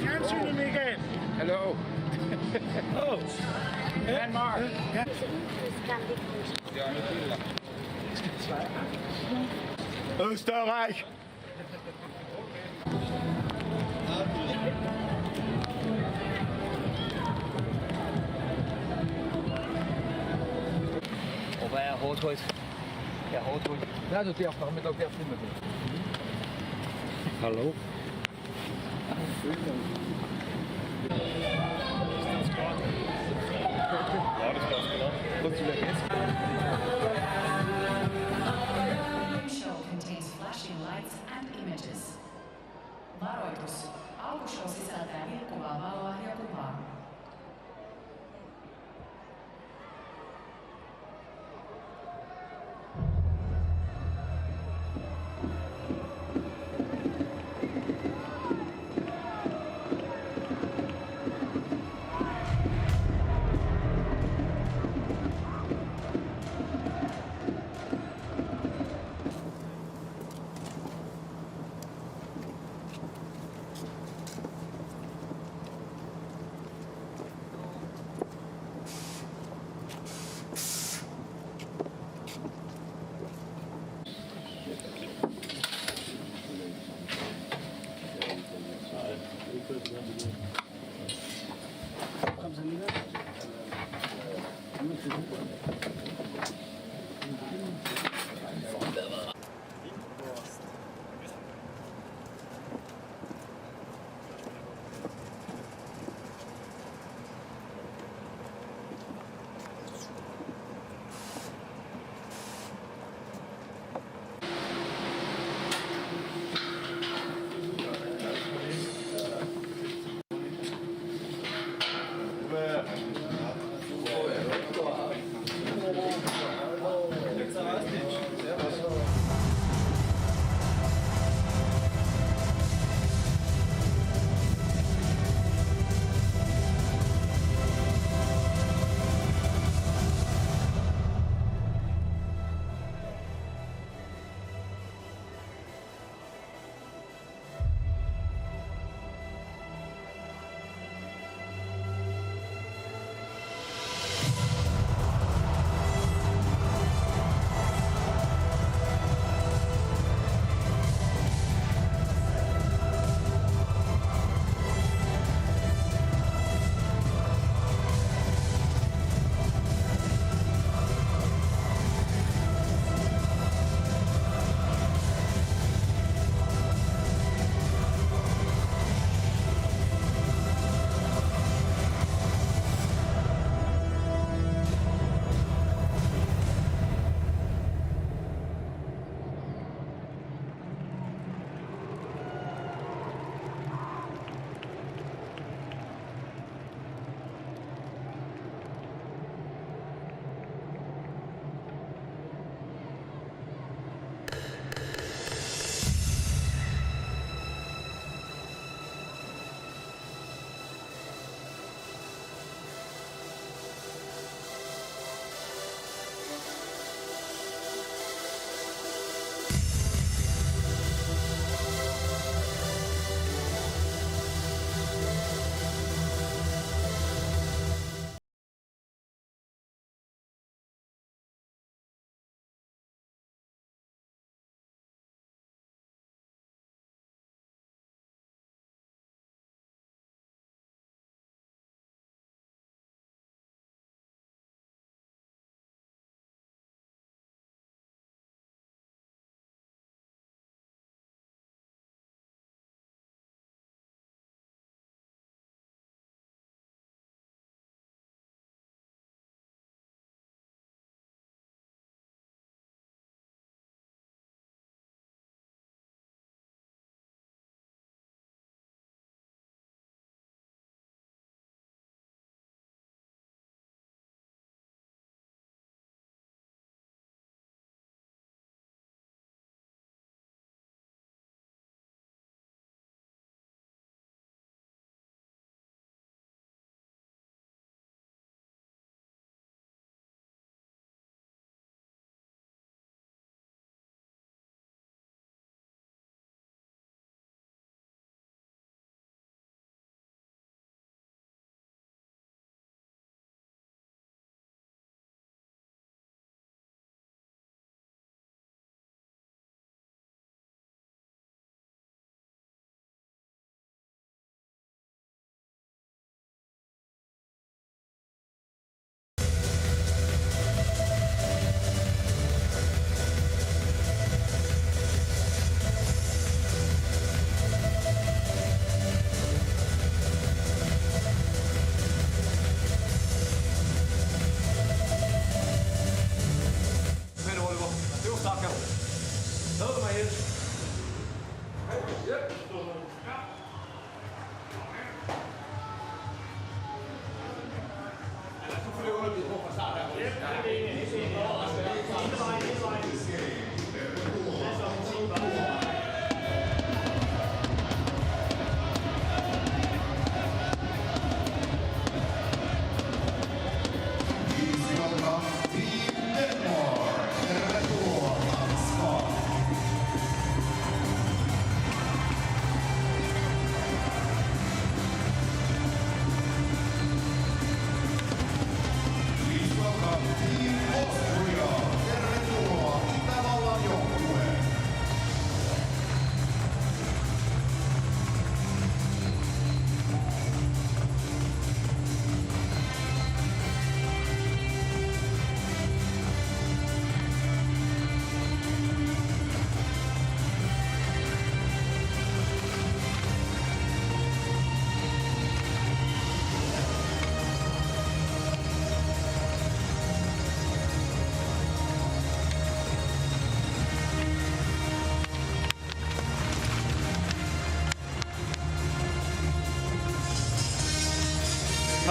Fjernsynet, Michael. Hello. Oh. Denmark. Österreich. Og hvad er hårdtryk? Ja, hårdtryk. Der er du der fremme, der filmer du. Hallo. Show contains flashing lights and images. Varoitus. Alkushow sisältää vilkkuvaa valoa ja kuvaa.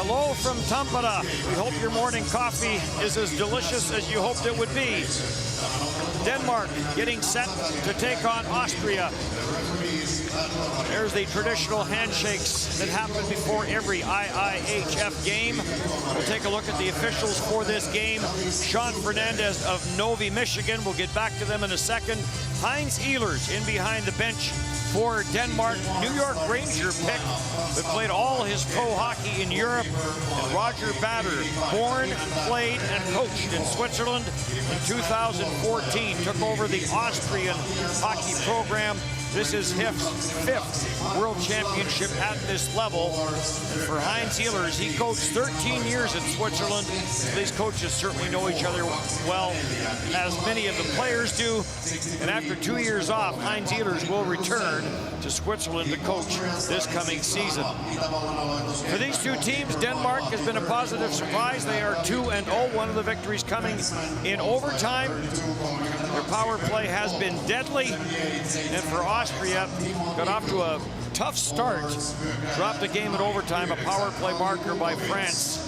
Hello from Tampere. We hope your morning coffee is as delicious as you hoped it would be. Denmark getting set to take on Austria. There's the traditional handshakes that happen before every IIHF game. We'll take a look at the officials for this game. Sean Fernandez of Novi, Michigan. We'll get back to them in a second. Heinz Ehlers in behind the bench for Denmark. New York Ranger pick that played all his pro hockey in Europe. And Roger Bader, born, played, and coached in Switzerland in 2014. Took over the Austrian hockey program. This is his fifth World Championship at this level. And for Heinz Ehlers, he coached 13 years in Switzerland. These coaches certainly know each other well, as many of the players do. And after 2 years off, Heinz Ehlers will return to Switzerland to coach this coming season. For these two teams, Denmark has been a positive surprise. They are 2-0. One of the victories coming in overtime. Their power play has been deadly. And for Austria, got off to a tough start. Dropped a game in overtime, a power play marker by France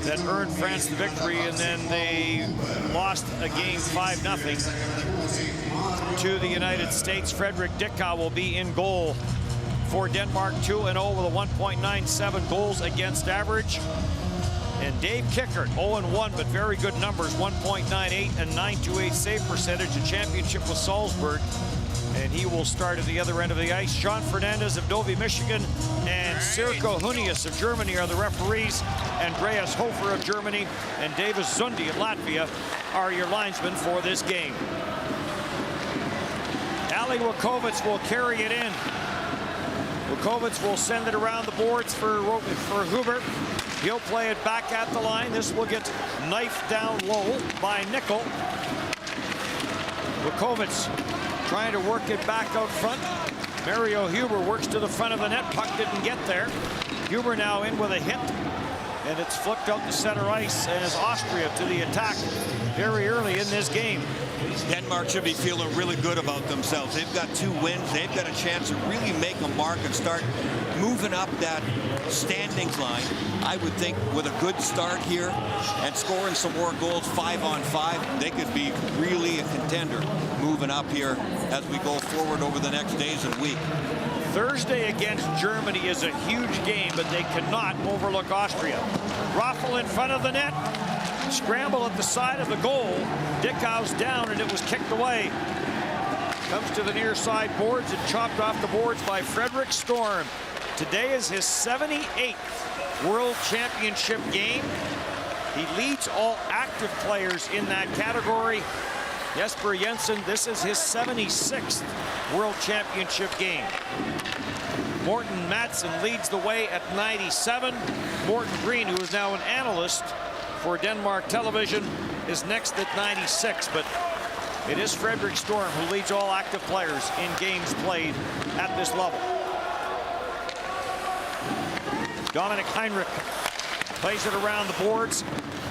that earned France the victory, and then they lost a game 5-0 to the United States. Frederick Dickau will be in goal for Denmark, 2-0 with a 1.97 goals against average. And Dave Kickert, 0-1, but very good numbers, 1.98 and 928 save percentage, a championship with Salzburg. And he will start at the other end of the ice. Sean Fernandez of Novi, Michigan, and Sirko Hunius of Germany are the referees. Andreas Hofer of Germany and Davis Zundi of Latvia are your linesmen for this game. Ali Wakovitz will carry it in. Wakovitz will send it around the boards for Huber. He'll play it back at the line. This will get knifed down low by Nickel. Wakovitz trying to work it back out front. Mario Huber works to the front of the net. Puck didn't get there. Huber now in with a hit. And it's flipped out to center ice as Austria to the attack very early in this game. Denmark should be feeling really good about themselves. They've got 2 wins. They've got a chance to really make a mark and start moving up that standings line. I would think with a good start here and scoring some more goals 5-on-5, they could be really a contender moving up here as we go forward over the next days and week. Thursday against Germany is a huge game, but they cannot overlook Austria. Raffel in front of the net. Scramble at the side of the goal. Dickau's down, and it was kicked away. Comes to the near side boards and chopped off the boards by Frederick Storm. Today is his 78th World Championship game. He leads all active players in that category. Jesper Jensen, this is his 76th World Championship game. Morten Madsen leads the way at 97. Morten Green, who is now an analyst for Denmark television, is next at 96. But it is Frederick Storm who leads all active players in games played at this level. Dominic Heinrich plays it around the boards.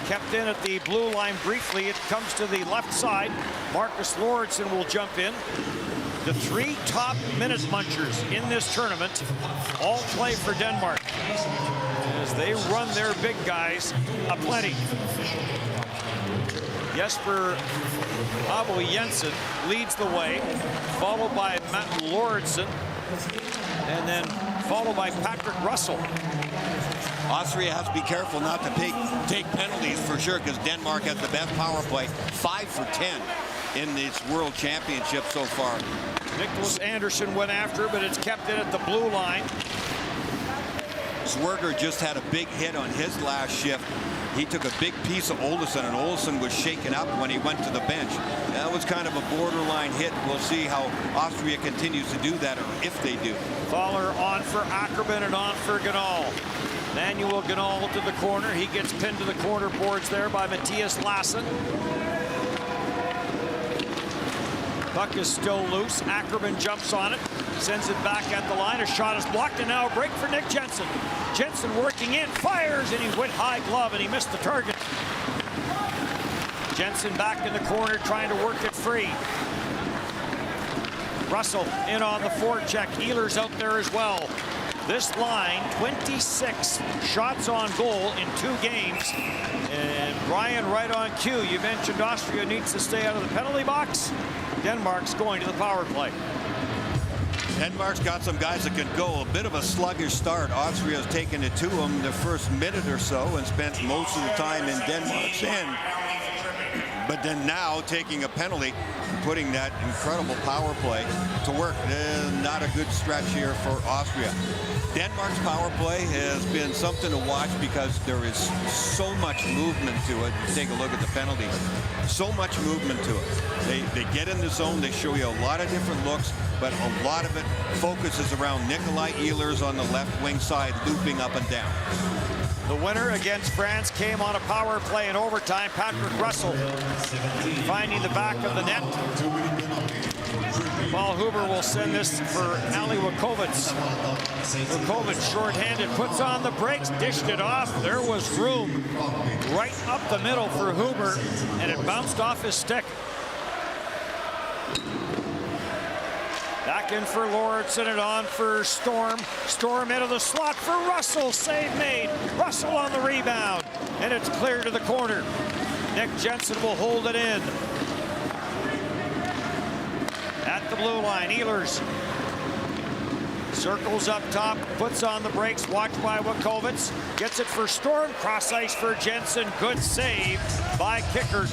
Kept in at the blue line briefly. It comes to the left side. Marcus Lauritsen will jump in. The 3 top minute munchers in this tournament all play for Denmark. as they run their big guys aplenty. Jesper Abo Jensen leads the way, followed by Matt Lauritsen, and then followed by Patrick Russell. Austria has to be careful not to take penalties for sure, because Denmark has the best power play, 5 for 10 in this World Championship so far. Nicholas Anderson went after, but it's kept in at the blue line. Zwerger just had a big hit on his last shift. He took a big piece of Olsen, and Olsen was shaken up when he went to the bench. That was kind of a borderline hit. We'll see how Austria continues to do that, or if they do. Fowler on for Ackerman and on for Ganal. Manuel Ganal to the corner. He gets pinned to the corner boards there by Matthias Lassen. Puck is still loose. Ackerman jumps on it, sends it back at the line. A shot is blocked, and now a break for Nick Jensen. Jensen working in, fires, and he went high glove, and he missed the target. Jensen back in the corner, trying to work it free. Russell in on the forecheck. Ehlers out there as well. This line, 26 shots on goal in 2 games. And Brian, right on cue, you mentioned Austria needs to stay out of the penalty box. Denmark's going to the power play. Denmark's got some guys that can go. A bit of a sluggish start. Austria's taken it to them the first minute or so and spent most of the time in Denmark's end. But then now taking a penalty and putting that incredible power play to work. Not a good stretch here for Austria. Denmark's power play has been something to watch because there is so much movement to it. Take a look at the penalty. So much movement to it. They get in the zone. They show you a lot of different looks, but a lot of it focuses around Nikolai Ehlers on the left wing side, looping up and down. The winner against France came on a power play in overtime. Patrick Russell finding the back of the net. Paul Huber will send this for Ali Wakovitz. Wakovitz shorthanded, puts on the brakes, dished it off. There was room right up the middle for Huber, and it bounced off his stick. Back in for Lauritsen and on for Storm. Storm into the slot for Russell. Save made. Russell on the rebound. And it's clear to the corner. Nick Jensen will hold it in. At the blue line, Ehlers circles up top, puts on the brakes, watched by Wakovitz. Gets it for Storm. Cross ice for Jensen. Good save by Kickert.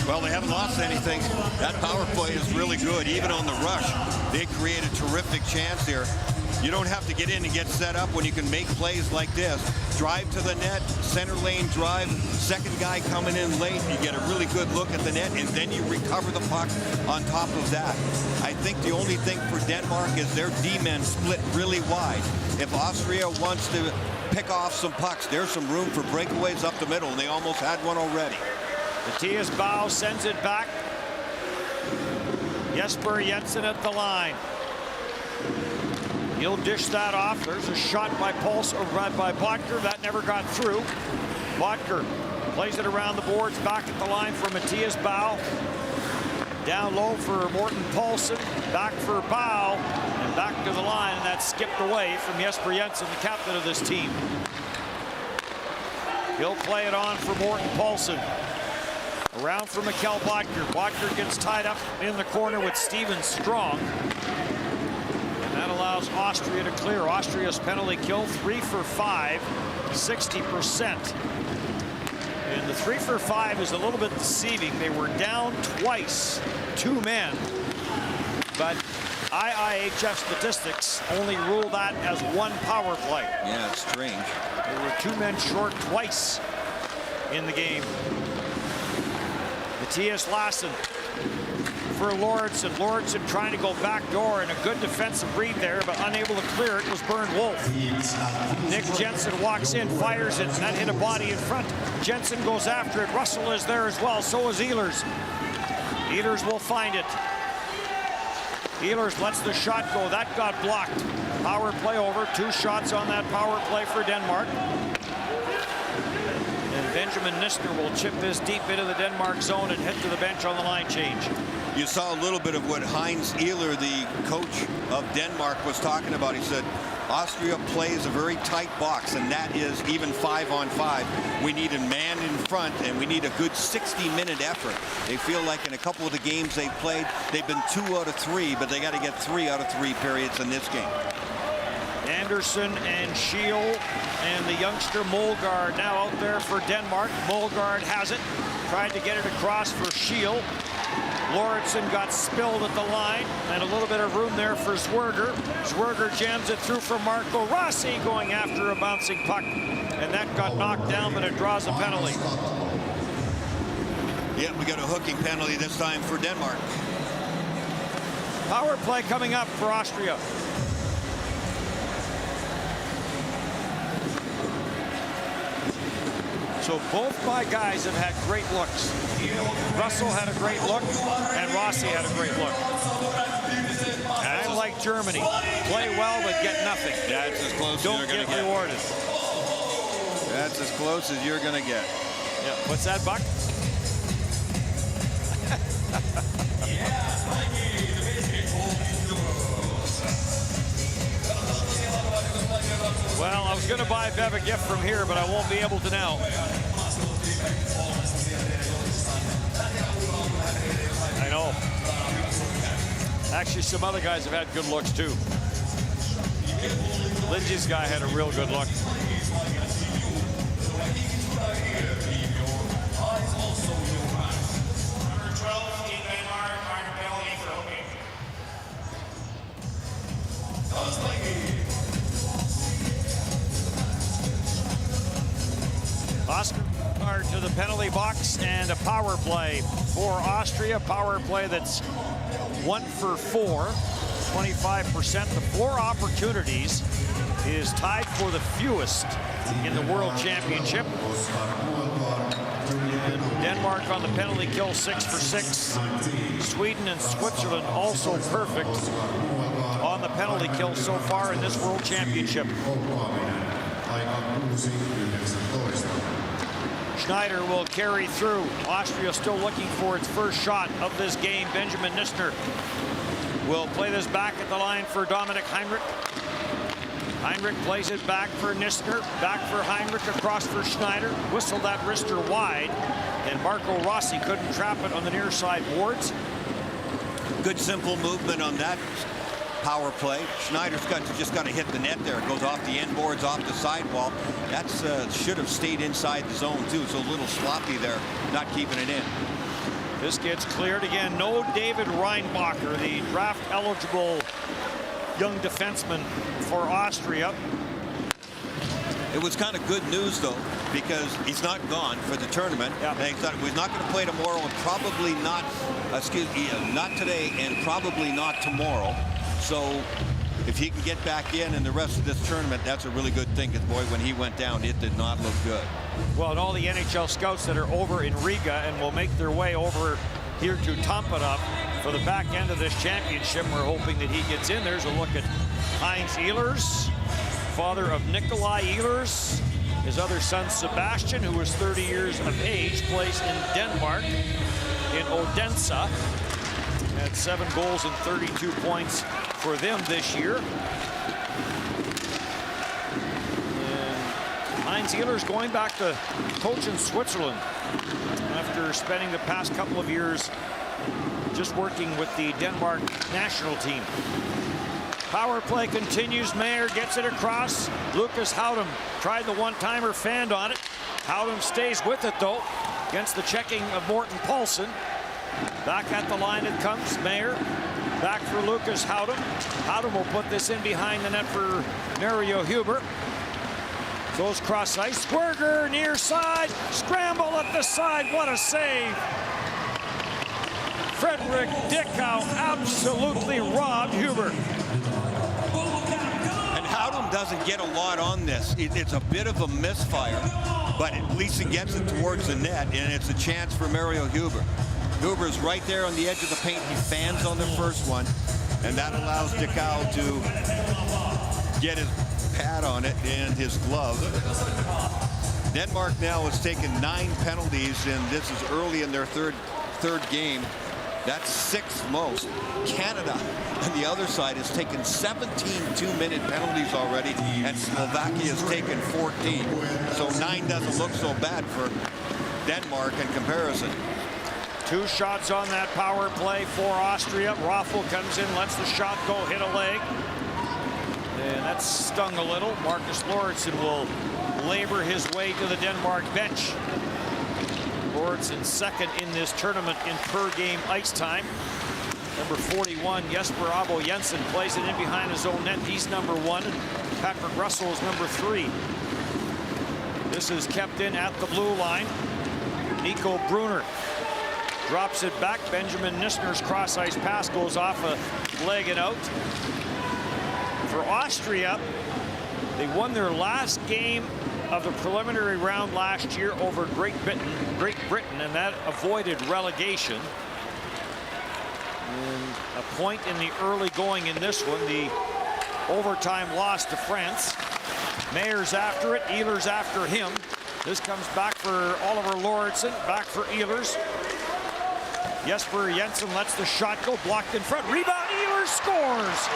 Well, they haven't lost anything. That power play is really good, even on the rush. They create a terrific chance here. You don't have to get in and get set up when you can make plays like this. Drive to the net, center lane drive, second guy coming in late. You get a really good look at the net, and then you recover the puck on top of that. I think the only thing for Denmark is their D-men split really wide. If Austria wants to pick off some pucks, there's some room for breakaways up the middle, and they almost had one already. Matthias Bau sends it back. Jesper Jensen at the line. He'll dish that off. There's a shot by Pulse or by Bodker. That never got through. Bodker plays it around the boards, back at the line for Matthias Bau. Down low for Morten Paulsen. Back for Bau. And back to the line. And that skipped away from Jesper Jensen, the captain of this team. He'll play it on for Morten Paulsen. Around for Mikkel Bodker. Bodker gets tied up in the corner with Steven Strong. And that allows Austria to clear. Austria's penalty kill, 3 for 5, 60%. And the 3 for 5 is a little bit deceiving. They were down twice, 2 men. But IIHF statistics only rule that as 1 power play. Yeah, it's strange. They were 2 men short twice in the game. Matthias Lassen for Lauritsen. Lauritsen trying to go back door, and a good defensive read there, but unable to clear it was Bernd Wolf. Nick Jensen walks in, fires it, and that hit a body in front. Jensen goes after it. Russell is there as well. So is Ehlers. Ehlers will find it. Ehlers lets the shot go. That got blocked. Power play over. 2 shots on that power play for Denmark. And Benjamin Nisner will chip this deep into the Denmark zone and head to the bench on the line change. You saw a little bit of what Heinz Ehler, the coach of Denmark, was talking about. He said, Austria plays a very tight box, and that is even 5-on-5. We need a man in front, and we need a good 60-minute effort. They feel like in a couple of the games they've played, they've been 2 out of 3, but they got to get 3 out of 3 periods in this game. Anderson and Shield and the youngster Molgaard now out there for Denmark. Molgaard has it. Tried to get it across for Shield. Lauritsen got spilled at the line, and a little bit of room there for Zwerger. Zwerger jams it through for Marco Rossi, going after a bouncing puck, and that got knocked down, but it draws a penalty. Yeah, we got a hooking penalty this time for Denmark. Power play coming up for Austria. So both my guys have had great looks. Russell had a great look, and Rossi had a great look. And I like Germany. Play well, but get nothing. That's as close as you're going to get. Don't get rewarded. That's as close as you're going to get. Yeah. What's that, Buck? Well, I was going to buy Bev a gift from here, but I won't be able to now. I know. Actually, some other guys have had good looks, too. Lindsay's guy had a real good look. Oscar to the penalty box, and a power play for Austria. Power play that's 1 for 4, 25%. The 4 opportunities is tied for the fewest in the World Championship. And Denmark on the penalty kill, 6 for 6. Sweden and Switzerland also perfect on the penalty kill so far in this World Championship. Schneider will carry through. Austria still looking for its first shot of this game. Benjamin Nisner will play this back at the line for Dominic Heinrich. Heinrich plays it back for Nisner. Back for Heinrich, across for Schneider. Whistled that wrister wide, and Marco Rossi couldn't trap it on the near side boards. Good simple movement on that power play. Schneider's just got to hit the net there. It goes off the end boards, off the sidewall. That should have stayed inside the zone too. So a little sloppy there, not keeping it in. This gets cleared again. No David Reinbacher, the draft eligible young defenseman for Austria. It was kind of good news though, because he's not gone for the tournament. Yeah. And he's not going to play tomorrow, and probably not, not today, and probably not tomorrow. So if he can get back in the rest of this tournament, that's a really good thing, because boy, when he went down, it did not look good. Well, and all the NHL scouts that are over in Riga and will make their way over here to Tampere for the back end of this championship, we're hoping that he gets in. There's a look at Heinz Ehlers, father of Nikolai Ehlers. His other son, Sebastian, who was 30 years of age, plays in Denmark, in Odense. Had 7 goals and 32 points for them this year. And Heinz Ehlers going back to coach in Switzerland after spending the past couple of years just working with the Denmark national team. Power play continues. Mayer gets it across. Lucas Houdem tried the one-timer, fanned on it. Houdem stays with it though, against the checking of Morten Paulsen. Back at the line it comes. Mayer back for Lucas Houdem. Houdem will put this in behind the net for Mario Huber. Goes cross ice. Swerger near side. Scramble at the side. What a save. Frederick Dickau absolutely robbed Huber. And Houdem doesn't get a lot on this. It's a bit of a misfire, but at least he gets it towards the net, and it's a chance for Mario Huber. Huber's right there on the edge of the paint. He fans on the first one, and that allows Dickau to get his pad on it and his glove. Denmark now has taken 9 penalties, and this is early in their third game. That's 6th most. Canada on the other side has taken 17 2-minute penalties already, and Slovakia has taken 14. So 9 doesn't look so bad for Denmark in comparison. 2 shots on that power play for Austria. Raffel comes in, lets the shot go, hit a leg. And that stung a little. Marcus Lauritsen will labor his way to the Denmark bench. Lauritsen second in this tournament in per game ice time. Number 41, Jesper Abo Jensen, plays it in behind his own net. He's number 1, and Patrick Russell is number 3. This is kept in at the blue line. Nico Brunner drops it back. Benjamin Nisner's cross ice pass goes off a leg and out. For Austria, they won their last game of the preliminary round last year over Great Britain, and that avoided relegation. And a point in the early going in this one. The overtime loss to France. Mayer's after it. Ehlers after him. This comes back for Oliver Lauritsen. Back for Ehlers. Jesper Jensen lets the shot go. Blocked in front. Rebound. Ehlers scores.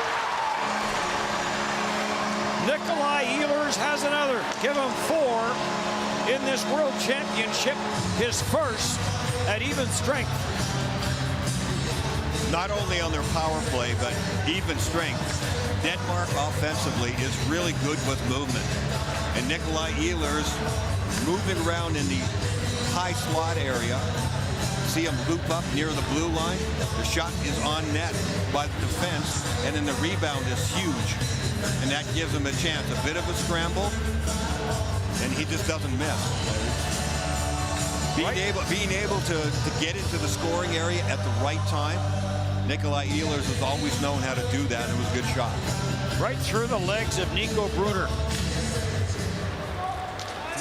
Nikolai Ehlers has another. Give him 4 in this World Championship. His first at even strength. Not only on their power play, but even strength. Denmark offensively is really good with movement. And Nikolai Ehlers moving around in the high slot area. See him loop up near the blue line. The shot is on net by the defense, and then the rebound is huge. And that gives him a chance. A bit of a scramble, and he just doesn't miss. Being able to get into the scoring area at the right time. Nikolai Ehlers has always known how to do that. It was a good shot. Right through the legs of Nico Brunner,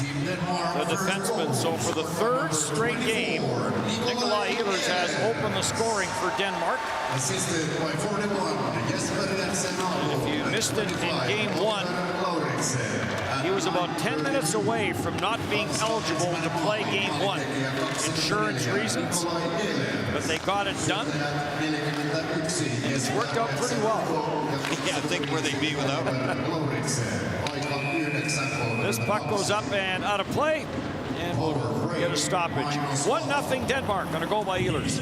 the defenseman. So for the 3rd straight game, Nikolai Ehlers has opened the scoring for Denmark. And if you missed it in game 1, he was about 10 minutes away from not being eligible to play game 1. Insurance reasons, but they got it done. And it's worked out pretty well. Yeah, I think where they'd be without him. This puck goes up and out of play, and we'll get a stoppage. 1-0 Denmark on a goal by Ehlers.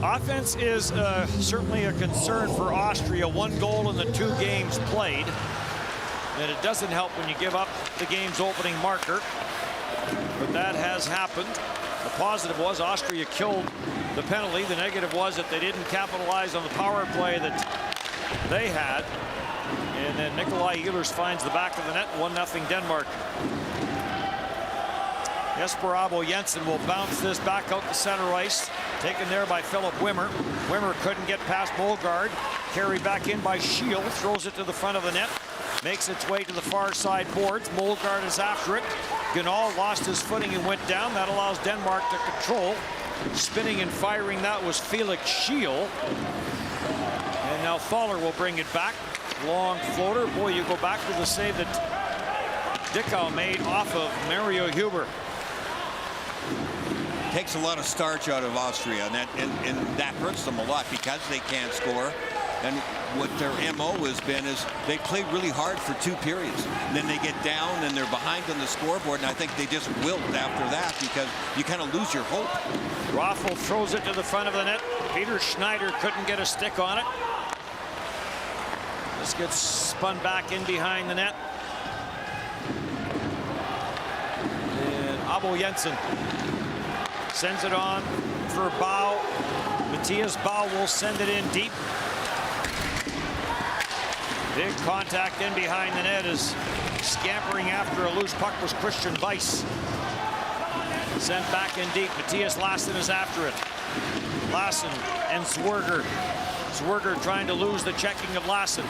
Offense is certainly a concern for Austria. 1 goal in the 2 games played. And it doesn't help when you give up the game's opening marker. But that has happened. The positive was Austria killed the penalty. The negative was that they didn't capitalize on the power play that they had. And then Nikolai Ehlers finds the back of the net. 1-0 Denmark. Jesper Abo Jensen will bounce this back out to center ice. Taken there by Philip Wimmer. Wimmer couldn't get past Molgaard. Carried back in by Shield. Throws it to the front of the net. Makes its way to the far side boards. Molgaard is after it. Gunal lost his footing and went down. That allows Denmark to control. Spinning and firing, that was Felix Shield. And now Thaler will bring it back. Long floater. Boy, you go back to the save that Dickau made off of Mario Huber. Takes a lot of starch out of Austria, and that hurts them a lot because they can't score. And what their MO has been is they play really hard for 2 periods. And then they get down and they're behind on the scoreboard, and I think they just wilt after that because you kind of lose your hope. Raffel throws it to the front of the net. Peter Schneider couldn't get a stick on it. This gets spun back in behind the net. And Abo Jensen sends it on for Bau. Matthias Bau will send it in deep. Big contact in behind the net as scampering after a loose puck was Christian Weiss. Sent back in deep. Matthias Lassen is after it. Lassen and Zwerger. Zwerger trying to lose the checking of Lassen.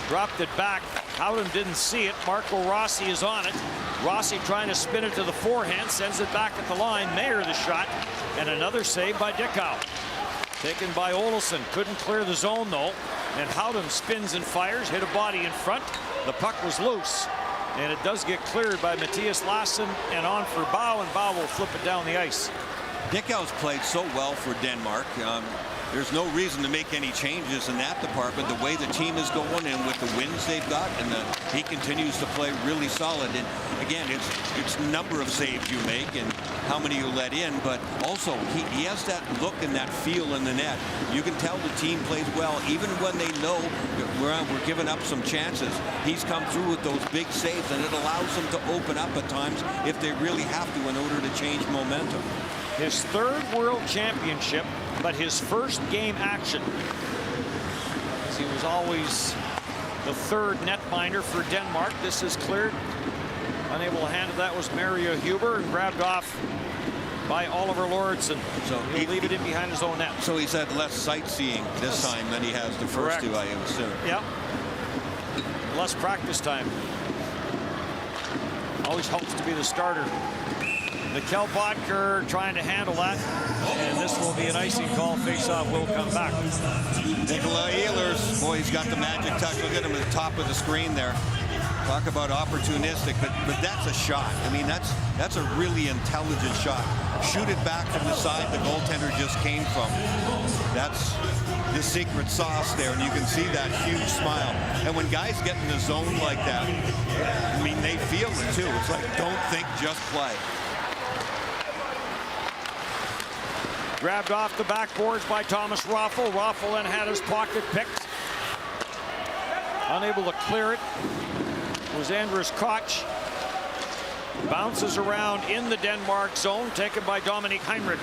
Dropped it back. Howden didn't see it. Marco Rossi is on it. Rossi trying to spin it to the forehand. Sends it back at the line. Mayer the shot. And another save by Dickau. Taken by Olsson. Couldn't clear the zone though. And Howden spins and fires. Hit a body in front. The puck was loose. And it does get cleared by Matthias Lassen and on for Bau, and Bau will flip it down the ice. Dickau's played so well for Denmark. There's no reason to make any changes in that department. The way the team is going and with the wins they've got, and he continues to play really solid. And again, it's number of saves you make and how many you let in, but also he has that look and that feel in the net. You can tell the team plays well, even when they know that we're giving up some chances. He's come through with those big saves, and it allows them to open up at times if they really have to in order to change momentum. His 3rd World Championship, but his first game action. He was always the 3rd netminder for Denmark. This is cleared. Unable to handle that was Mario Huber, and grabbed off by Oliver Lordson. So he'll leave it in behind his own net. So he's had less sightseeing this time than he has the first 2, I assume. Yeah. Less practice time. Always helps to be the starter. Mikkel Bodker trying to handle that, and this will be an icing call. Face-off will come back. Nikolai Ehlers, boy, he's got the magic touch. Look at him at the top of the screen there. Talk about opportunistic, but that's a shot. I mean, that's a really intelligent shot. Shoot it back from the side the goaltender just came from. That's the secret sauce there, and you can see that huge smile. And when guys get in the zone like that, I mean, they feel it too. It's like, don't think, just play. Grabbed off the backboards by Thomas Raffel. Raffel then had his pocket picked. Unable to clear it was Andrus Koch. Bounces around in the Denmark zone, taken by Dominic Heinrich.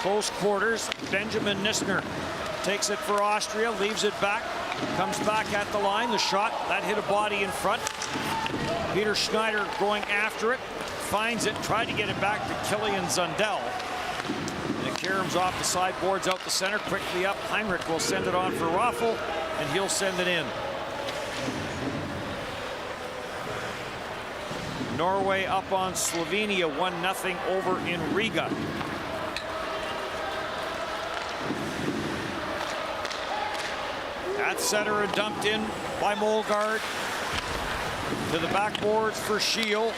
Close quarters. Benjamin Nisner takes it for Austria, leaves it back, comes back at the line. The shot, that hit a body in front. Peter Schneider going after it, finds it, tried to get it back to Killian Zundell. Karam's off the sideboards out the center, quickly up. Heinrich will send it on for Raffel, and he'll send it in. Norway up on Slovenia 1-0 over in Riga. At center and dumped in by Molgaard. To the backboards for Shiel.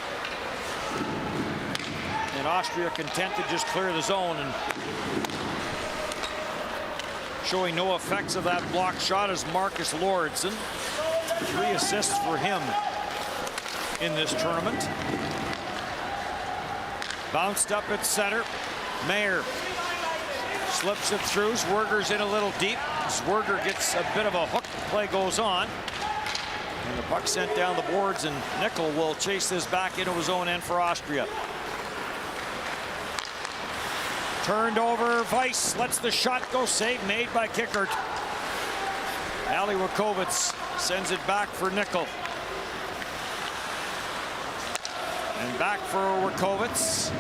And Austria content to just clear the zone, and showing no effects of that block shot is Marcus Lordson. 3 assists for him in this tournament. Bounced up at center. Mayer slips it through. Zwerger's in a little deep. Zwerger gets a bit of a hook. Play goes on. And the puck sent down the boards, and Nickel will chase this back into his own end for Austria. Turned over, Weiss lets the shot go, save made by Kickert. Ali Rakovitz sends it back for Nickel. And back for Rakovitz.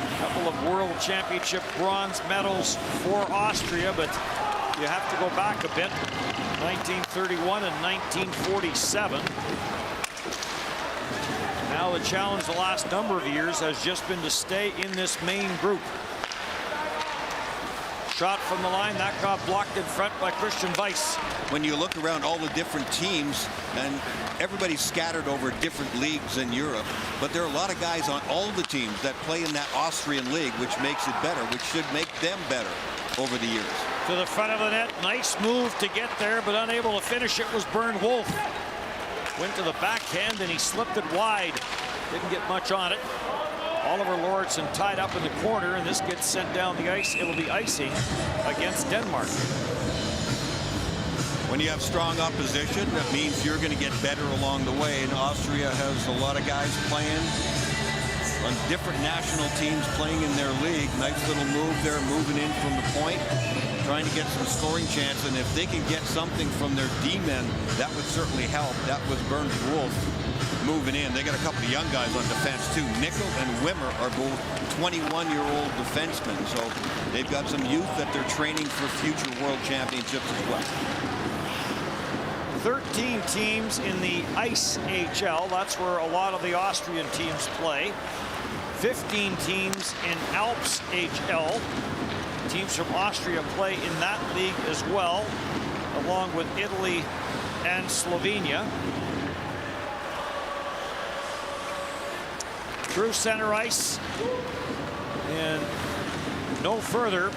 A couple of World Championship bronze medals for Austria, but you have to go back a bit. 1931 and 1947. Now the challenge the last number of years has just been to stay in this main group. Shot from the line, that got blocked in front by Christian Weiss. When you look around all the different teams, and everybody's scattered over different leagues in Europe, but there are a lot of guys on all the teams that play in that Austrian league, which makes it better, which should make them better over the years. to the front of the net. Nice move to get there, but unable to finish it was Bernd Wolf. Went to the backhand and he slipped it wide. Didn't get much on it. Oliver Lauritsen tied up in the corner, and this gets sent down the ice. It'll be icing against Denmark. When you have strong opposition, that means you're going to get better along the way. And Austria has a lot of guys playing on different national teams playing in their league. Nice little move there, moving in from the point, trying to get some scoring chance. And if they can get something from their D-men, that would certainly help. That was Bernd Wolf moving in. They got a couple of young guys on defense too. Nickel and Wimmer are both 21-year-old defensemen. So they've got some youth that they're training for future world championships as well. 13 teams in the IIHF. That's where a lot of the Austrian teams play. 15 teams in Alps HL. Teams from Austria play in that league as well, along with Italy and Slovenia. Through center ice and no further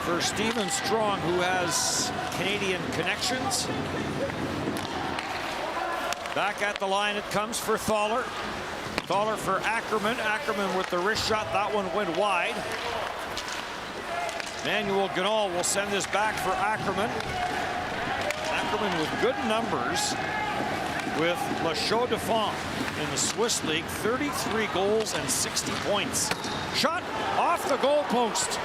for Stephen Strong, who has Canadian connections. Back at the line it comes for Thaler. Thaler for Ackerman. Ackerman with the wrist shot. That one went wide. Manuel Ganol will send this back for Ackerman. Ackerman with good numbers with La Chaux-de-Fonds in the Swiss League. 33 goals and 60 points. Shot off the goal post.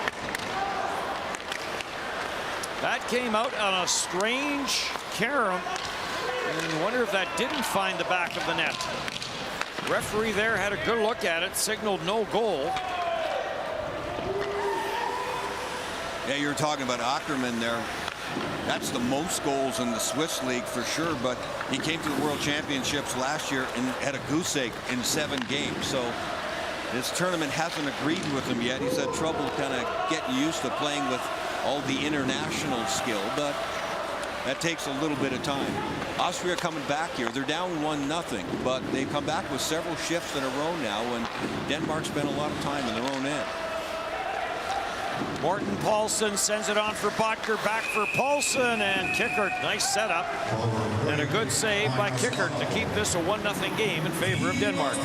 That came out on a strange carom, and I wonder if that didn't find the back of the net. Referee there had a good look at it, signaled no goal. Yeah, you're talking about Ackerman there. That's the most goals in the Swiss League for sure, but he came to the World Championships last year and had a goose egg in 7 games. So this tournament hasn't agreed with him yet. He's had trouble kind of getting used to playing with all the international skill, but that takes a little bit of time. Austria coming back here. They're down 1-0, but they come back with several shifts in a row now, and Denmark spent a lot of time in their own end. Morten Paulsen sends it on for Botker, back for Paulsen, and Kickert. Nice setup and a good save by Kickert to keep this a 1-0 game in favor of Denmark.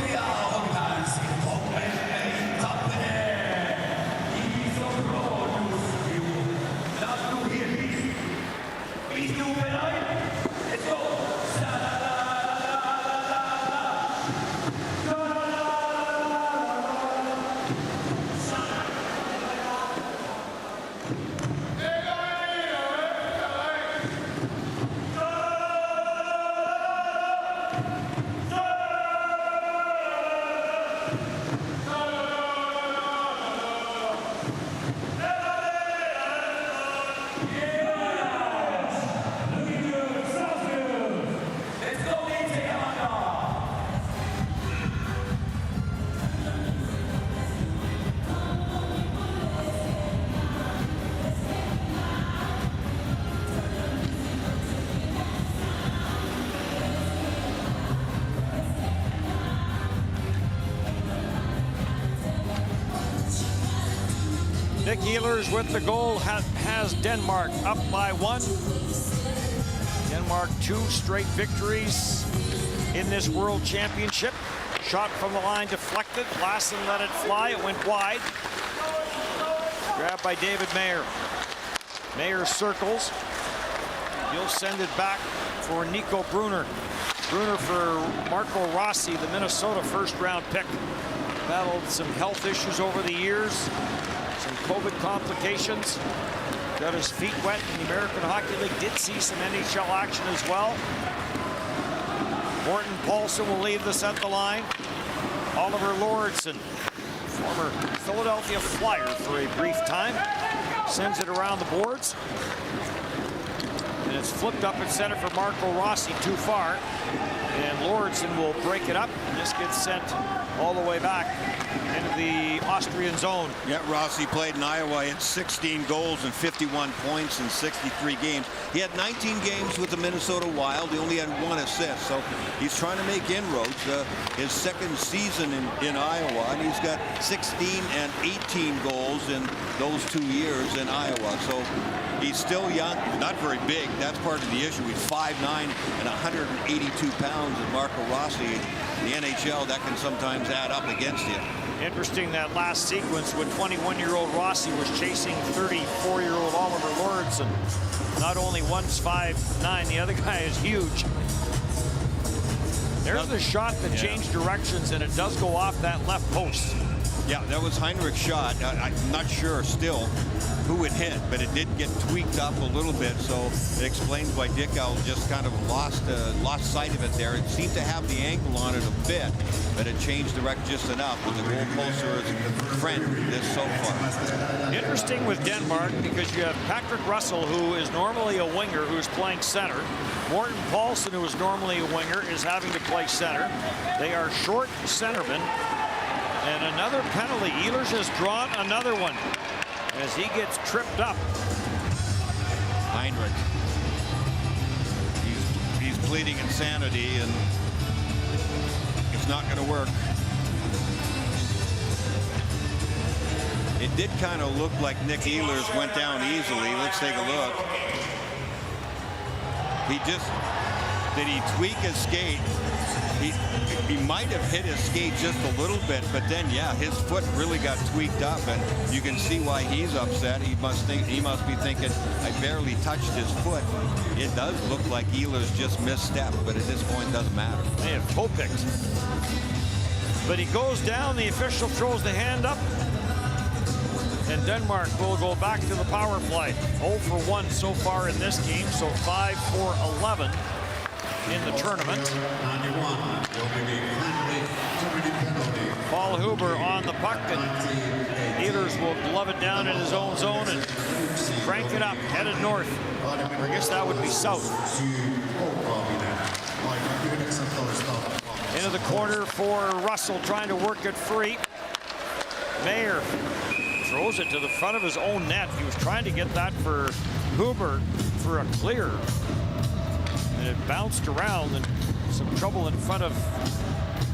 Nick Ehlers with the goal has Denmark up by 1. Denmark 2 straight victories in this World Championship. Shot from the line deflected. Lassen let it fly. It went wide. Grabbed by David Mayer. Mayer circles. He'll send it back for Nico Brunner. Brunner for Marco Rossi, the Minnesota first-round pick. Battled some health issues over the years. Some COVID complications. Got his feet wet in the American Hockey League. Did see some NHL action as well. Morten Paulsen will leave this at the line. Oliver Lauritsen, former Philadelphia Flyer for a brief time, sends it around the boards. And it's flipped up at center for Marco Rossi, too far. And Lauritsen will break it up. And this gets sent all the way back into the Austrian zone. Yeah, Rossi played in Iowa. He had 16 goals and 51 points in 63 games. He had 19 games with the Minnesota Wild. He only had 1 assist, so he's trying to make inroads. His second season in Iowa, and he's got 16 and 18 goals in those 2 years in Iowa. So he's still young, not very big. That's part of the issue. He's 5'9" and 182 pounds, and Marco Rossi in the NHL, that can sometimes add up against you. Interesting, that last sequence when 21-year-old Rossi was chasing 34-year-old Oliver Lawrenson. Not only one's 5'9", the other guy is huge. There's the shot that changed directions, and it does go off that left post. Yeah, that was Heinrich's shot. I'm not sure still who it hit, but it did get tweaked up a little bit, so it explains why Dickow just kind of lost sight of it there. It seemed to have the angle on it a bit, but it changed direction just enough, but the goalposter is friend this so far. Interesting with Denmark, because you have Patrick Russell, who is normally a winger, who's playing center. Morten Paulson, who is normally a winger, is having to play center. They are short centermen. And another penalty. Ehlers has drawn another one as he gets tripped up. Heinrich. He's pleading insanity, and it's not going to work. It did kind of look like Nick Ehlers went down easily. Let's take a look. Did he tweak his skate? He might have hit his skate just a little bit, but then his foot really got tweaked up, and you can see why he's upset. He must be thinking, I barely touched his foot. It does look like Ehlers just misstepped, but at this point it doesn't matter. They have toe picked. But he goes down, the official throws the hand up, and Denmark will go back to the power play. 0 for 1 so far in this game, so 5 for 11 in the tournament. Paul Huber on the puck, and Ehlers will glove it down in his own zone and crank it up, headed north. Or I guess that would be south. Into the corner for Russell, trying to work it free. Mayer throws it to the front of his own net. He was trying to get that for Huber for a clear. And it bounced around, and some trouble in front of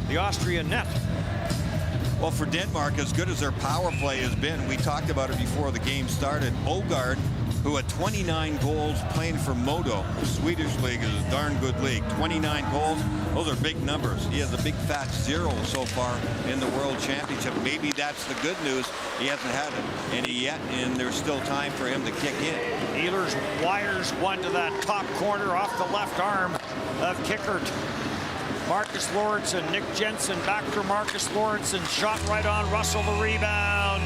the Austrian net. Well, for Denmark, as good as their power play has been, we talked about it before the game started. Ogard, who had 29 goals playing for Modo. The Swedish league is a darn good league. 29 goals, those are big numbers. He has a big fat 0 so far in the World Championship. Maybe that's the good news. He hasn't had any yet, and there's still time for him to kick in. Ehlers wires one to that top corner off the left arm of Kickert. Marcus Lawrenson, Nick Jensen back for Marcus Lawrenson. Shot right on Russell, the rebound.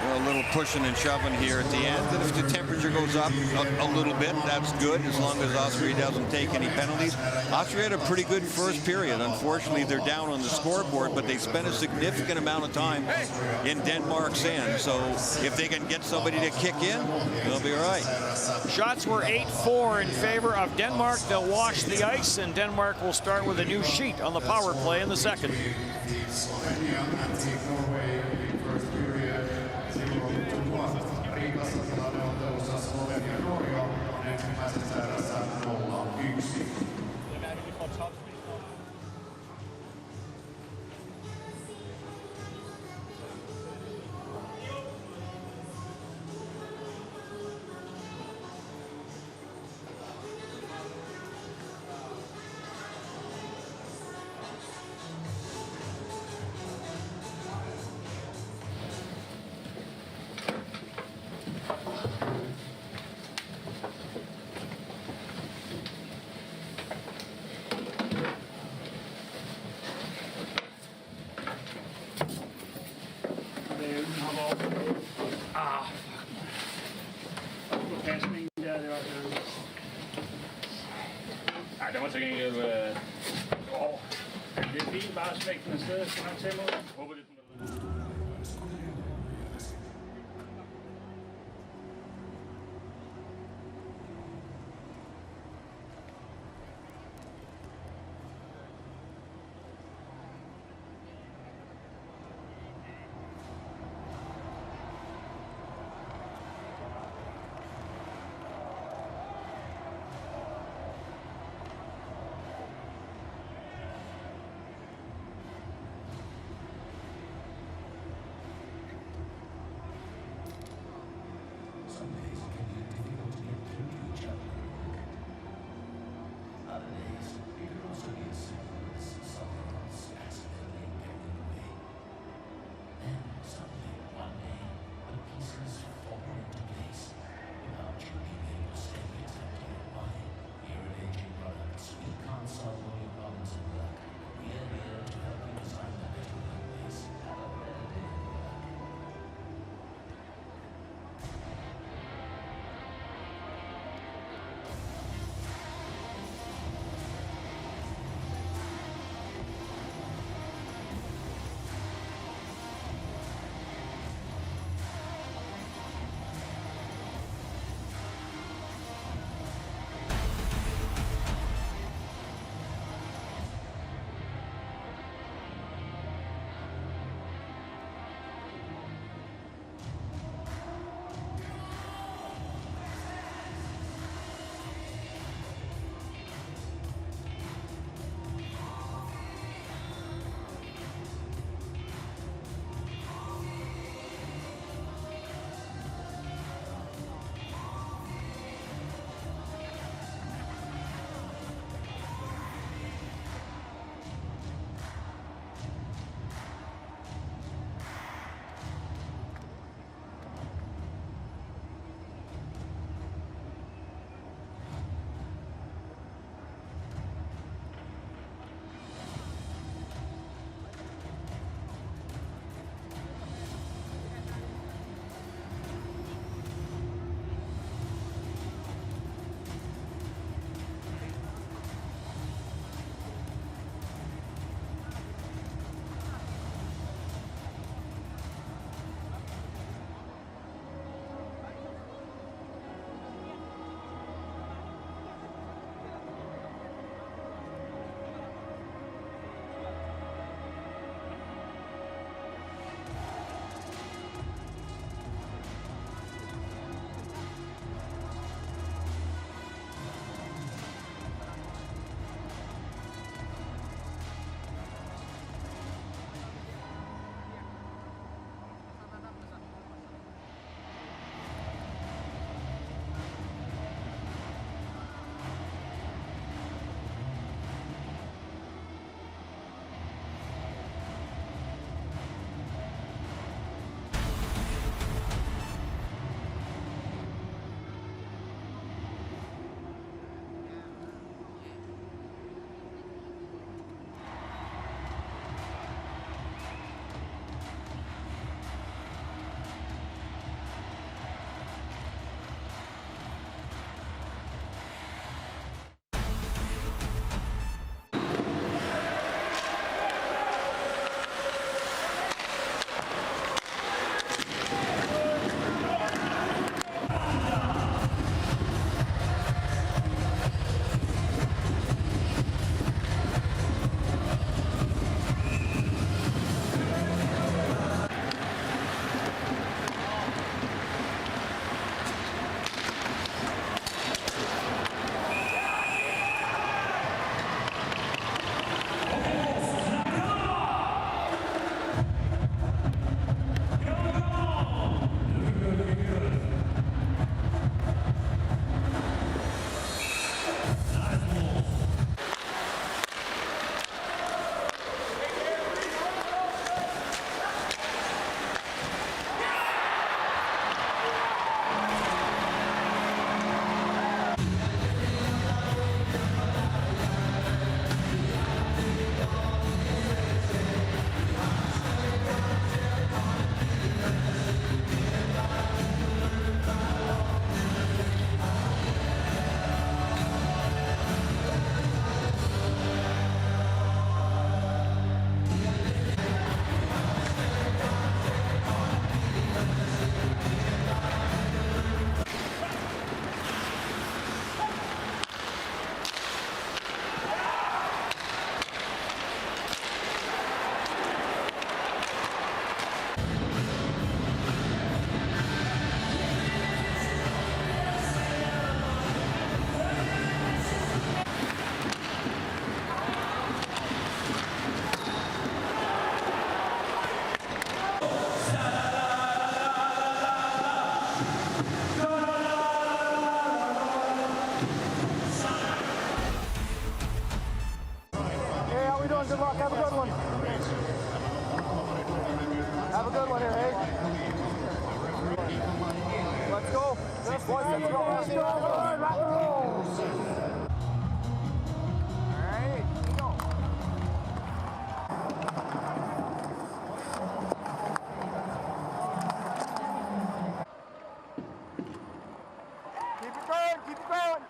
A little pushing and shoving here at the end, and if the temperature goes up a little bit, that's good, as long as Austria doesn't take any penalties. Austria had a pretty good first period. Unfortunately, they're down on the scoreboard, but they spent a significant amount of time in Denmark's end. So if they can get somebody to kick in, they'll be all right. Shots were 8-4 in favor of Denmark. They'll wash the ice, and Denmark will start with a new sheet on the power play in the second. Nej, det var til gengæld... det er fint, bare smæk den afsted, så han til mod. Håber lidt med det. Good luck. Have a good one. Have a good one here, hey? Let's go. Boys, let's go. Let's go. Rock and roll. All right. Go. Keep it going. Keep it going.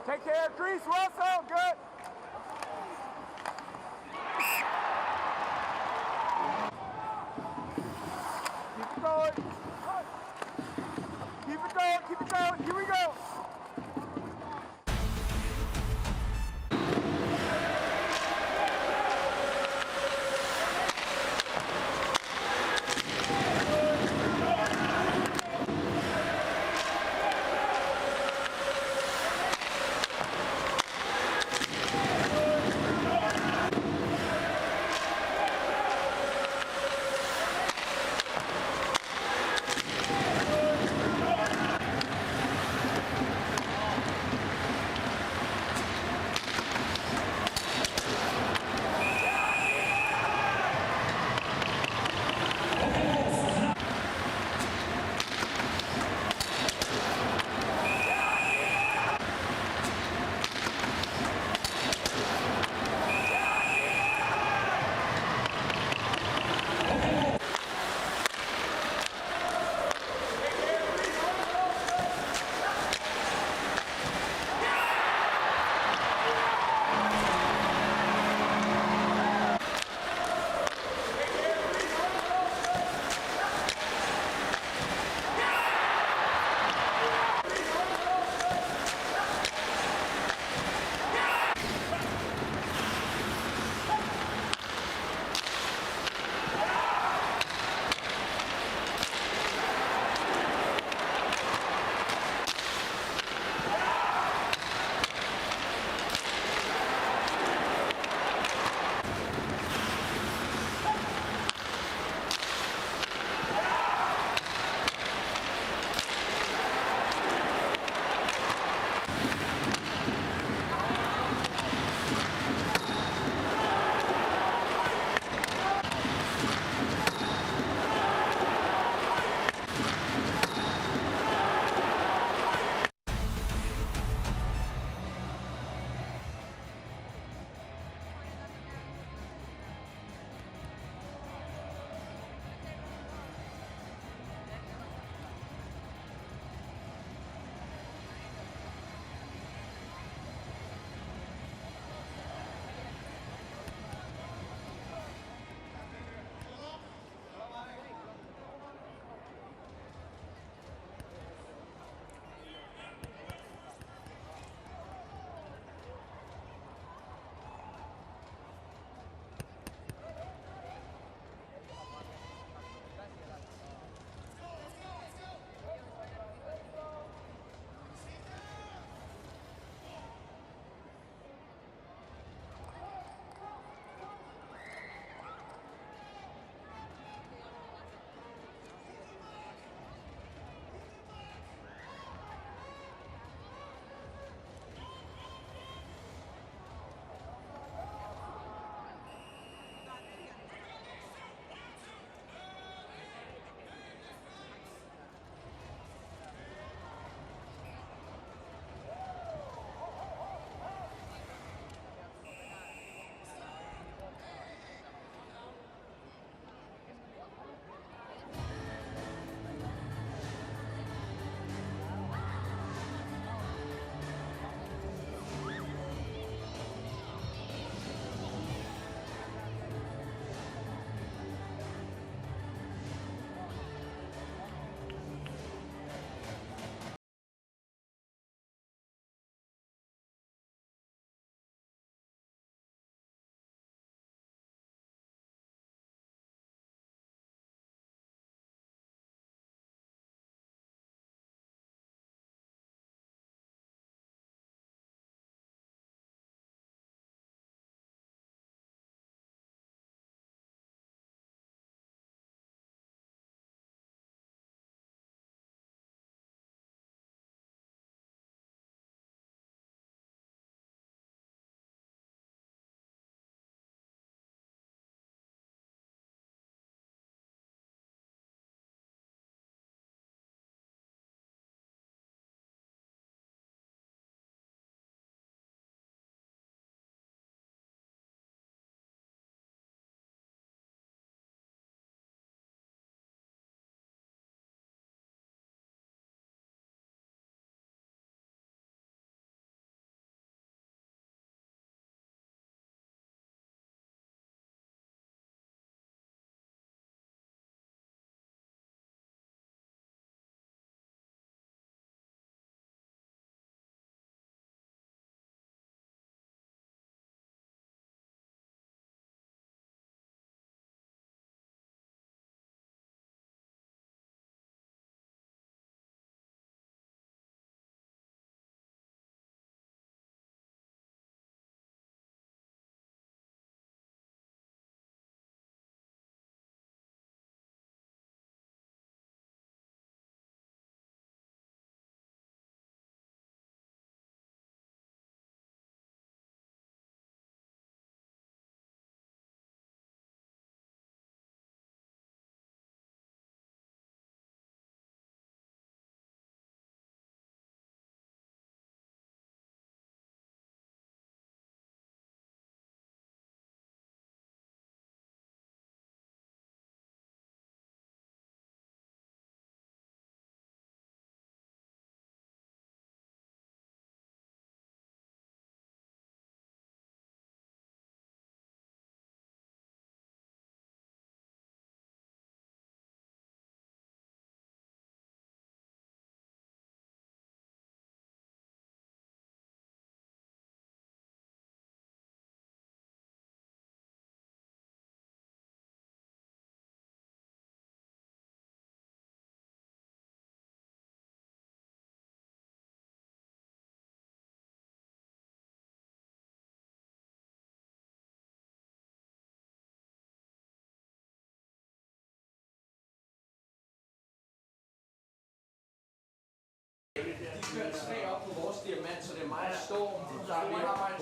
Take care, Grease, Russell, good. Keep it going. Keep it going, keep it going. Here we go.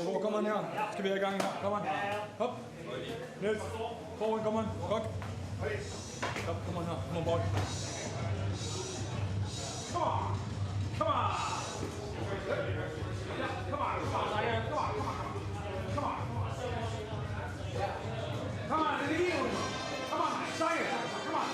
Hvor kommer han her? Skal vi have i gang her? Kom on. Hop. Niels. Forward, kom on. Godt. Hop, kom on her. Kom on, boy. Come on. Come on. Come on. Come on. Come on. Come on. Come on. Come on. Sejr. Come on.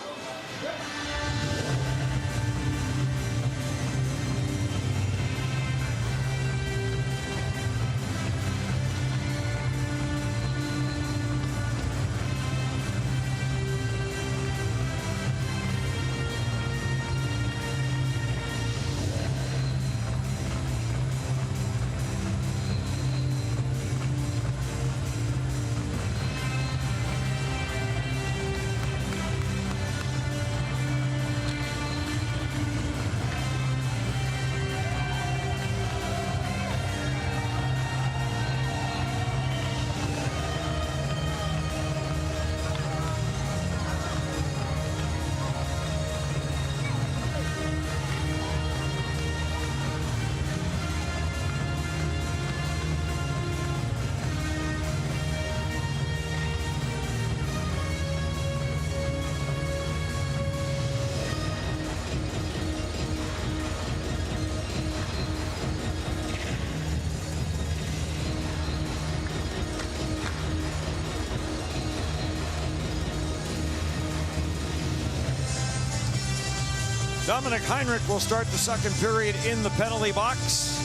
Dominic Heinrich will start the second period in the penalty box.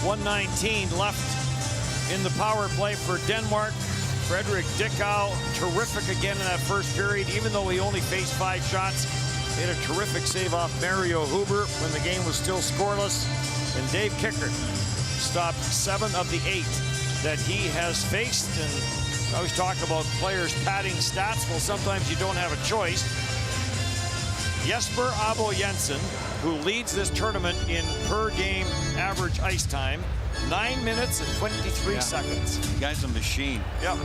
1:19 left in the power play for Denmark. Frederick Dickau, terrific again in that first period, even though he only faced 5 shots. Made a terrific save off Mario Huber when the game was still scoreless. And Dave Kickert stopped 7 of the 8 that he has faced. And I always talk about players padding stats. Well, sometimes you don't have a choice. Jesper Abo Jensen, who leads this tournament in per game average ice time, 9 minutes and 23 seconds. The guy's a machine. Yep.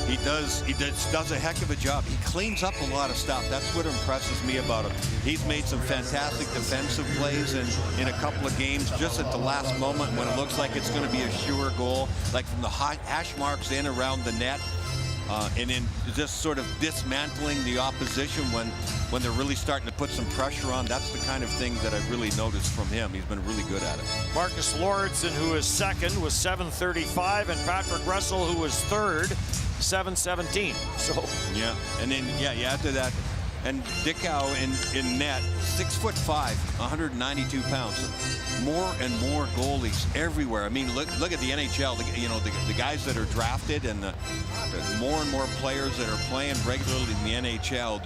He does a heck of a job. He cleans up a lot of stuff. That's what impresses me about him. He's made some fantastic defensive plays in a couple of games just at the last moment when it looks like it's going to be a sure goal, like from the hash marks in around the net. And then just sort of dismantling the opposition when they're really starting to put some pressure on. That's the kind of thing that I've really noticed from him. He's been really good at it. Marcus Lauritsen, who is second, was 7:35, and Patrick Russell, who was third, 7:17. So yeah, and then you add to that, and Dickau in net, 6'5", 192 pounds. More and more goalies everywhere. I mean, look at the NHL. The guys that are drafted and the more and more players that are playing regularly in the NHL.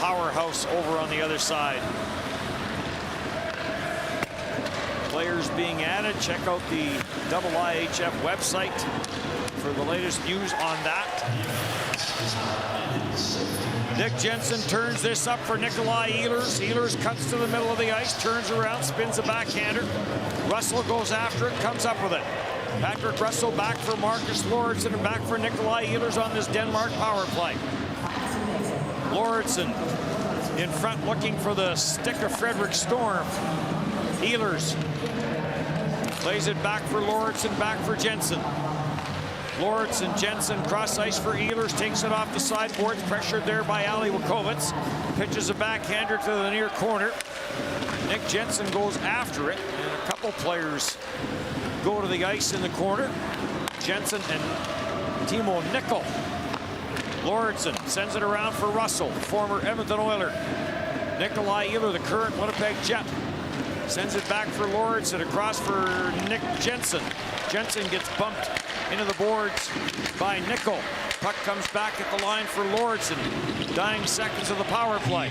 powerhouse over on the other side. Players being added. Check out the IIHF website for the latest news on that. Nick Jensen turns this up for Nikolai Ehlers. Ehlers cuts to the middle of the ice, turns around, spins a backhander. Russell goes after it, comes up with it. Patrick Russell back for Marcus Lauritsen and back for Nikolai Ehlers on this Denmark power play. Lauritsen in front looking for the stick of Frederick Storm. Ehlers plays it back for Lauritsen, back for Jensen. Lauritsen, Jensen, cross ice for Ehlers, takes it off the sideboards, pressured there by Ali Wakovitz. Pitches a backhander to the near corner. Nick Jensen goes after it, and a couple players go to the ice in the corner. Jensen and Timo Nickel. Lauritsen sends it around for Russell, former Edmonton Oiler. Nikolai Ehlers, the current Winnipeg Jet, sends it back for Lauritsen, across for Nick Jensen. Jensen gets bumped into the boards by Nickel. Puck comes back at the line for Lauritsen. Dying seconds of the power play.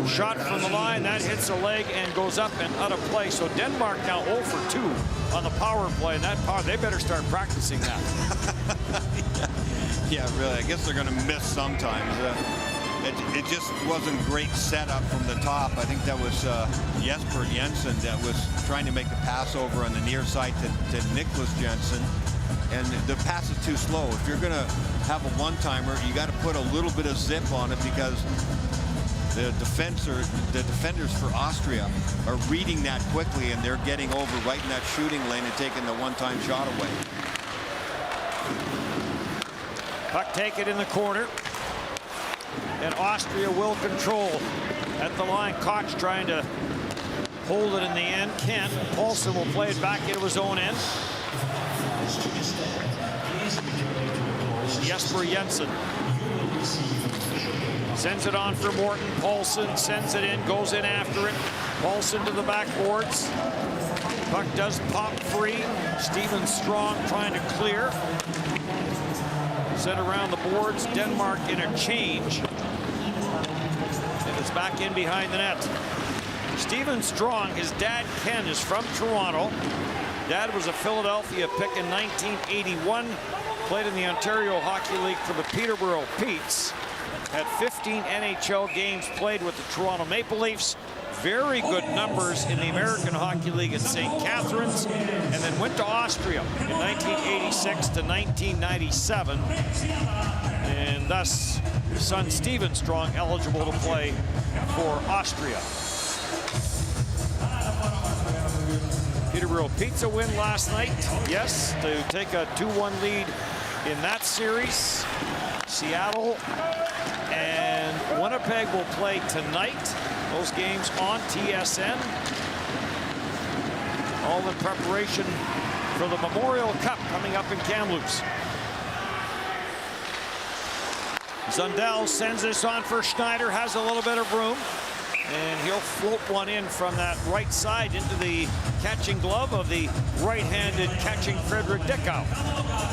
Shot from the line, that hits a leg and goes up and out of play. So Denmark now 0 for 2 on the power play. And that power, they better start practicing that. Yeah, really. I guess they're going to miss sometimes. It just wasn't great setup from the top. I think that was Jesper Jensen that was trying to make the pass over on the near side to Niklas Jensen. And the pass is too slow. If you're going to have a one-timer, you got to put a little bit of zip on it, because the defenders for Austria are reading that quickly, and they're getting over right in that shooting lane and taking the one-time shot away. Puck taken in the corner, and Austria will control at the line. Koch trying to hold it in the end. Kent Paulson will play it back into his own end. Jesper Jensen sends it on for Morton. Paulson sends it in, goes in after it. Paulson to the backboards. Puck does pop free. Steven Strong trying to clear. Sent around the boards. Denmark in a change. And it's back in behind the net. Steven Strong, his dad Ken is from Toronto. Dad was a Philadelphia pick in 1981. Played in the Ontario Hockey League for the Peterborough Petes. Had 15 NHL games played with the Toronto Maple Leafs. Very good numbers in the American Hockey League at St. Catharines, and then went to Austria in 1986 to 1997. And thus, son Steven Strong eligible to play for Austria. Peterborough Pizza win last night, yes, to take a 2-1 lead in that series. Seattle and Winnipeg will play tonight. Those games on TSN. All in preparation for the Memorial Cup coming up in Kamloops. Zundel sends this on for Schneider, has a little bit of room, and he'll float one in from that right side into the catching glove of the right-handed catching Frederick Dickau.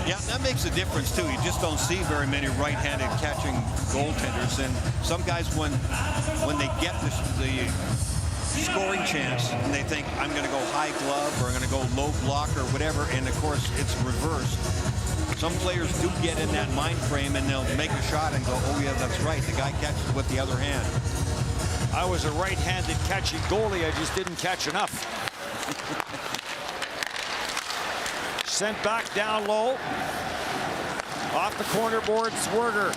Yeah, that makes a difference too. You just don't see very many right-handed catching goaltenders, and some guys when they get the scoring chance and they think, I'm going to go high glove or I'm going to go low block or whatever, and of course it's reversed. Some players do get in that mind frame and they'll make a shot and go, oh yeah, that's right, the guy catches with the other hand. I was a right-handed catching goalie, I just didn't catch enough. Sent back down low. Off the corner board, Zwerger.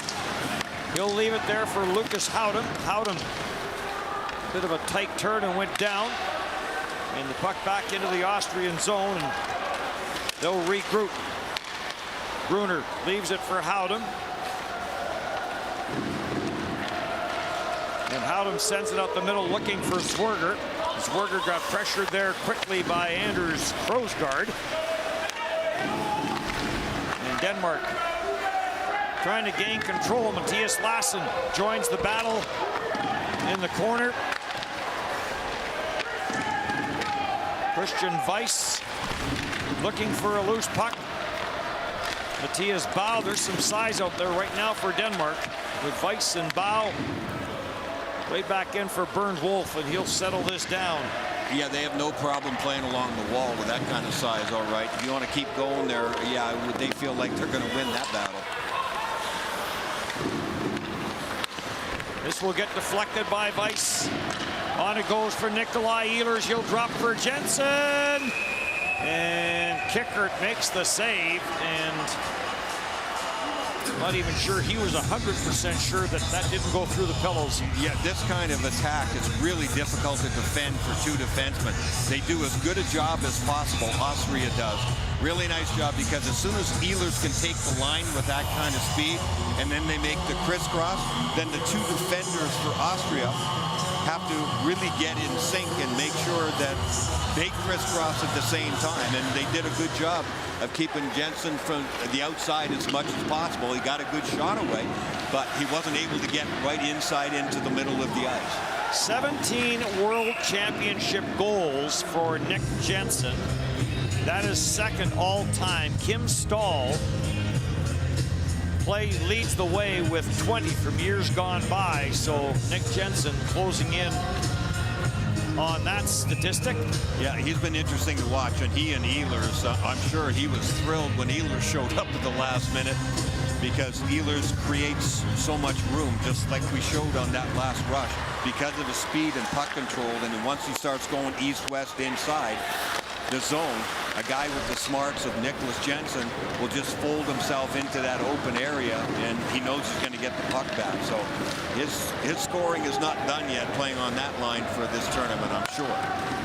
He'll leave it there for Lucas Howden. Howden, bit of a tight turn and went down. And the puck back into the Austrian zone, and they'll regroup. Gruner leaves it for Howden. And Howden sends it up the middle looking for Zwerger. Zwerger got pressured there quickly by Anders Krogsgaard. And Denmark trying to gain control. Matthias Lassen joins the battle in the corner. Christian Weiss looking for a loose puck. Matthias Bau, there's some size out there right now for Denmark with Weiss and Bau. Way back in for Bernd Wolf, and he'll settle this down. Yeah, they have no problem playing along the wall with that kind of size, all right. If you want to keep going there, yeah, they feel like they're going to win that battle. This will get deflected by Weiss. On it goes for Nikolai Ehlers. He'll drop for Jensen. And Kickert makes the save. And not even sure he was 100% sure that that didn't go through the pillows. Yeah, this kind of attack is really difficult to defend for two defensemen. They do as good a job as possible, Austria does. Really nice job, because as soon as Ehlers can take the line with that kind of speed, and then they make the crisscross, then the two defenders for Austria have to really get in sync and make sure that they crisscross at the same time. And they did a good job of keeping Jensen from the outside as much as possible. He got a good shot away, but he wasn't able to get right inside into the middle of the ice. 17 World Championship goals for Nick Jensen. That is second all-time. Kim Stahl leads the way with 20 from years gone by. So Nick Jensen closing in on that statistic. Yeah, he's been interesting to watch, and he and Ehlers, I'm sure he was thrilled when Ehlers showed up at the last minute, because Ehlers creates so much room, just like we showed on that last rush, because of his speed and puck control. And then once he starts going east-west inside the zone, a guy with the smarts of Nicholas Jensen will just fold himself into that open area, and he knows he's going to get the puck back. So his scoring is not done yet playing on that line for this tournament, I'm sure.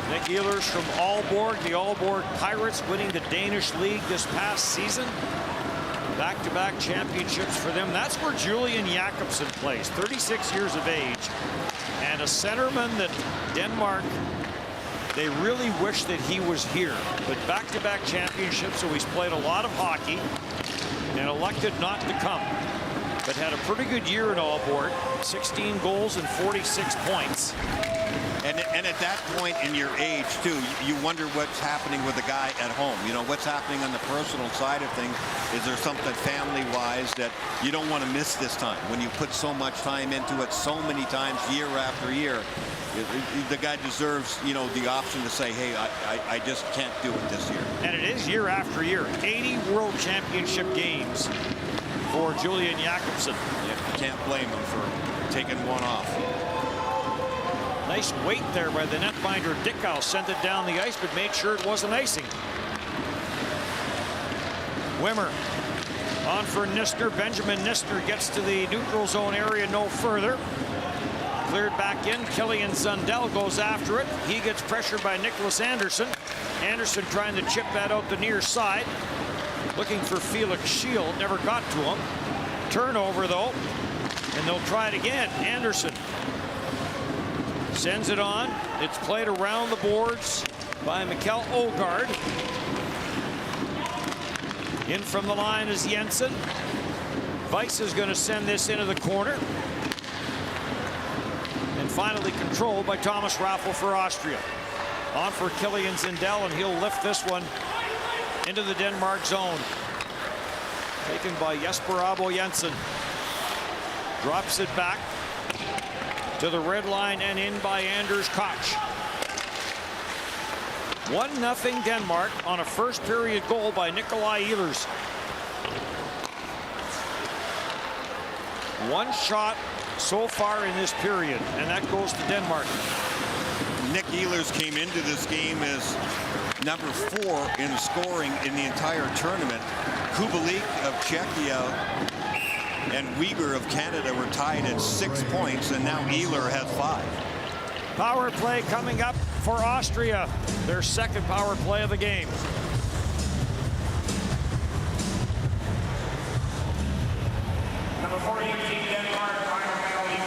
Nick Ehlers from Aalborg, the Aalborg Pirates, winning the Danish League this past season. Back-to-back championships for them. That's where Julian Jakobsen plays, 36 years of age, and a centerman that Denmark, they really wish that he was here. But back-to-back championships, so he's played a lot of hockey and elected not to come. But had a pretty good year in Aalborg, 16 goals and 46 points. And at that point in your age, too, you wonder what's happening with the guy at home. You know, what's happening on the personal side of things. Is there something family-wise that you don't want to miss this time? When you put so much time into it so many times, year after year, the guy deserves, you know, the option to say, hey, I just can't do it this year. And it is year after year. 80 World Championship games for Julian Jakobsen. Yeah, you can't blame him for taking one off. Nice weight there by the netminder. Dickau sent it down the ice, but made sure it wasn't icing. Wimmer on for Nister. Benjamin Nister gets to the neutral zone area no further. Cleared back in. Killian Zundell goes after it. He gets pressured by Nicholas Anderson. Anderson trying to chip that out the near side. Looking for Felix Shield. Never got to him. Turnover, though. And they'll try it again. Anderson sends it on. It's played around the boards by Mikkel Ågaard. In from the line is Jensen. Weiss is going to send this into the corner. And finally controlled by Thomas Raffel for Austria. On for Killian Zundell, and he'll lift this one into the Denmark zone. Taken by Jesper Abo Jensen. Drops it back to the red line and in by Anders Koch. 1-0 Denmark on a first period goal by Nikolai Ehlers. One shot so far in this period, and that goes to Denmark. Nick Ehlers came into this game as number 4 in scoring in the entire tournament. Kubalik of Czechia and Uyghur of Canada were tied at 6 points, and now Ehlers has 5. Power play coming up for Austria, their second power play of the game. Number 40, Denmark, final penalty.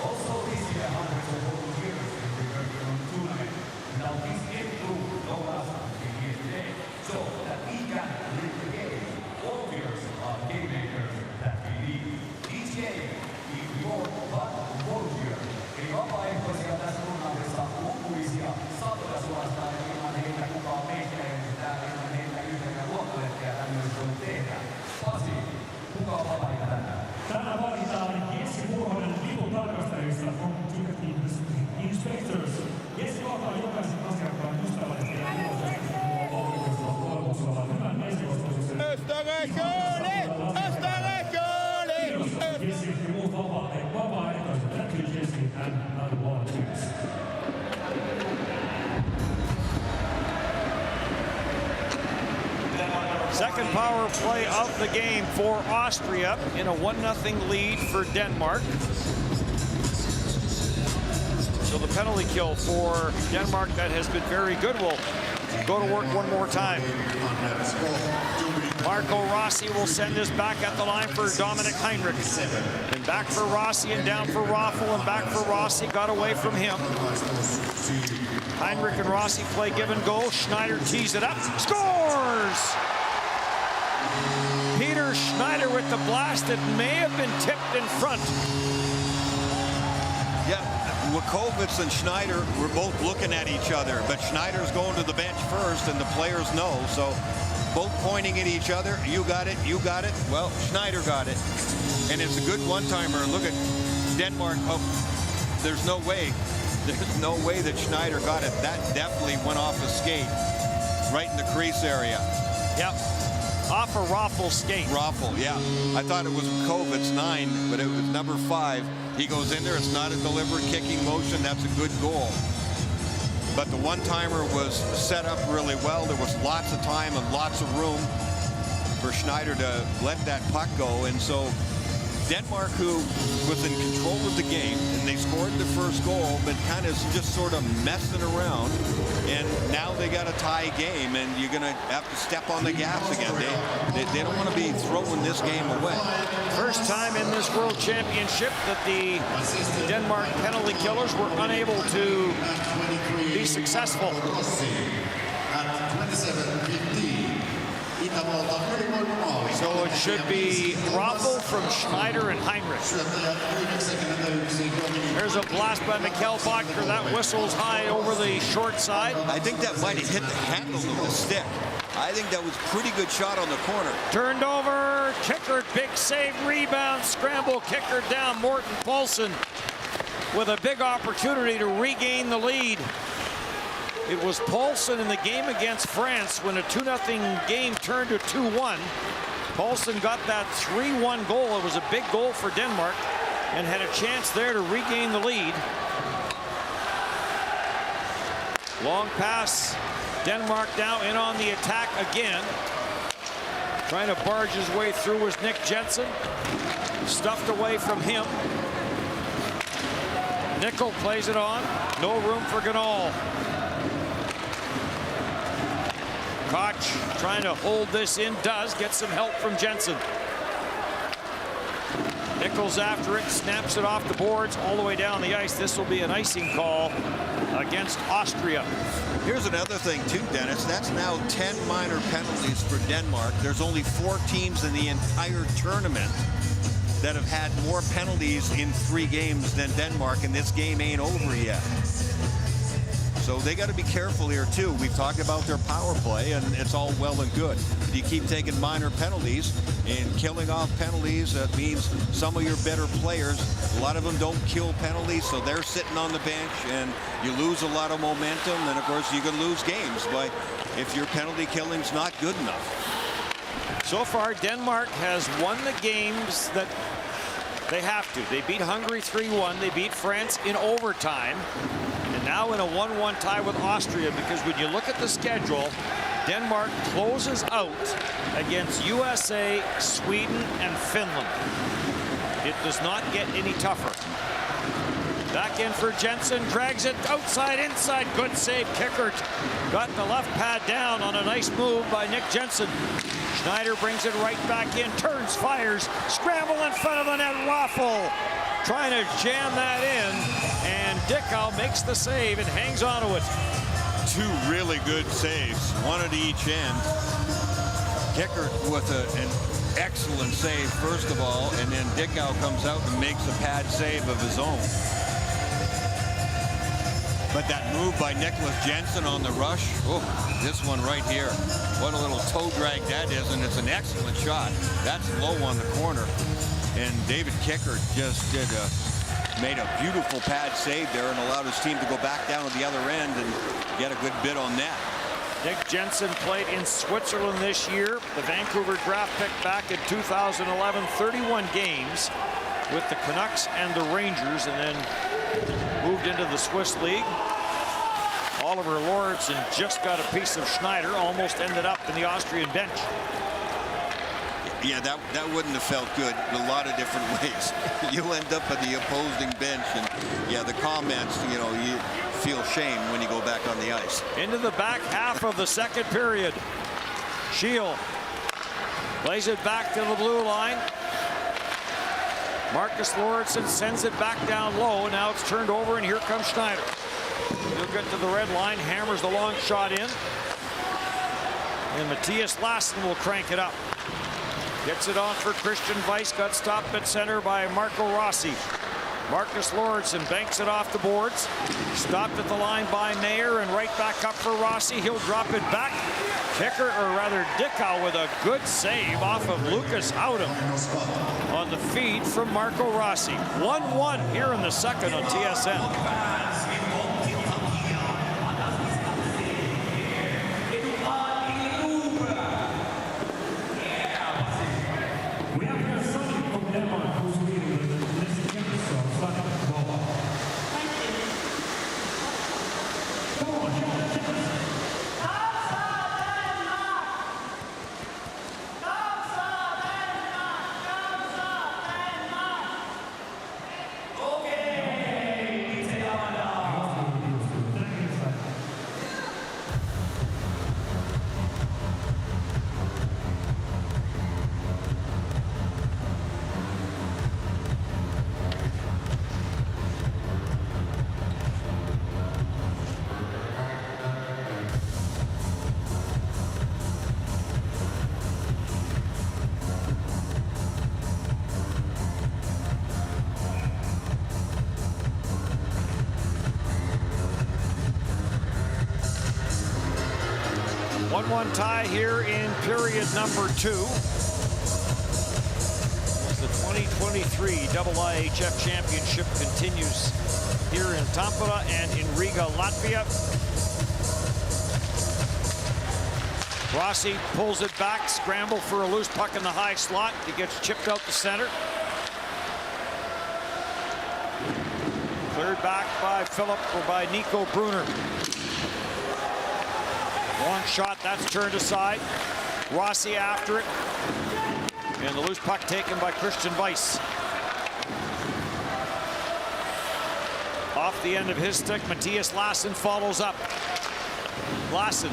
Also this year, hundreds of volunteers will be working on the tournament. Now this game group no last until here today, so that we can win the game. Volunteers are game makers that we need. Each game is your one volunteer. Eli vapaaehtoisia tässä turnauksessa lukuisia satoja suorastaan ilman heitä kukaan meistä ei olisi täällä ilman heitä yhtäkään luottoletkeä tämmöistä voi tehdä. Pasi, kuka on vapaita tänään? Tänään valitaan Jesse Vuohonen liputarkastajista from 20 vapaaehtoiselle Chelsea and another volunteers. Second power play of the game for Austria in a 1-0 lead for Denmark. So the penalty kill for Denmark that has been very good will go to work one more time. Marco Rossi will send this back at the line for Dominic Heinrich. And back for Rossi and down for Raffel and back for Rossi. Got away from him. Heinrich and Rossi play give and go. Schneider tees it up. Scores! Peter Schneider with the blast that may have been tipped in front. Yeah, Wakovitz and Schneider were both looking at each other, but Schneider's going to the bench first, and the players know, so both pointing at each other. You got it, you got it. Well, Schneider got it, and it's a good one-timer. Look at Denmark. Oh, there's no way. There's no way that Schneider got it. That definitely went off a skate right in the crease area. Yep. Off a Raffel skate. Raffel, yeah. I thought it was Kovitz 9, but it was number 5. He goes in there. It's not a deliberate kicking motion. That's a good goal. But the one-timer was set up really well. There was lots of time and lots of room for Schneider to let that puck go. And so Denmark, who was in control of the game, and they scored the first goal, but kind of just sort of messing around. And now they got a tie game, and you're going to have to step on the gas again. They don't want to be throwing this game away. First time in this World Championship that the Denmark penalty killers were unable to be successful. So it should be Raffel from Schneider and Heinrich. There's a blast by Mikkel Bodker. That whistles high over the short side. I think that might have hit the handle of the stick. I think that was a pretty good shot on the corner. Turned over, Kickert, big save, rebound, scramble, Kickert down. Morten Paulsen with a big opportunity to regain the lead. It was Paulsen in the game against France when a 2-0 game turned to 2-1. Paulsen got that 3-1 goal. It was a big goal for Denmark and had a chance there to regain the lead. Long pass. Denmark now in on the attack again. Trying to barge his way through was Nick Jensen. Stuffed away from him. Nickel plays it on. No room for Ganal. Koch trying to hold this in, does get some help from Jensen. Nichols after it, snaps it off the boards all the way down the ice. This will be an icing call against Austria. Here's another thing too, Dennis. That's now 10 minor penalties for Denmark. There's only 4 teams in the entire tournament that have had more penalties in 3 games than Denmark, and this game ain't over yet. So they got to be careful here too. We've talked about their power play, and it's all well and good. But you keep taking minor penalties and killing off penalties. That means some of your better players, a lot of them don't kill penalties, so they're sitting on the bench, and you lose a lot of momentum. And of course, you can lose games by if your penalty killing's not good enough. So far, Denmark has won the games that they have to. They beat Hungary 3-1. They beat France in overtime. And now in a 1-1 tie with Austria, because when you look at the schedule, Denmark closes out against USA, Sweden, and Finland. It does not get any tougher. Back in for Jensen, drags it outside, inside, good save. Kickert got the left pad down on a nice move by Nick Jensen. Schneider brings it right back in, turns, fires, scramble in front of the net. Raffel trying to jam that in, and Dickow makes the save and hangs on to it. 2 really good saves, one at each end. Kickert with an excellent save, first of all, and then Dickow comes out and makes a pad save of his own. But that move by Nicholas Jensen on the rush, oh, this one right here, what a little toe drag that is, and it's an excellent shot. That's low on the corner. And David Kickert just made a beautiful pad save there and allowed his team to go back down to the other end and get a good bit on net. Nick Jensen played in Switzerland this year. The Vancouver draft pick back in 2011, 31 games. with the Canucks and the Rangers, and then moved into the Swiss League. Oliver Lauritsen just got a piece of Schneider, almost ended up in the Austrian bench. Yeah, that wouldn't have felt good in a lot of different ways. You end up at the opposing bench, and yeah, the comments, you know, you feel shame when you go back on the ice. Into the back half of the second period. Shield plays it back to the blue line. Marcus Lauritsen sends it back down low. Now it's turned over, and here comes Schneider. He'll get to the red line, hammers the long shot in. And Matthias Lassen will crank it up. Gets it on for Christian Weiss, got stopped at center by Marco Rossi. Marcus Lauritsen banks it off the boards. Stopped at the line by Mayer, and right back up for Rossi. He'll drop it back. Kicker, or rather Dickow, with a good save off of Lucas Howden on the feed from Marco Rossi. 1-1 here in the second on TSN. Tie here in period number 2. The 2023 IIHF Championship continues here in Tampere and in Riga, Latvia. Rossi pulls it back, scramble for a loose puck in the high slot. He gets chipped out the center. Cleared back by Philip, or by Nico Brunner. Long shot, that's turned aside. Rossi after it. And the loose puck taken by Christian Weiss. Off the end of his stick, Matthias Lassen follows up. Lassen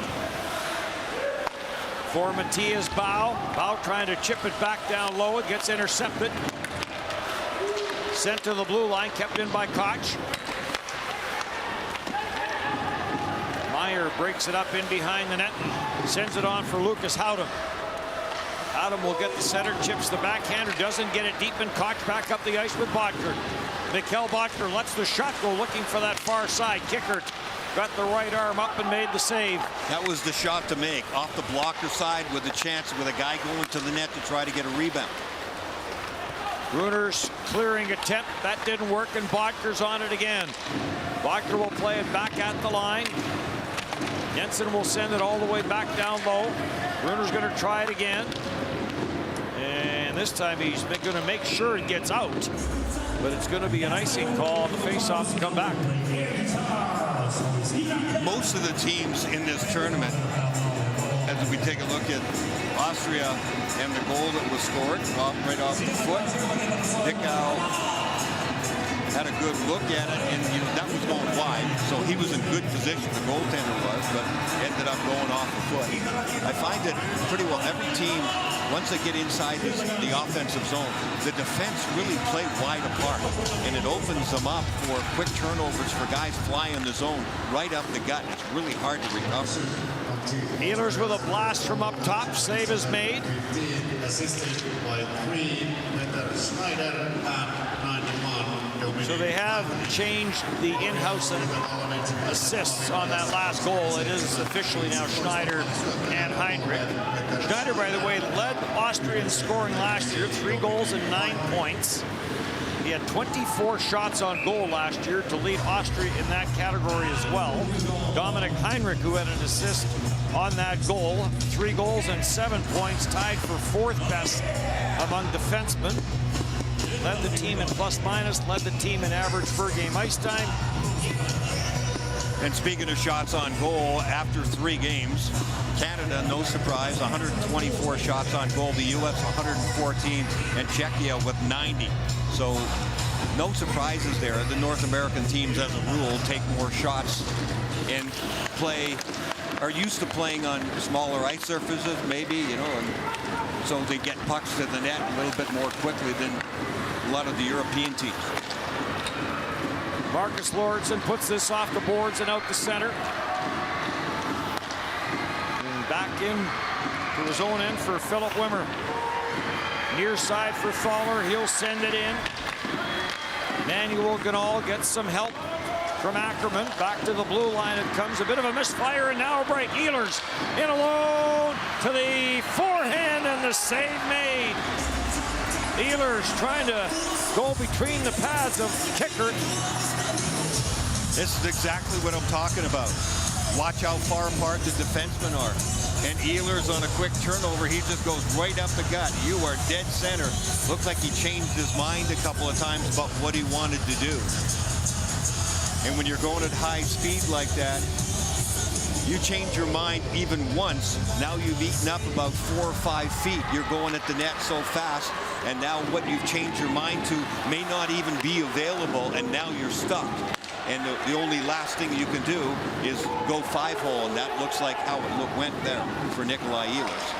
for Matthias Bau. Bau trying to chip it back down low. It gets intercepted. Sent to the blue line, kept in by Koch. Meyer breaks it up in behind the net, sends it on for Lucas Howden. Howden will get the center, chips the backhander, doesn't get it deep, and Koch back up the ice with Bodker. Mikkel Bodker lets the shot go, looking for that far side. Kicker got the right arm up and made the save. That was the shot to make, off the blocker side with a chance with a guy going to the net to try to get a rebound. Brunner's clearing attempt, that didn't work, and Bodker's on it again. Bodker will play it back at the line. Jensen will send it all the way back down low. Brunner's going to try it again. And this time he's going to make sure it gets out. But it's going to be an icing call on the faceoff to come back. Most of the teams in this tournament, as we take a look at Austria and the goal that was scored right off the foot, Dickow had a good look at it, and that was going wide, so he was in good position, the goaltender was, but ended up going off the foot. I find that pretty well every team, once they get inside the offensive zone, the defense really play wide apart, and it opens them up for quick turnovers for guys flying the zone right up the gut. It's really hard to recover. Ehlers with a blast from up top. Save is made. Assisted by 3 Schneider and 91. So they have changed the in-house assists on that last goal. It is officially now Schneider and Heinrich. Schneider, by the way, led Austria in scoring last year, 3 goals and 9 points. He had 24 shots on goal last year to lead Austria in that category as well. Dominic Heinrich, who had an assist on that goal, 3 goals and 7 points, tied for 4th best among defensemen. led the team in plus-minus, led the team in average per-game ice time. And speaking of shots on goal, after 3 games, Canada, no surprise, 124 shots on goal. The U.S. 114, and Czechia with 90. So no surprises there. The North American teams, as a rule, take more shots and are used to playing on smaller ice surfaces, maybe, you know, and so they get pucks to the net a little bit more quickly than a lot of the European teams. Marcus Lauritsen puts this off the boards and out the center. And back in to his own end for Philip Wimmer. Near side for Fowler. He'll send it in. Manuel Ganal gets some help from Ackerman. Back to the blue line it comes. A bit of a misfire, and now a break. Ehlers in alone to the forehand, and the save made. Ehlers trying to go between the pads of kicker. This is exactly what I'm talking about. Watch how far apart the defensemen are. And Ehlers on a quick turnover, he just goes right up the gut. You are dead center. Looks like he changed his mind a couple of times about what he wanted to do. And when you're going at high speed like that, you change your mind even once. Now you've eaten up about 4 or 5 feet. You're going at the net so fast, and now what you've changed your mind to may not even be available, and now you're stuck. And the only last thing you can do is go 5-hole, and that looks like how it went there for Nikolai Ehlers.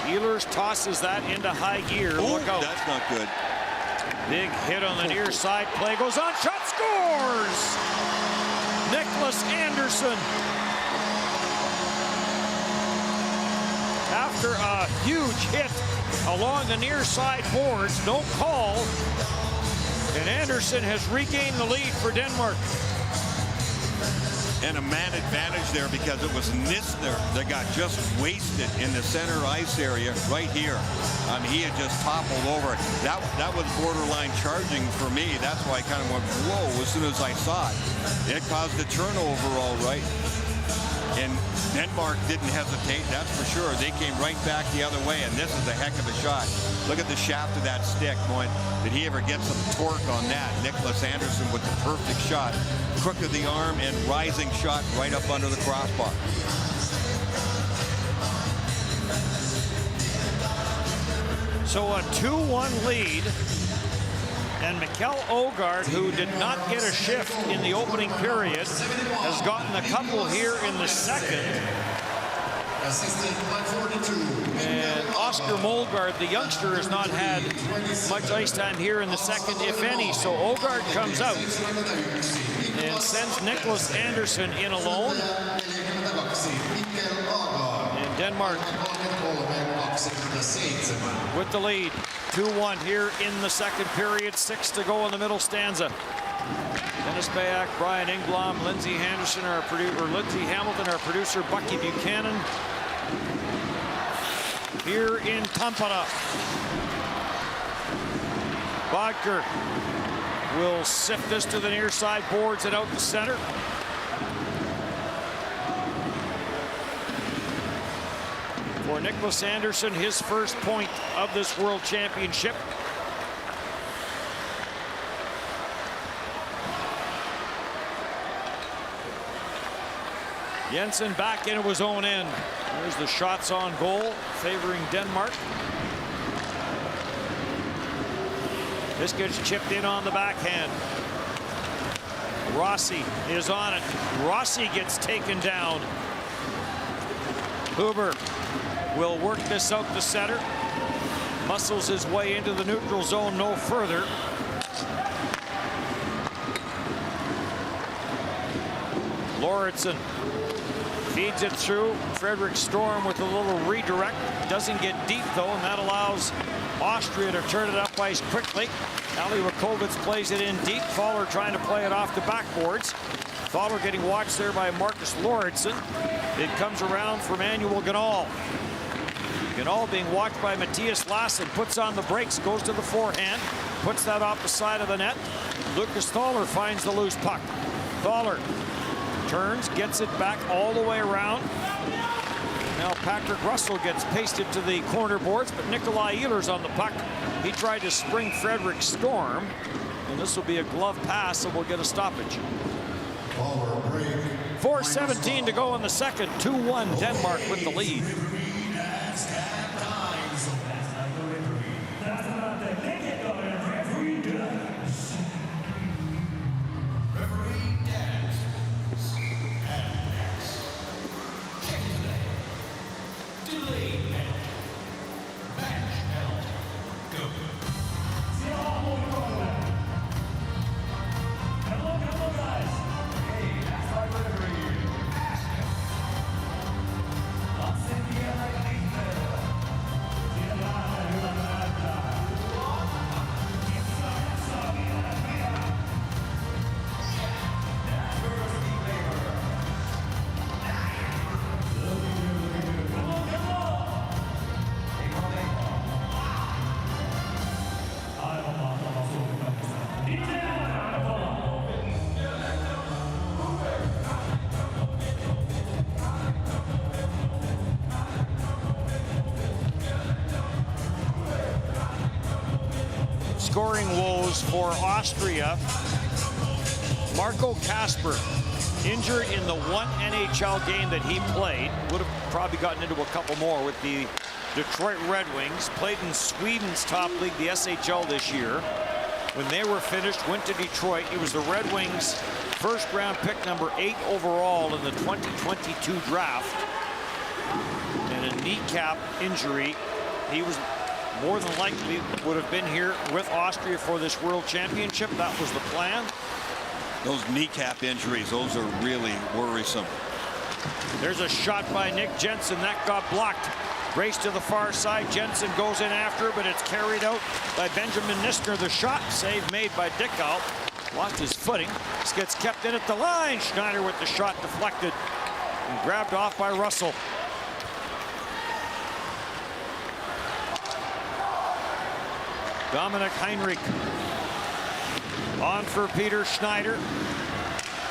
Ehlers tosses that into high gear. Ooh, look out. That's not good. Big hit on the near side. Play goes on. Shot scores! Nicholas Anderson. After a huge hit along the near side boards, no call. And Anderson has regained the lead for Denmark. And a man advantage there because it was Nistner that got just wasted in the center ice area right here. He had just toppled over. That was borderline charging for me. That's why I kind of went, whoa, as soon as I saw it. It caused a turnover, all right. And Denmark didn't hesitate, that's for sure. They came right back the other way, and this is a heck of a shot. Look at the shaft of that stick, boy. Did he ever get some torque on that? Nicholas Anderson with the perfect shot. Crook of the arm and rising shot right up under the crossbar. So a 2-1 lead. And Mikkel Ågaard, who did not get a shift in the opening period, has gotten a couple here in the second. And Oscar Molgaard, the youngster, has not had much ice time here in the second, if any. So Ågaard comes out and sends Nicholas Anderson in alone. And Denmark with the lead. 2-1 here in the second period. 6 to go in the middle stanza. Dennis Bayak, Brian Engblom, Lindsey Hamilton, our producer, Bucky Buchanan. Here in Tampere. Bodker will sift this to the near side boards and out the center. For Nicholas Anderson, his first point of this World Championship. Jensen back into his own end. There's the shots on goal favoring Denmark. This gets chipped in on the backhand. Rossi is on it. Rossi gets taken down. Huber will work this out the center. Muscles his way into the neutral zone no further. Lauritsen feeds it through. Frederick Storm with a little redirect. Doesn't get deep though, and that allows Austria to turn it up ice quickly. Ali Rakovitz plays it in deep. Fowler trying to play it off the backboards. Fowler getting watched there by Marcus Lauritsen. It comes around for Manuel Ganal. Ganal being watched by Matthias Lassen, puts on the brakes, goes to the forehand, puts that off the side of the net. Lucas Thaler finds the loose puck. Thaler turns, gets it back all the way around. Now Patrick Russell gets pasted to the corner boards, but Nikolai Ehlers on the puck. He tried to spring Frederick Storm, and this will be a glove pass, so we'll get a stoppage. 4:17 to go in the second. 2-1 Denmark with the lead. Scoring woes for Austria. Marco Kasper, injured in the one NHL game that he played, would have probably gotten into a couple more with the Detroit Red Wings, played in Sweden's top league, the SHL, this year. When they were finished, went to Detroit. He was the Red Wings' first-round pick, number 8 overall in the 2022 draft. And a kneecap injury. He was more than likely would have been here with Austria for this World Championship. That was the plan. Those kneecap injuries, those are really worrisome. There's a shot by Nick Jensen. That got blocked. Race to the far side. Jensen goes in after, but it's carried out by Benjamin Nisker. The shot save made by Dickow. Lost his footing. This gets kept in at the line. Schneider with the shot deflected and grabbed off by Russell. Dominic Heinrich on for Peter Schneider.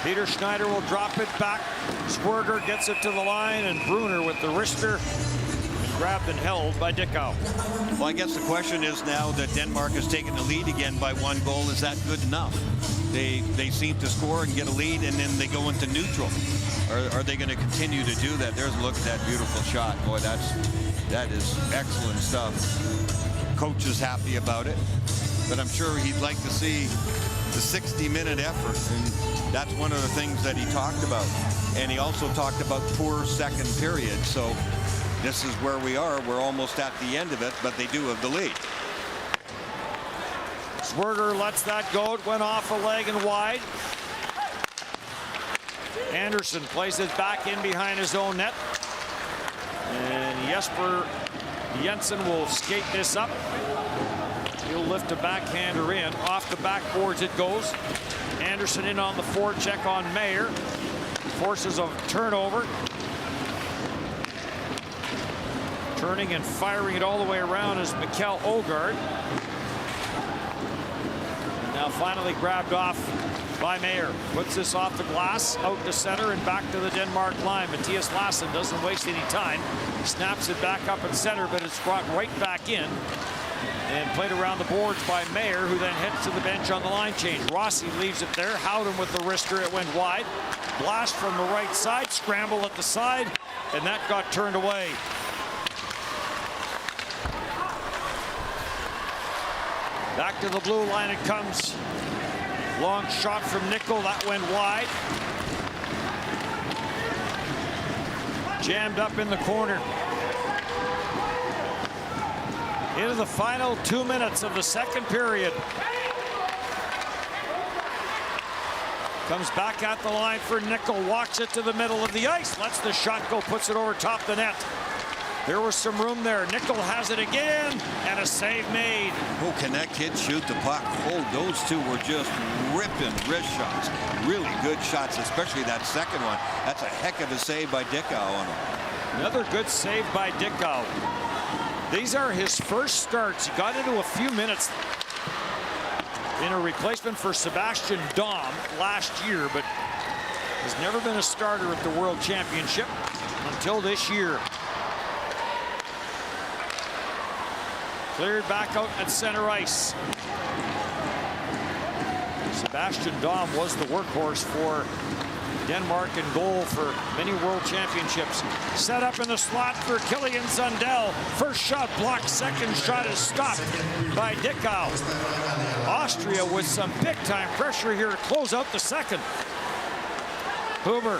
Peter Schneider will drop it back. Swerger gets it to the line, and Brunner with the wrister, grabbed and held by Dickow. Well, I guess the question is now that Denmark has taken the lead again by 1 goal, is that good enough? They seem to score and get a lead, and then they go into neutral. Are they going to continue to do that? There's a look at that beautiful shot. Boy, that is excellent stuff. Coach is happy about it, but I'm sure he'd like to see the 60-minute effort, and that's one of the things that he talked about. And he also talked about poor second period. So this is where we are. We're almost at the end of it, but they do have the lead. Swerger lets that go. It went off a leg and wide. Anderson plays it back in behind his own net. And Jesper Jensen will skate this up. He'll lift a backhander in. Off the backboards it goes. Anderson in on the forecheck on Mayer. Forces a turnover. Turning and firing it all the way around is Mikkel Ogard. And now finally grabbed off by Mayer. Puts this off the glass, out to center and back to the Denmark line. Matthias Lassen doesn't waste any time. Snaps it back up at center, but it's brought right back in. And played around the boards by Mayer, who then heads to the bench on the line change. Rossi leaves it there. Howden with the wrister. It went wide. Blast from the right side. Scramble at the side. And that got turned away. Back to the blue line it comes. Long shot from Nickel. That went wide. Jammed up in the corner. Into the final 2 minutes of the second period. Comes back at the line for Nickel. Walks it to the middle of the ice. Lets the shot go. Puts it over top the net. There was some room there. Nickel has it again, and a save made. Oh, connect, hit, shoot the puck. Oh, those two were just ripping wrist shots. Really good shots, especially that second one. That's a heck of a save by Dickow on him. Another good save by Dickow. These are his first starts. He got into a few minutes in a replacement for Sebastian Dom last year, but has never been a starter at the World Championship until this year. Cleared back out at center ice. Sebastian Dahm was the workhorse for Denmark in goal for many world championships. Set up in the slot for Killian Sundell. First shot blocked, second shot is stopped by Dickau. Austria with some big-time pressure here to close out the second. Huber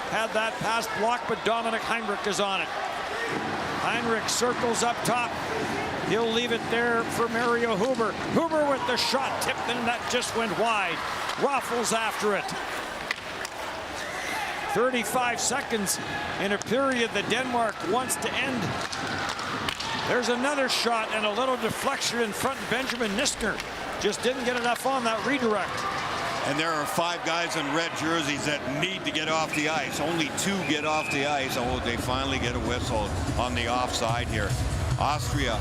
had that pass blocked, but Dominic Heinrich is on it. Heinrich circles up top. He'll leave it there for Mario Huber. Huber with the shot tipped, and that just went wide. Raffles after it. 35 seconds in a period that Denmark wants to end. There's another shot and a little deflection in front. Benjamin Nisker just didn't get enough on that redirect. And there are 5 guys in red jerseys that need to get off the ice. Only 2 get off the ice. Oh, they finally get a whistle on the offside here. Austria,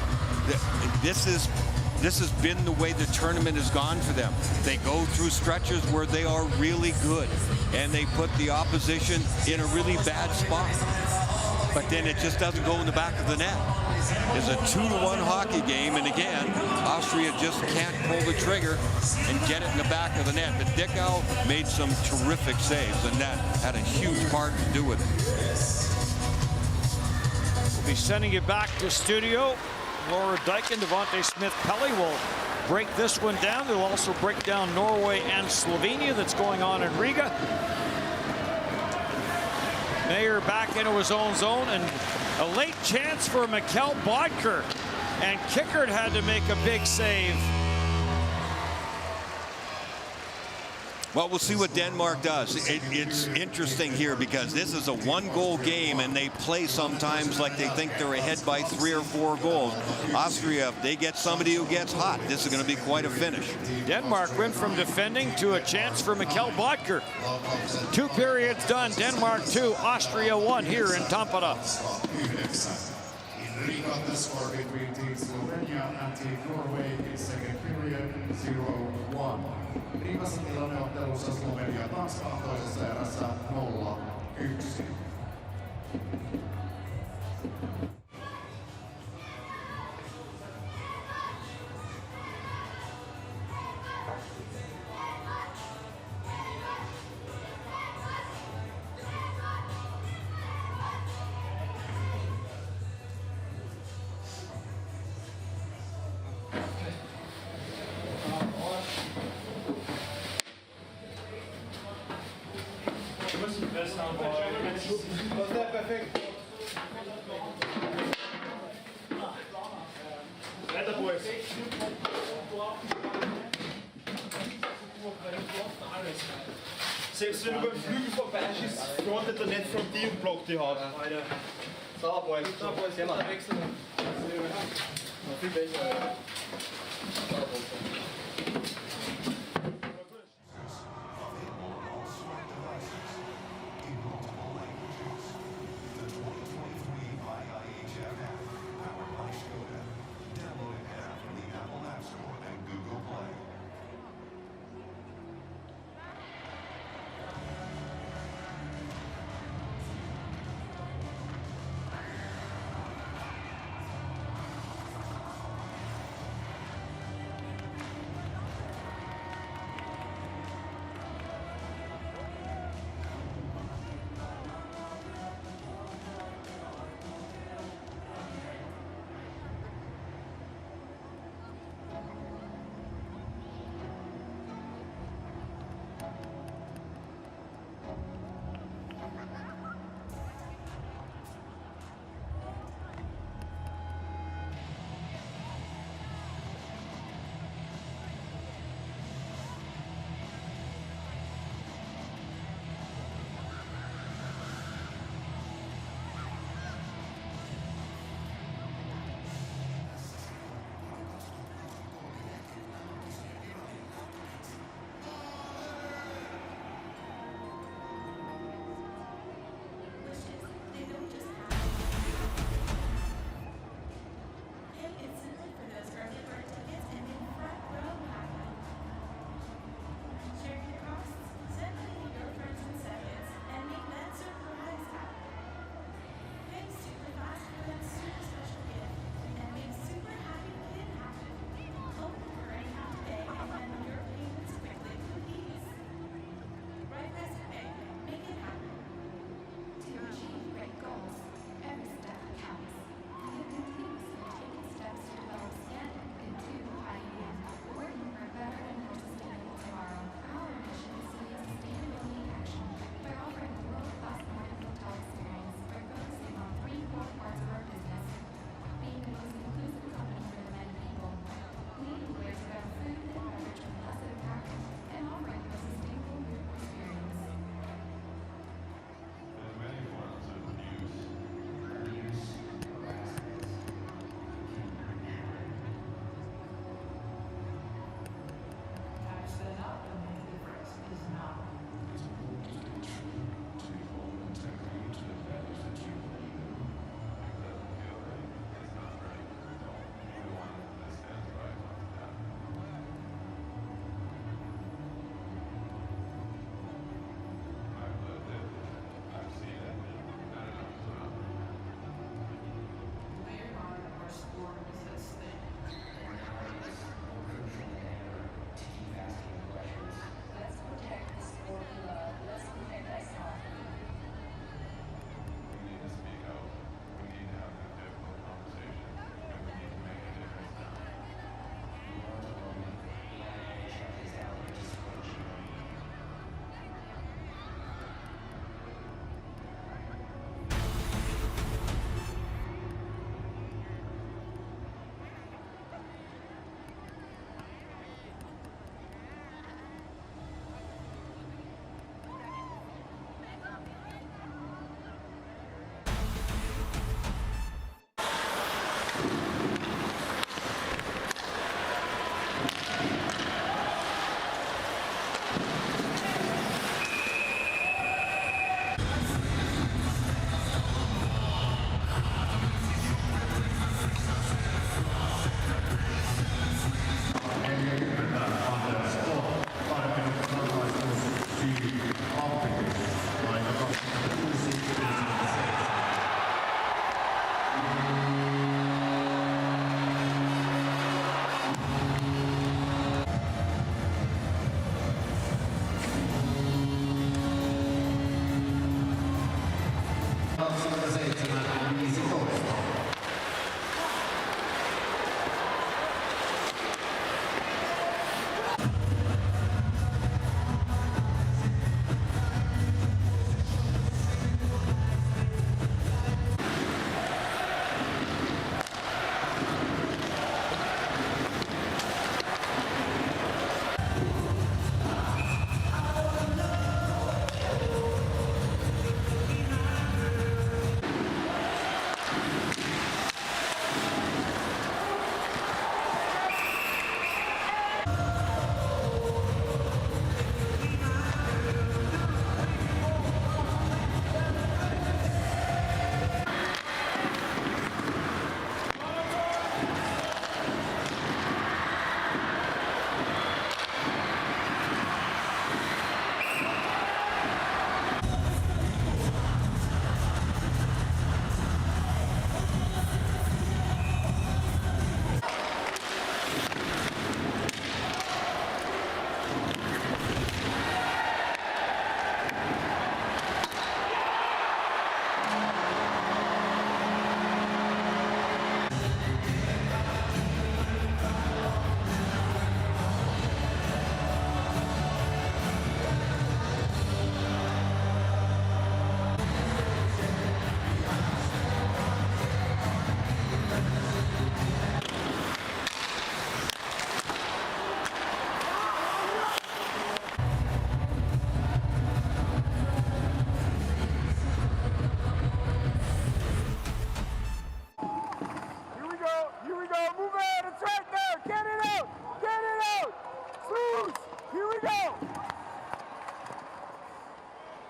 this has been the way the tournament has gone for them. They go through stretches where they are really good, and they put the opposition in a really bad spot. But then it just doesn't go in the back of the net. It's a 2-1 hockey game, and again, Austria just can't pull the trigger and get it in the back of the net. But Dickau made some terrific saves, and that had a huge part to do with it. We'll be sending you back to studio. Laura Dyke and Devontae Smith-Pelly will break this one down. They'll also break down Norway and Slovenia that's going on in Riga. Mayer back into his own zone, and a late chance for Mikkel Bodker. And Kickert had to make a big save. Well, we'll see what Denmark does. It's interesting here because this is a 1-goal game, and they play sometimes like they think they're ahead by 3 or 4 goals. Austria, if they get somebody who gets hot, this is going to be quite a finish. Denmark went from defending to a chance for Mikkel Bodker. 2 periods done. Denmark 2, Austria 1 here in Tampere. In Riga, the score between Team Slovenia and Team Norway in second period 0-1. Riikassa tilanneottelussa Slovenia Tanska on toisessa erässä 0-1. Selbst wenn du beim Flügel vorbeischießt, frontet der nicht von dir und blockt die Haut. Sauber, Boys. Sauber, Boys. Ja, mal wechseln. Noch viel besser. Sauber, Boys.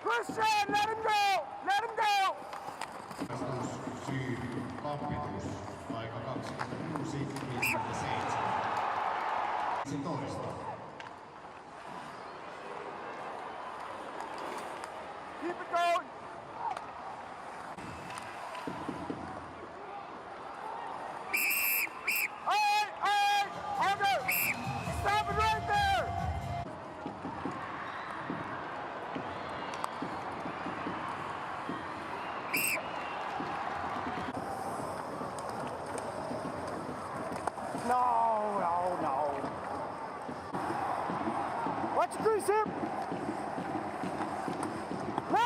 Christian, let him go! Let him go! Syy kampitus, aika 26.57. 15. Keep it going! Alright, Hunter! Stop it right there! No. Watch the grease him! No!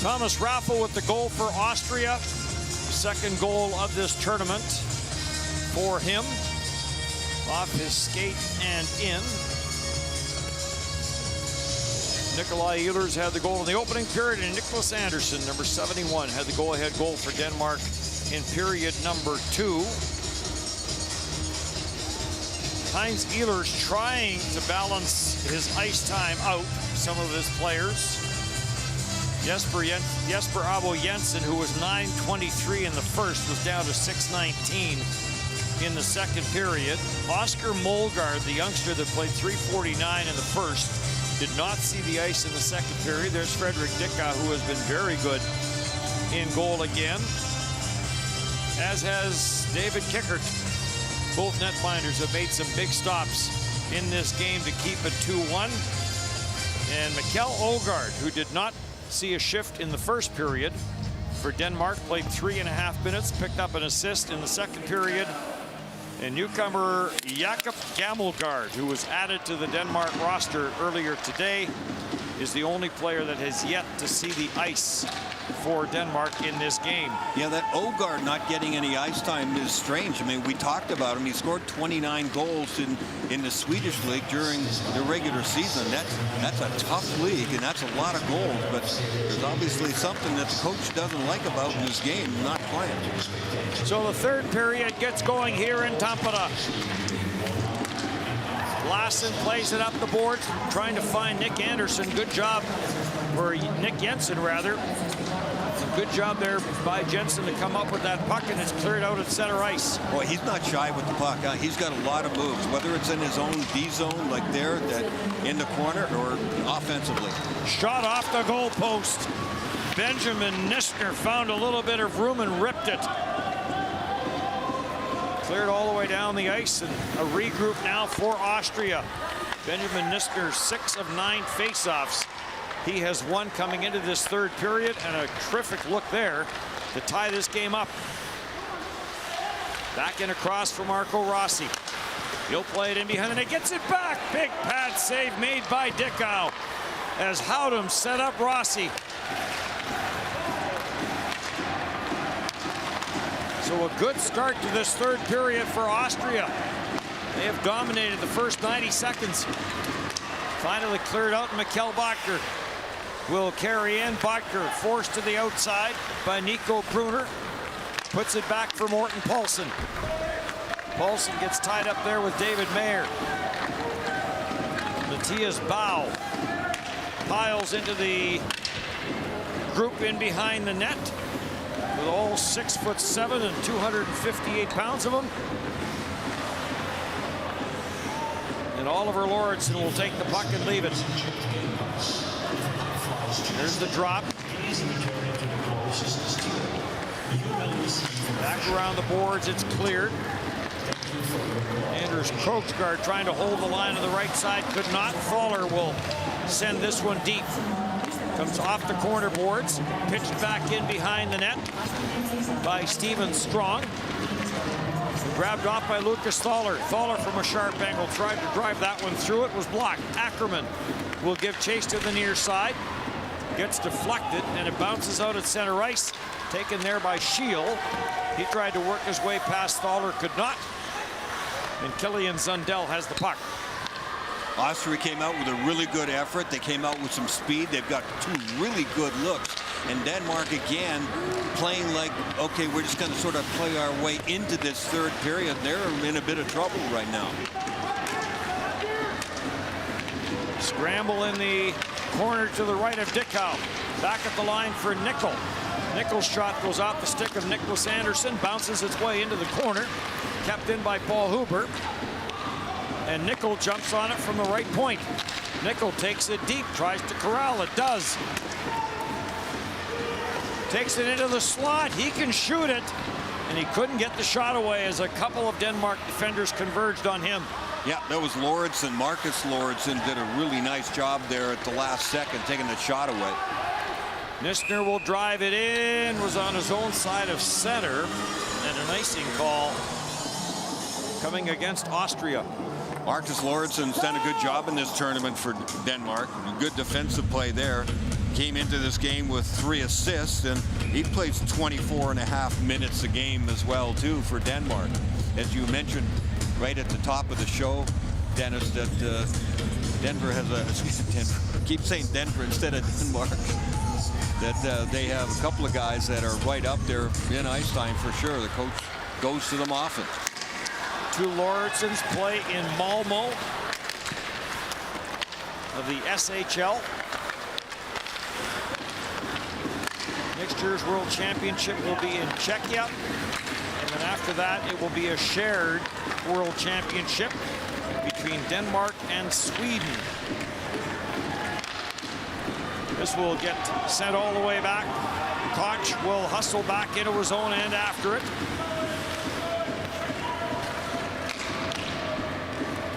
Thomas Raffel with the goal for Austria. Second goal of this tournament for him. Off his skate and in. Nikolai Ehlers had the goal in the opening period, and Nicholas Andersson, number 71, had the go-ahead goal for Denmark in period number 2. Heinz Ehlers trying to balance his ice time out, some of his players. Jesper Abo Jensen, who was 9:23 in the first, was down to 6:19 in the second period. Oscar Molgaard, the youngster that played 3:49 in the first, did not see the ice in the second period. There's Frederick Dicka, who has been very good in goal again, as has David Kickert. Both netminders have made some big stops in this game to keep it 2-1. And Mikkel Ågaard, who did not see a shift in the first period for Denmark, played 3.5 minutes, picked up an assist in the second period. And newcomer Jakob Gammelgaard, who was added to the Denmark roster earlier today, is the only player that has yet to see the ice for Denmark in this game. Yeah, that Ågaard not getting any ice time is strange. I mean, we talked about him. He scored 29 goals in the Swedish league during the regular season. That's a tough league, and that's a lot of goals. But there's obviously something that the coach doesn't like about in this game, not playing. So the third period gets going here in Tampere. Lassen plays it up the boards, trying to find Nick Anderson. Good job, or Nick Jensen rather. Good job there by Jensen to come up with that puck, and it's cleared out at center ice. Boy, he's not shy with the puck. He's got a lot of moves, whether it's in his own D zone like there, that in the corner, or offensively. Shot off the goal post. Benjamin Nisner found a little bit of room and ripped it. Cleared all the way down the ice, and a regroup now for Austria. Benjamin Nisner, 6 of 9 faceoffs. He has won coming into this third period, and a terrific look there to tie this game up. Back in across for Marco Rossi. He'll play it in behind, and he gets it back. Big pad save made by Dickow as Howdem set up Rossi. So a good start to this third period for Austria. They have dominated the first 90 seconds. Finally cleared out, Mikkel Bakker will carry in. Bakker forced to the outside by Nico Brunner. Puts it back for Morten Paulsen. Paulsen gets tied up there with David Mayer. Matthias Bau piles into the group in behind the net, with all 6'7" and 258 pounds of them. And Oliver Lauritsen will take the puck and leave it. There's the drop. Back around the boards, it's cleared. Anders Krogsgaard trying to hold the line on the right side, could not. Fowler will send this one deep. Comes off the corner boards, pitched back in behind the net by Steven Strong. Grabbed off by Lucas Thaler. Thaler from a sharp angle tried to drive that one through. It was blocked. Ackerman will give chase to the near side. Gets deflected, and it bounces out at center ice. Taken there by Scheel. He tried to work his way past Thaler, could not. And Killian Zundell has the puck. Austria came out with a really good effort. They came out with some speed. They've got 2 really good looks. And Denmark again playing like, okay, we're just going to sort of play our way into this third period. They're in a bit of trouble right now. Scramble in the corner to the right of Dickow. Back at the line for Nickel. Nickel's shot goes off the stick of Nicholas Andersson, bounces its way into the corner. Kept in by Paul Huber. And Nickel jumps on it from the right point. Nickel takes it deep, tries to corral it, does. Takes it into the slot, he can shoot it. And he couldn't get the shot away as a couple of Denmark defenders converged on him. Yeah, that was Lauritsen. Marcus Lauritsen did a really nice job there at the last second, taking the shot away. Nisner will drive it in, was on his own side of center, and an icing call coming against Austria. Marcus Lauritsen's done a good job in this tournament for Denmark. Good defensive play there. came into this game with 3 assists, and he plays 24.5 minutes a game as well, too, for Denmark. As you mentioned right at the top of the show, Dennis, that Denver has a, keep saying Denver instead of Denmark, that they have a couple of guys that are right up there in ice time for sure. The coach goes to them often. 2 Lauridsen's play in Malmo of the SHL. Next year's World Championship will be in Czechia. And then after that, it will be a shared World Championship between Denmark and Sweden. This will get sent all the way back. Koch will hustle back into his own end after it.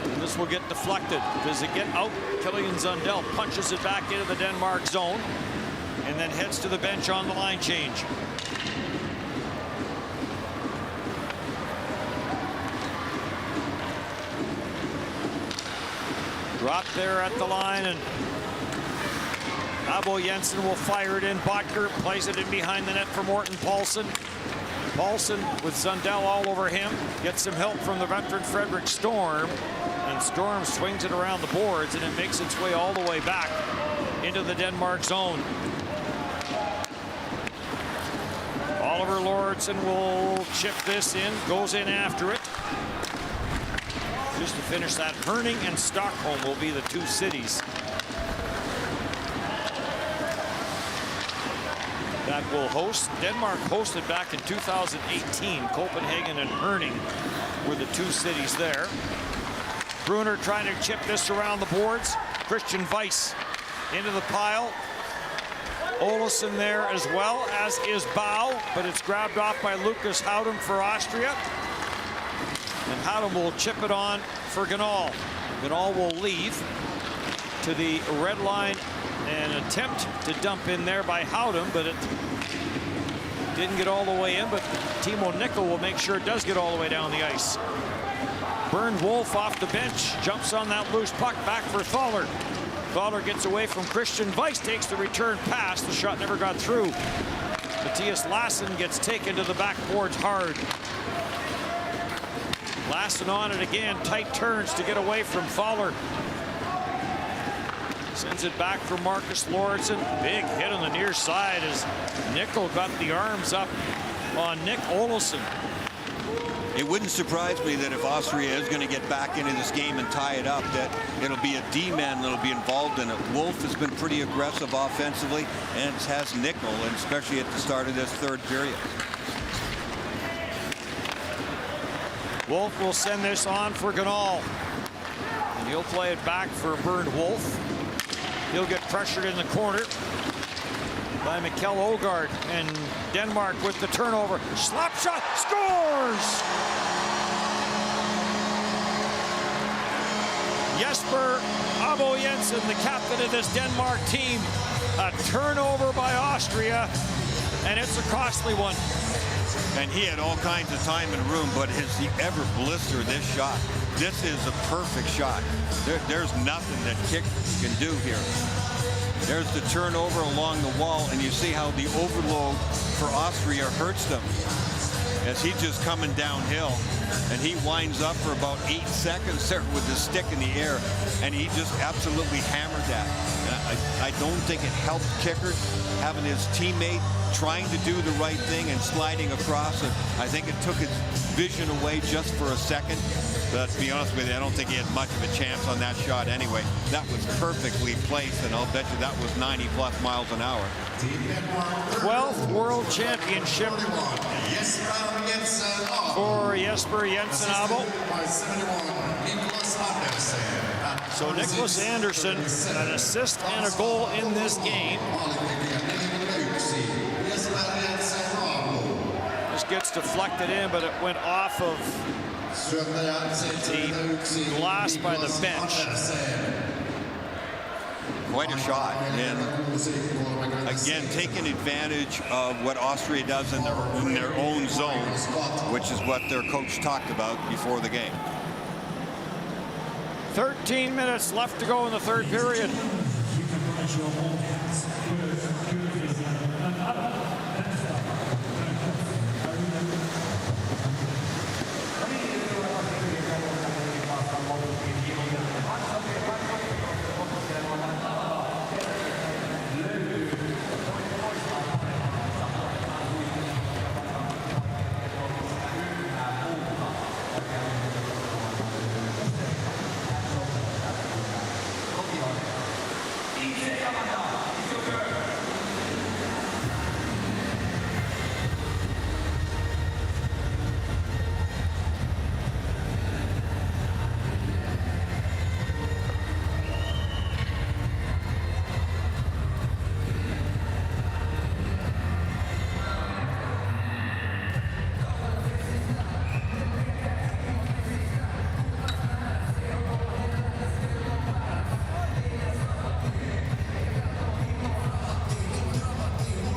And this will get deflected. Does it get out? Killian Zundell punches it back into the Denmark zone and then heads to the bench on the line change. Drop there at the line, and Abo Jensen will fire it in. Botker plays it in behind the net for Morten Paulsen. Paulsen with Zundell all over him. Gets some help from the veteran Fredrik Storm. And Storm swings it around the boards, and it makes its way all the way back into the Denmark zone. Oliver Lauridsen will chip this in, goes in after it. Just to finish that, Herning and Stockholm will be the 2 cities that will host. Denmark hosted back in 2018. Copenhagen and Herning were the 2 cities there. Brunner trying to chip this around the boards. Christian Weiss into the pile. Olesen there as well, as is Bau, but it's grabbed off by Lucas Houdem for Austria. And Houdem will chip it on for Ganal. Ganal will leave to the red line and attempt to dump in there by Houdem, but it didn't get all the way in, but Timo Nickel will make sure it does get all the way down the ice. Bernd Wolf off the bench, jumps on that loose puck, back for Thaler. Thaler gets away from Christian Weiss, takes the return pass. The shot never got through. Matthias Lassen gets taken to the backboards hard. Lassen on it again, tight turns to get away from Thaler. Sends it back for Marcus Lauridsen. Big hit on the near side as Nickel got the arms up on Nick Olesen. It wouldn't surprise me that if Austria is going to get back into this game and tie it up, that it'll be a D-man that'll be involved in it. Wolf has been pretty aggressive offensively, and has Nickel, and especially at the start of this 3rd period. Wolf will send this on for Ganal. And he'll play it back for Bernd Wolf. He'll get pressured in the corner by Mikkel Ogard, and Denmark with the turnover. Slap shot, scores! Jesper Abo Jensen, the captain of this Denmark team. A turnover by Austria, and it's a costly one. And he had all kinds of time and room, but has he ever blistered this shot? This is a perfect shot. There's nothing that kick can do here. There's the turnover along the wall, and you see how the overload for Austria hurts them as he's just coming downhill, and he winds up for about 8 seconds there with the stick in the air, and he just absolutely hammered that. And I don't think it helped Kicker having his teammate trying to do the right thing and sliding across it. I think it took his vision away just for a second. But to be honest with you, I don't think he had much of a chance on that shot anyway. That was perfectly placed, and I'll bet you that was 90+ miles an hour. 12th World Championship for Jesper Jensen Abo. So Nicholas Anderson, an assist and a goal in this game. This gets deflected in, but it went off of the glass by the bench. Quite a shot, and again taking advantage of what Austria does in their own zone, which is what their coach talked about before the game. 13 minutes left to go in the 3rd period.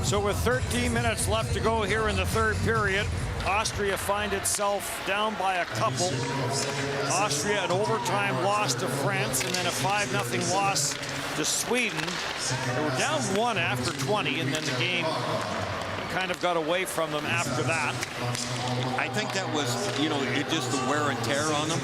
So with 13 minutes left to go here in the third period, Austria find itself down by a couple. Austria an overtime loss to France and then a 5-0 loss to Sweden. They were down 1 after 20, and then the game kind of got away from them after that. I think that was, you know, just the wear and tear on them.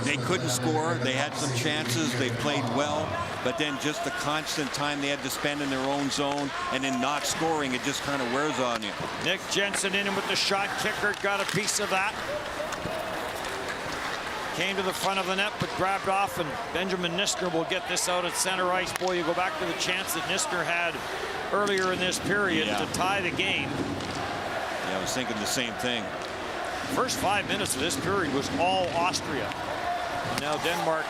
They couldn't score. They had some chances. They played well. But then just the constant time they had to spend in their own zone and in not scoring, it just kind of wears on you. Nick Jensen in with the shot. Kicker got a piece of that. Came to the front of the net, but grabbed off, and Benjamin Nisker will get this out at center ice. Boy, you go back to the chance that Nisker had earlier in this period to tie the game. Yeah, I was thinking the same thing. First 5 minutes of this period was all Austria. And now Denmark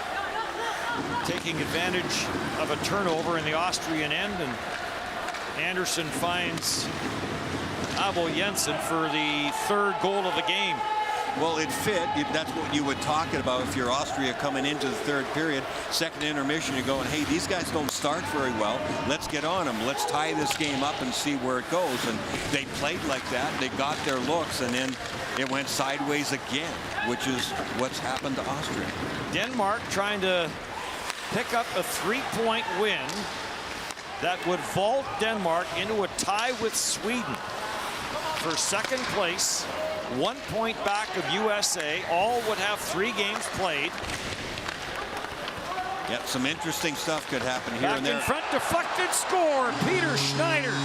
taking advantage of a turnover in the Austrian end, and Anderson finds Abo Jensen for the third goal of the game. Well, it fit. That's what you were talking about if you're Austria coming into the third period. Second intermission, you're going, hey, these guys don't start very well. Let's get on them. Let's tie this game up and see where it goes. And they played like that. They got their looks, and then it went sideways again, which is what's happened to Austria. Denmark trying to pick up a 3-point win that would vault Denmark into a tie with Sweden for second place. 1 point back of USA. All would have 3 games played. Yep, some interesting stuff could happen here Back and there. in front, deflected score. Peter Schneider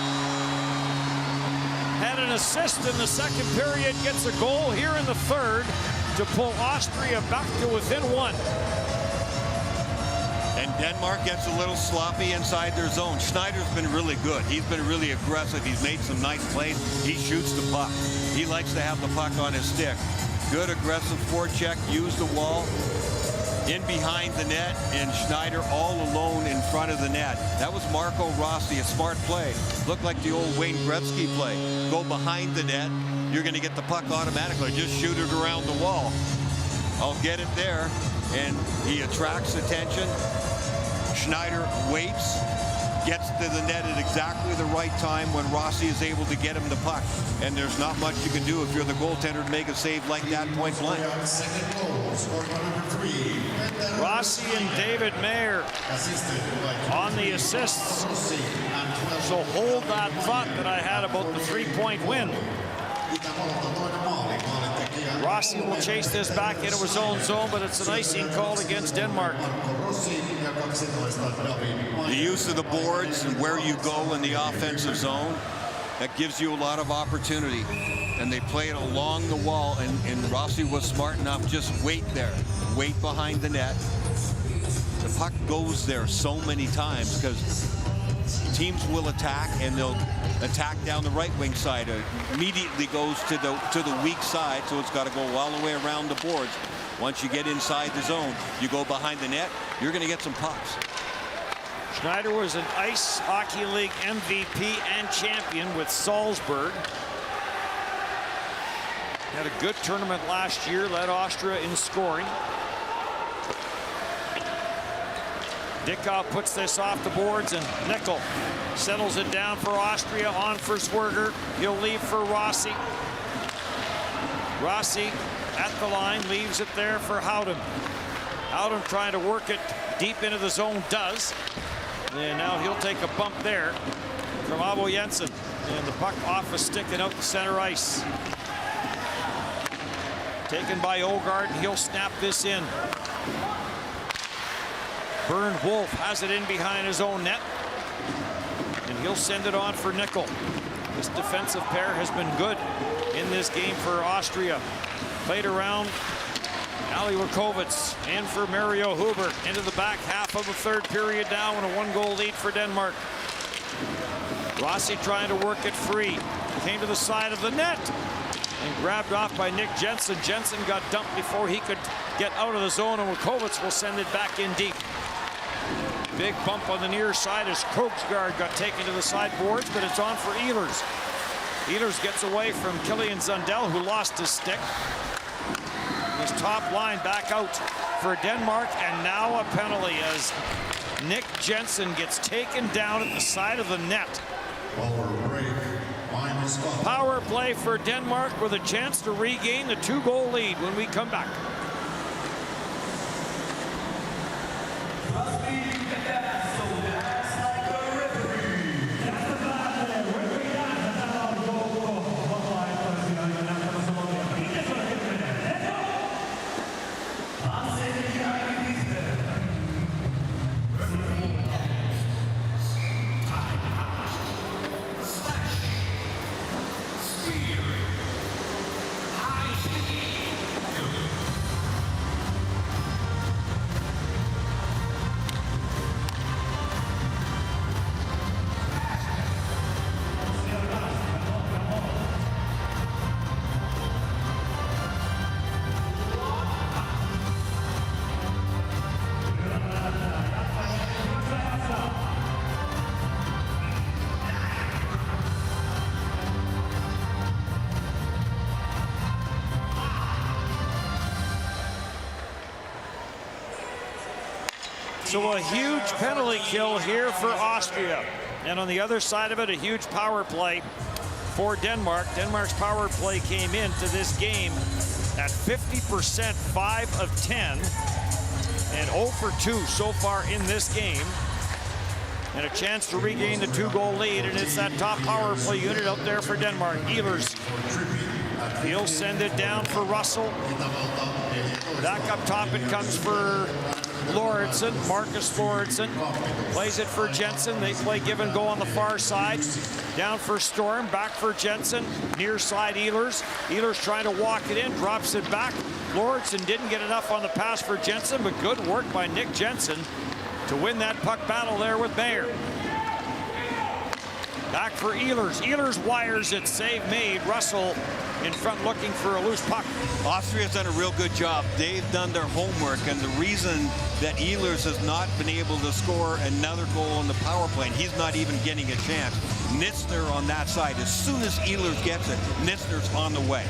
had an assist in the second period, gets a goal here in the third to pull Austria back to within 1. And Denmark gets a little sloppy inside their zone. Schneider's been really good. He's been really aggressive. He's made some nice plays. He shoots the puck. He likes to have the puck on his stick. Good aggressive forecheck. Use the wall in behind the net, and Schneider all alone in front of the net. That was Marco Rossi, a smart play. Looked like the old Wayne Gretzky play. Go behind the net. You're going to get the puck automatically. Just shoot it around the wall. I'll get it there. And he attracts attention. Schneider waits, gets to the net at exactly the right time when Rossi is able to get him the puck. And there's not much you can do if you're the goaltender to make a save like that point blank. Rossi and David Mayer on the assists. So hold that thought that I had about the 3-point win. Rossi will chase this back into his own zone, but it's an icing called against Denmark. The use of the boards and where you go in the offensive zone, that gives you a lot of opportunity. And they play it along the wall, and Rossi was smart enough, just wait there. Wait behind the net. The puck goes there so many times because teams will attack, and they'll attack down the right wing side. It immediately goes to the weak side, so it's got to go all the way around the boards. Once you get inside the zone, you go behind the net, you're going to get some pucks. Schneider was an Ice Hockey League MVP and champion with Salzburg. Had a good tournament last year, led Austria in scoring. Dickau puts this off the boards, and Nickel settles it down for Austria. On for Zwerger. He'll leave for Rossi. Rossi at the line, leaves it there for Howden. Howden trying to work it deep into the zone, does. And now he'll take a bump there from Abo Jensen. And the puck off a stick and out the center ice. Taken by Ogard, and he'll snap this in. Bernd Wolf has it in behind his own net, and he'll send it on for Nickel. This defensive pair has been good in this game for Austria. Played around Ali Rakovitz in for Mario Huber into the back half of the third period now, and a 1-goal lead for Denmark. Rossi trying to work it free. Came to the side of the net and grabbed off by Nick Jensen. Jensen got dumped before he could get out of the zone, and Rakovitz will send it back in deep. Big bump on the near side as Krogsgaard got taken to the sideboards, but it's on for Ehlers. Ehlers gets away from Killian Zundell, who lost his stick. His top line back out for Denmark, and now a penalty as Nick Jensen gets taken down at the side of the net. Over break, -5. Power play for Denmark with a chance to regain the 2-goal lead when we come back. So a huge penalty kill here for Austria. And on the other side of it, a huge power play for Denmark. Denmark's power play came into this game at 50%, 5 of 10, and 0 for 2 so far in this game. And a chance to regain the 2-goal lead, and it's that top power play unit out there for Denmark. Ehlers. He'll send it down for Russell. Back up top it comes for Lauritsen, Marcus Lauritsen plays it for Jensen. They play give and go on the far side. Down for Storm, back for Jensen. Near side Ehlers. Ehlers trying to walk it in, drops it back. Lauritsen didn't get enough on the pass for Jensen, but good work by Nick Jensen to win that puck battle there with Mayer. Back for Ehlers. Ehlers wires it, save made. Russell in front looking for a loose puck. Austria's done a real good job. They've done their homework, and the reason that Ehlers has not been able to score another goal in the power play, and he's not even getting a chance. Nistner on that side. As soon as Ehlers gets it, Nistner's on the way.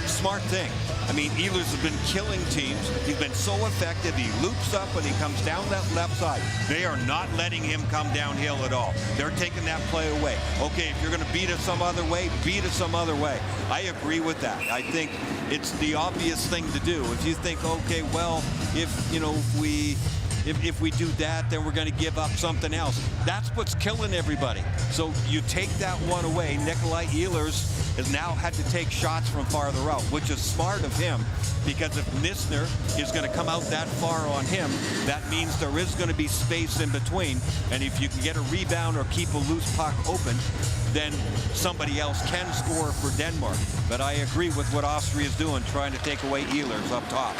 Smart thing. I mean, Ehlers has been killing teams. He's been so effective. He loops up and he comes down that left side. They are not letting him come downhill at all. They're taking that play away. Okay, if you're going to beat us some other way, beat us some other way. I agree with that. I think it's the obvious thing to do. If you think, okay, well, if we do that, then we're going to give up something else. That's what's killing everybody. So you take that one away. Nikolai Ehlers has now had to take shots from farther out, which is smart of him, because if Nistner is going to come out that far on him, that means there is going to be space in between. And if you can get a rebound or keep a loose puck open, then somebody else can score for Denmark. But I agree with what Austria is doing, trying to take away Ehlers up top.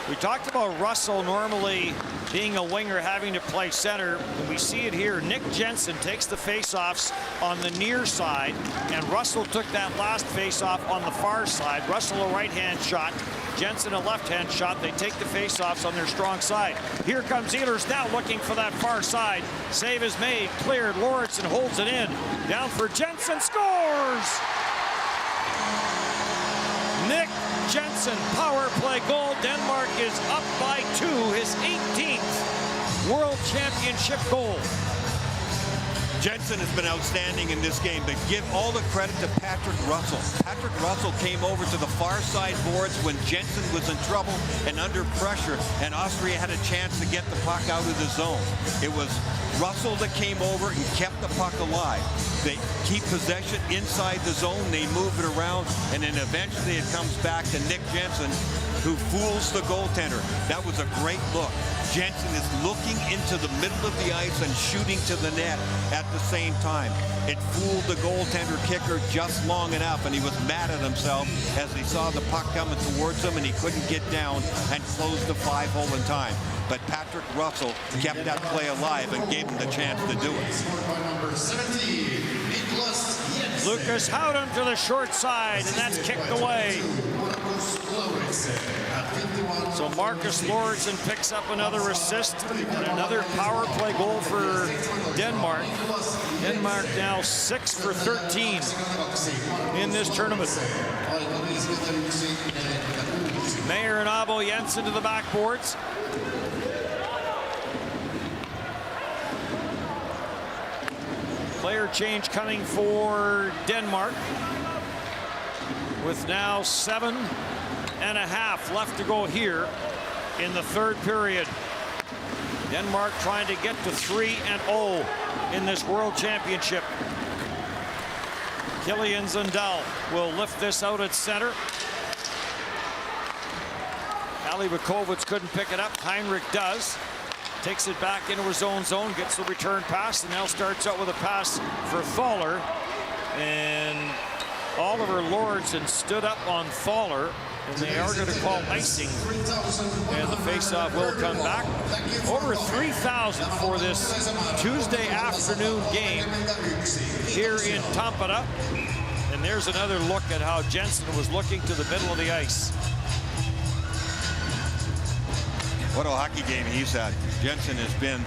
We talked about Russell normally being a winger, having to play center, and we see it here. Nick Jensen takes the faceoffs on the near side, and Russell took that last faceoff on the far side. Russell a right-hand shot, Jensen a left-hand shot. They take the faceoffs on their strong side. Here comes Ehlers now looking for that far side. Save is made, cleared. Lauritsen holds it in. Down for Jensen, scores! Nick Jensen, power play goal. Denmark is up by 2, his 18th World Championship goal. Jensen has been outstanding in this game, but give all the credit to Patrick Russell. Patrick Russell came over to the far side boards when Jensen was in trouble and under pressure, and Austria had a chance to get the puck out of the zone. It was Russell that came over and kept the puck alive. They keep possession inside the zone, they move it around, and then eventually it comes back to Nick Jensen, who fools the goaltender. That was a great look. Jensen is looking into the middle of the ice and shooting to the net at the same time. It fooled the goaltender kicker just long enough, and he was mad at himself as he saw the puck coming towards him and he couldn't get down and close the 5-hole in time. But Patrick Russell kept that play alive and gave him the chance to do it. Lucas Howden to the short side, and that's kicked away. So Marcus Lauritsen picks up another assist and another power play goal for Denmark. Denmark now 6 for 13 in this tournament. Mayer and Abo Jensen to the backboards. Player change coming for Denmark, with now 7.5 left to go here in the third period. Denmark trying to get to 3-0 in this World Championship. Killian Zundal will lift this out at center. Ali Vukovic couldn't pick it up. Heinrich does. Takes it back into his own zone, gets the return pass, and now starts out with a pass for Thaler. And Oliver Lordson stood up on Thaler, and they are going to call icing. And the faceoff will come back. Over 3,000 for this Tuesday afternoon game here in Tampere. And there's another look at how Jensen was looking to the middle of the ice. What a hockey game he's had. Jensen has been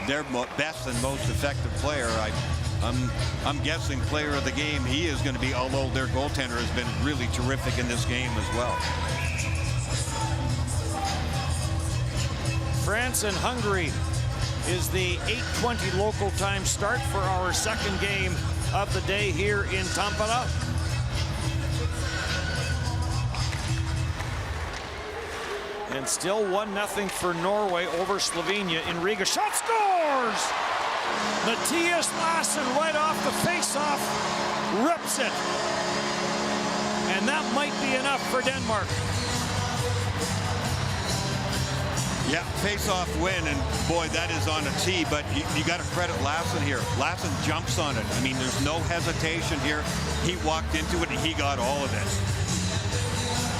their best and most effective player. I'm guessing player of the game he is going to be, although their goaltender has been really terrific in this game as well. France and Hungary is the 8:20 local time start for our second game of the day here in Tampere. And still 1-0 for Norway over Slovenia in Riga. Shot scores! Matthias Lassen right off the face-off, rips it. And that might be enough for Denmark. Yeah, face-off win, and boy, that is on a tee, but you got to credit Lassen here. Lassen jumps on it. I mean, there's no hesitation here. He walked into it, and he got all of it.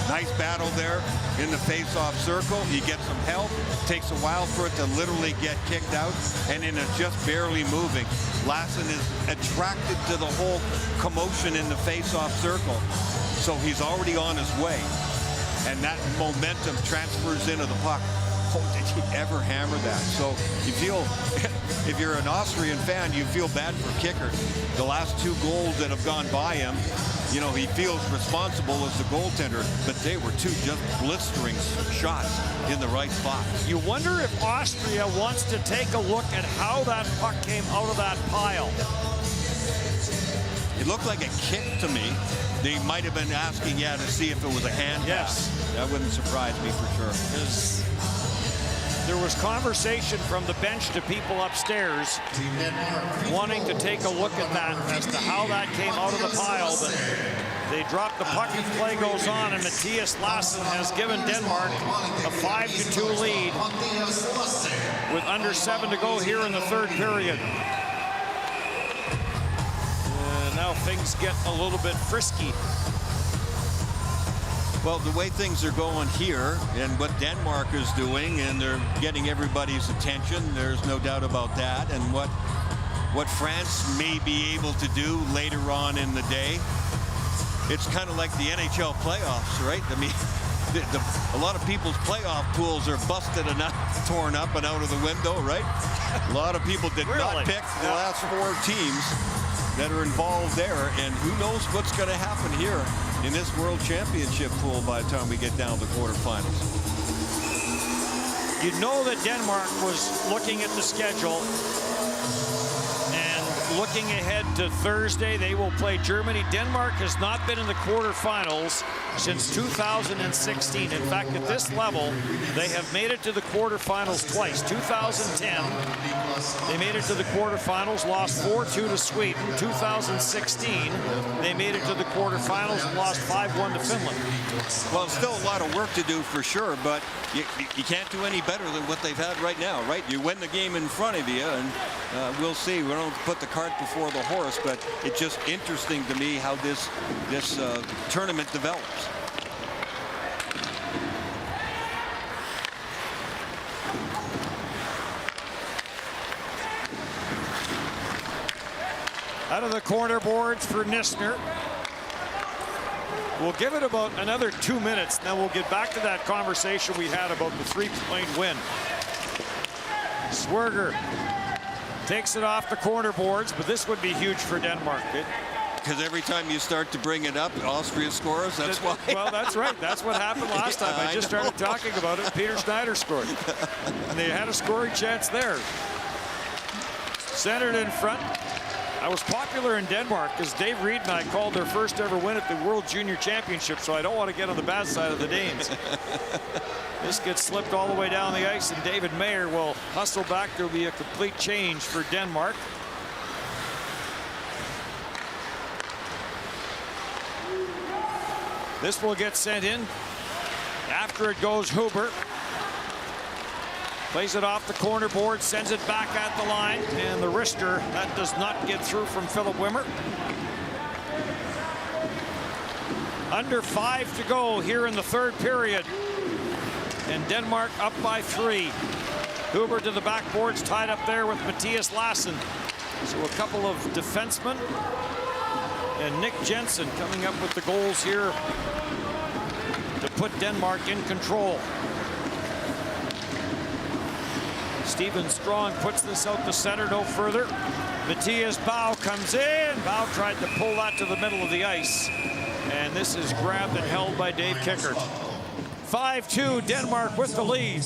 Nice battle there in the face-off circle. You get some help. Takes a while for it to literally get kicked out, and in a just barely moving. Lassen is attracted to the whole commotion in the face-off circle, so he's already on his way, and that momentum transfers into the puck. Oh, did he ever hammer that? So you feel, if you're an Austrian fan, you feel bad for kicker. The last two goals that have gone by him, you know, he feels responsible as the goaltender, but they were two just blistering shots in the right spot. You wonder if Austria wants to take a look at how that puck came out of that pile. It looked like a kick to me. They might have been asking, to see if it was a hand pass. That wouldn't surprise me for sure. There was conversation from the bench to people upstairs wanting to take a look at that as to how that came out of the pile, but they dropped the puck and play goes on, and Matthias Lassen has given Denmark a 5-2 lead with under 7 to go here in the third period. Now things get a little bit frisky. Well, the way things are going here and what Denmark is doing, and they're getting everybody's attention, there's no doubt about that, and what France may be able to do later on in the day, it's kind of like the NHL playoffs, right? I mean, a lot of people's playoff pools are busted and torn up and out of the window, right? A lot of people did not pick the last 4 teams that are involved there, and who knows what's going to happen here in this World Championship pool by the time we get down to the quarterfinals. You know that Denmark was looking at the schedule and looking ahead to Thursday. They will play Germany. Denmark has not been in the quarterfinals since 2016. In fact, at this level, they have made it to the quarterfinals twice. 2010, they made it to the quarterfinals, lost 4-2 to Sweden. 2016, they made it to the quarterfinals and lost 5-1 to Finland. Well, still a lot of work to do for sure, but you can't do any better than what they've had right now, right? You win the game in front of you, and we'll see. We don't put the cart before the horse, but it's just interesting to me how this tournament develops. Out of the corner boards for Nissner. We'll give it about another 2 minutes, and then we'll get back to that conversation we had about the 3-point win. Swerger takes it off the corner boards, but this would be huge for Denmark. Because every time you start to bring it up, Austria scores. That's why. Well, that's right. That's what happened last time. I just started talking about it. Peter Schneider scored. And they had a scoring chance there. Centered in front. I was popular in Denmark because Dave Reed and I called their first ever win at the World Junior Championship, so I don't want to get on the bad side of the Danes. This gets slipped all the way down the ice, and David Mayer will hustle back. There will be a complete change for Denmark. This will get sent in. After it goes Huber. Plays it off the corner board, sends it back at the line, and the wrister, that does not get through from Philip Wimmer. Under 5 to go here in the third period. And Denmark up by 3. Huber to the backboards, tied up there with Mattias Lassen. So a couple of defensemen. And Nick Jensen coming up with the goals here to put Denmark in control. Stephen Strong puts this out to center, no further. Matthias Bau comes in. Bau tried to pull that to the middle of the ice. And this is grabbed and held by Dave Kickert. 5-2, Denmark with the lead.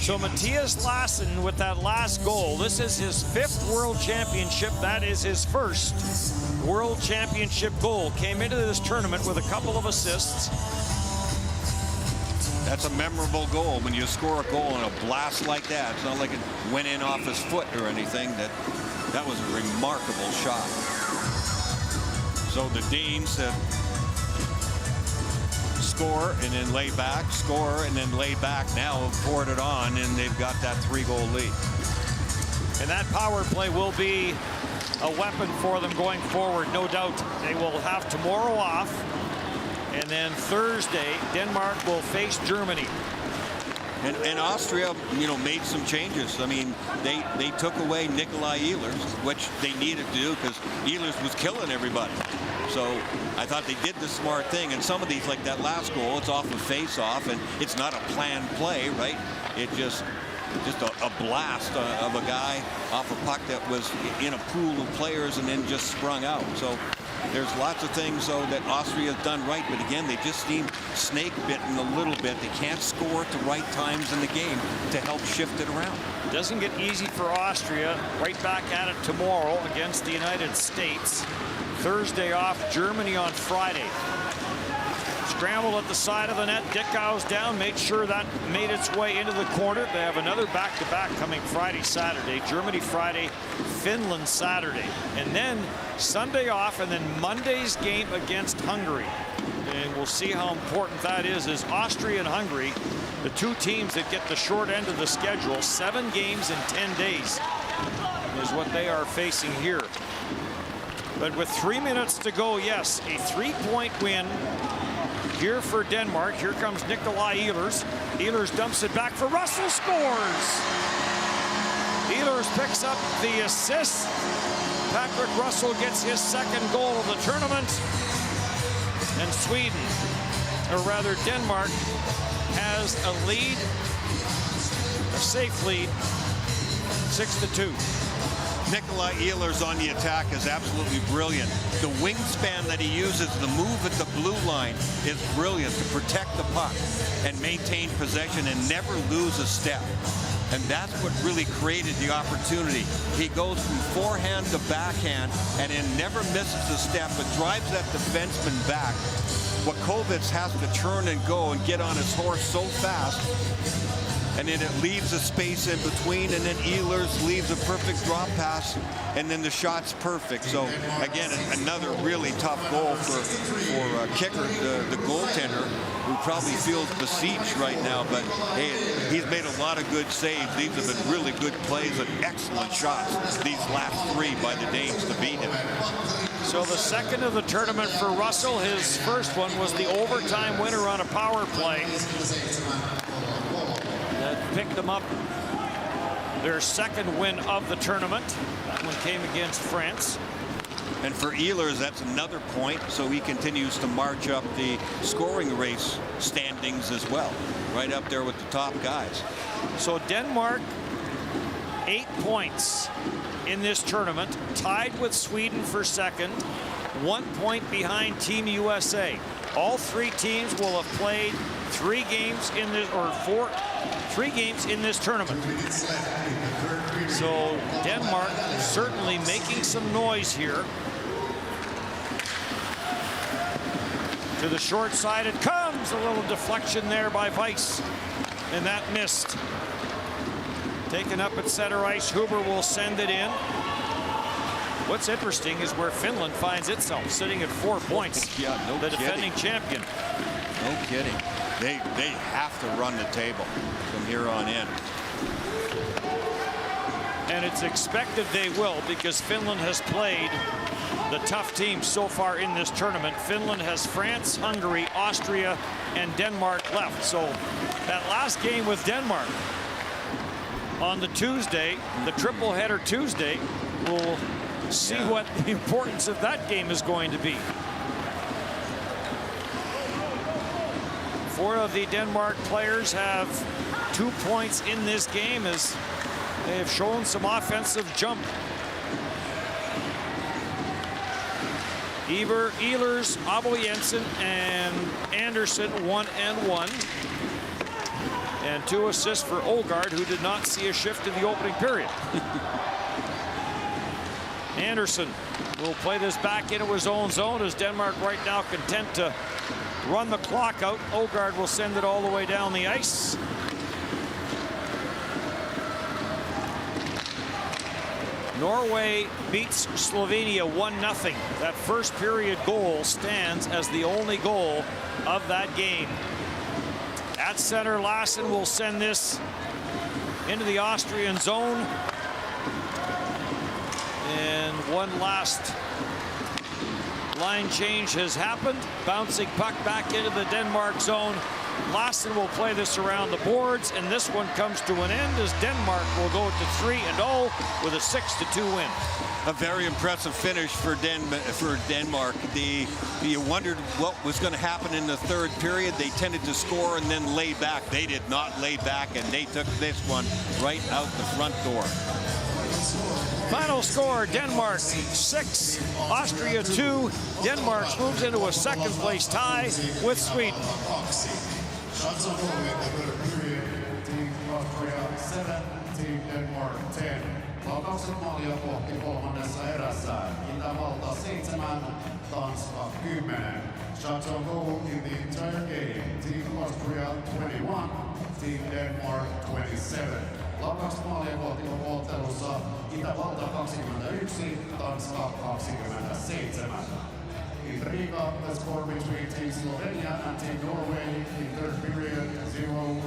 So Mattias Lassen with that last goal. This is his 5th World Championship. That is his first World Championship goal. Came into this tournament with a couple of assists. That's a memorable goal. When you score a goal on a blast like that, it's not like it went in off his foot or anything. That was a remarkable shot. So the Danes score and then lay back, score and then lay back, now have poured it on, and they've got that 3-goal lead. And that power play will be a weapon for them going forward, no doubt. They will have tomorrow off, and then Thursday, Denmark will face Germany. And Austria, you know, made some changes. I mean, they took away Nikolai Ehlers, which they needed to do because Ehlers was killing everybody. So I thought they did the smart thing. And some of these, like that last goal, it's off a face-off, and it's not a planned play, right? It just a blast of a guy off a puck that was in a pool of players and then just sprung out. So there's lots of things, though, that Austria has done right. But again, they just seem snake-bitten a little bit. They can't score at the right times in the game to help shift it around. Doesn't get easy for Austria. Right back at it tomorrow against the United States. Thursday off, Germany on Friday. Scramble at the side of the net. Dickau's down, made sure that made its way into the corner. They have another back-to-back coming Friday, Saturday. Germany Friday, Finland Saturday. And then Sunday off, and then Monday's game against Hungary. And we'll see how important that is Austria and Hungary, the two teams that get the short end of the schedule. 7 games in 10 days is what they are facing here. But with 3 minutes to go, yes, a 3-point win here for Denmark. Here comes Nikolai Ehlers. Ehlers dumps it back for Russell, scores! Ehlers picks up the assist. Patrick Russell gets his 2nd goal of the tournament. And Sweden, or rather Denmark, has a lead, a safe lead, 6-2. Nikolai Ehlers on the attack is absolutely brilliant. The wingspan that he uses, the move at the blue line is brilliant to protect the puck and maintain possession and never lose a step. And that's what really created the opportunity. He goes from forehand to backhand and then never misses a step, but drives that defenseman back. Wakovitz has to turn and go and get on his horse so fast and then it leaves a space in between, and then Ehlers leaves a perfect drop pass, and then the shot's perfect. So again, another really tough goal for Kicker, the goaltender, who probably feels besieged right now, but hey, he's made a lot of good saves. These have been really good plays and excellent shots, these last three by the Danes to beat him. So the second of the tournament for Russell. His first one was the overtime winner on a power play that picked them up their second win of the tournament. That one came against France. And for Ehlers, that's another point, so he continues to march up the scoring race standings as well, right up there with the top guys. So Denmark, 8 points in this tournament, tied with Sweden for second, 1 point behind Team USA. All three teams will have played 3 games in this, or 3 games in this tournament. So Denmark certainly making some noise here. To the short side it comes, a little deflection there by Weiss, and that missed. Taken up at center ice, Huber will send it in. What's interesting is where Finland finds itself, sitting at 4 points. Yeah, no the kidding. defending champion. No kidding. They have to run the table from here on in. And it's expected they will, because Finland has played the tough teams so far in this tournament. Finland has France, Hungary, Austria, and Denmark left. So that last game with Denmark on the Tuesday, the triple header Tuesday, we'll see what the importance of that game is going to be. 4 of the Denmark players have 2 points in this game as they have shown some offensive jump. Ehlers, Abo Jensen, and Anderson 1-1. And 2 assists for Olgaard, who did not see a shift in the opening period. Anderson will play this back into his own zone, as Denmark right now content to run the clock out. Olgaard will send it all the way down the ice. Norway beats Slovenia 1-0. That first period goal stands as the only goal of that game. At center, Lassen will send this into the Austrian zone. And one last line change has happened. Bouncing puck back into the Denmark zone. Lassen will play this around the boards, and this one comes to an end as Denmark will go to 3-0 with a 6-2 win. A very impressive finish for Denmark. You wondered what was going to happen in the third period. They tended to score and then lay back. They did not lay back, and they took this one right out the front door. Final score, Denmark 6, Austria 2. Denmark moves into a second place tie with Sweden. Shots on goal in the third period. Team Austria 7, Team Denmark 10. Laukauksen maalia kohti kolmannessa erässä. Itävalta 7, Tanska 10. Shots on goal in the entire game. Team Austria 21, Team Denmark 27. Laukaukset maalia kohti ottelussa. Itävalta 21, Tanska 27. In Riga, the score between Team Slovenia and Team Norway in third period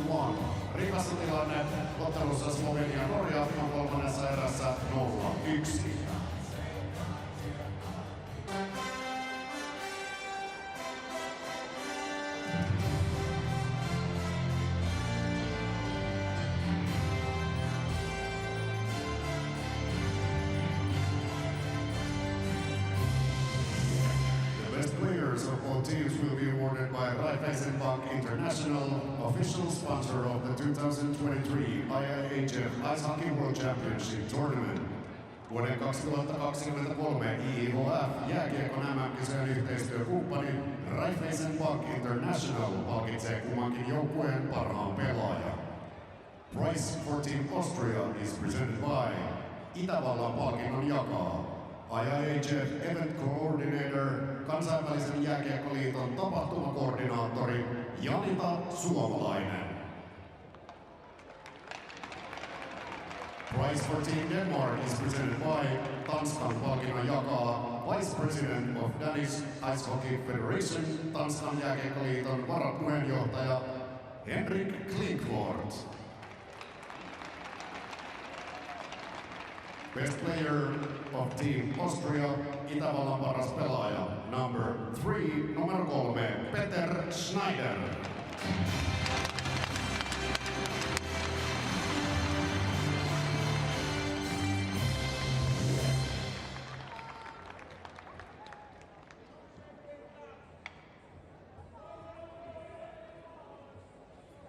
0-1. Rigassa tilanne ottelussa Slovenia-Norja on kolmannessa erässä 0-1. Teams will be awarded by Raiffeisenbank International, official sponsor of the 2023 IIHF Ice Hockey World Championship Tournament. Vuoden 2023 IIHF jääkiekon MM-kisojen yhteistyökumppani Raiffeisenbank International palkitsee kummankin joukkueen parhaan pelaajan. Prize for Team Austria is presented by Itävallan palkinnon jakaa IIHF Event Coordinator, kansainvälisen jääkiekkoliiton tapahtumakoordinaattori Janita Suomalainen. Prize for Team Denmark is presented by Tanskan palkinnon jakaa Vice President of Danish Ice Hockey Federation, Tanskan jääkiekkoliiton varapuheenjohtaja Henrik Klinkvort. Best player of Team Austria, Itävallan paras pelaaja, number 3, numero 3, Peter Schneider.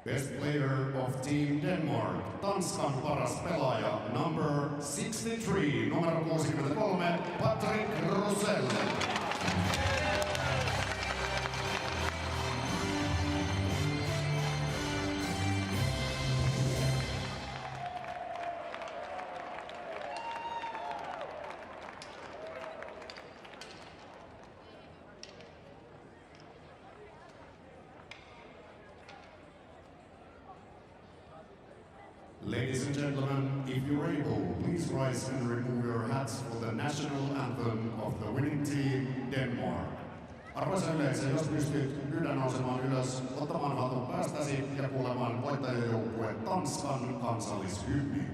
Best player of Team Denmark, Tanskan paras pelaaja, number 63, numero 63, Patrick Rosell. Ladies and gentlemen, if you're able, please rise and remove your hats for the national anthem of the winning team, Denmark. Arvoisa yleisö, jos pystyt, pyydän nousemaan ylös, ottamaan hatun päästäsi ja kuulemaan voittajajoukkue Tanskan kansallishymni.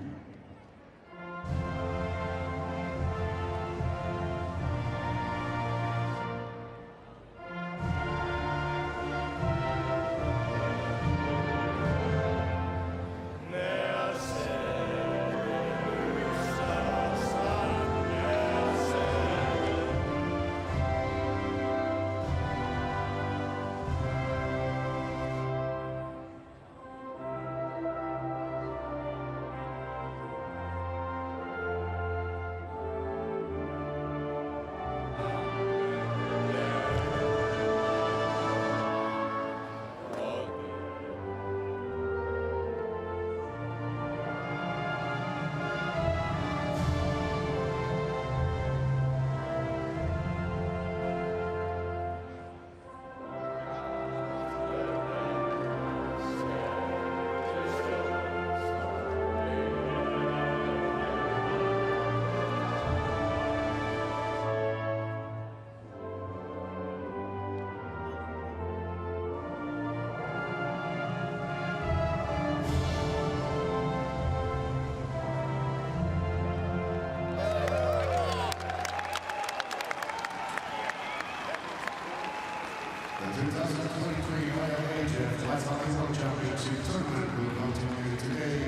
The 2023 IIHF Ice Hockey World Championship tournament will continue today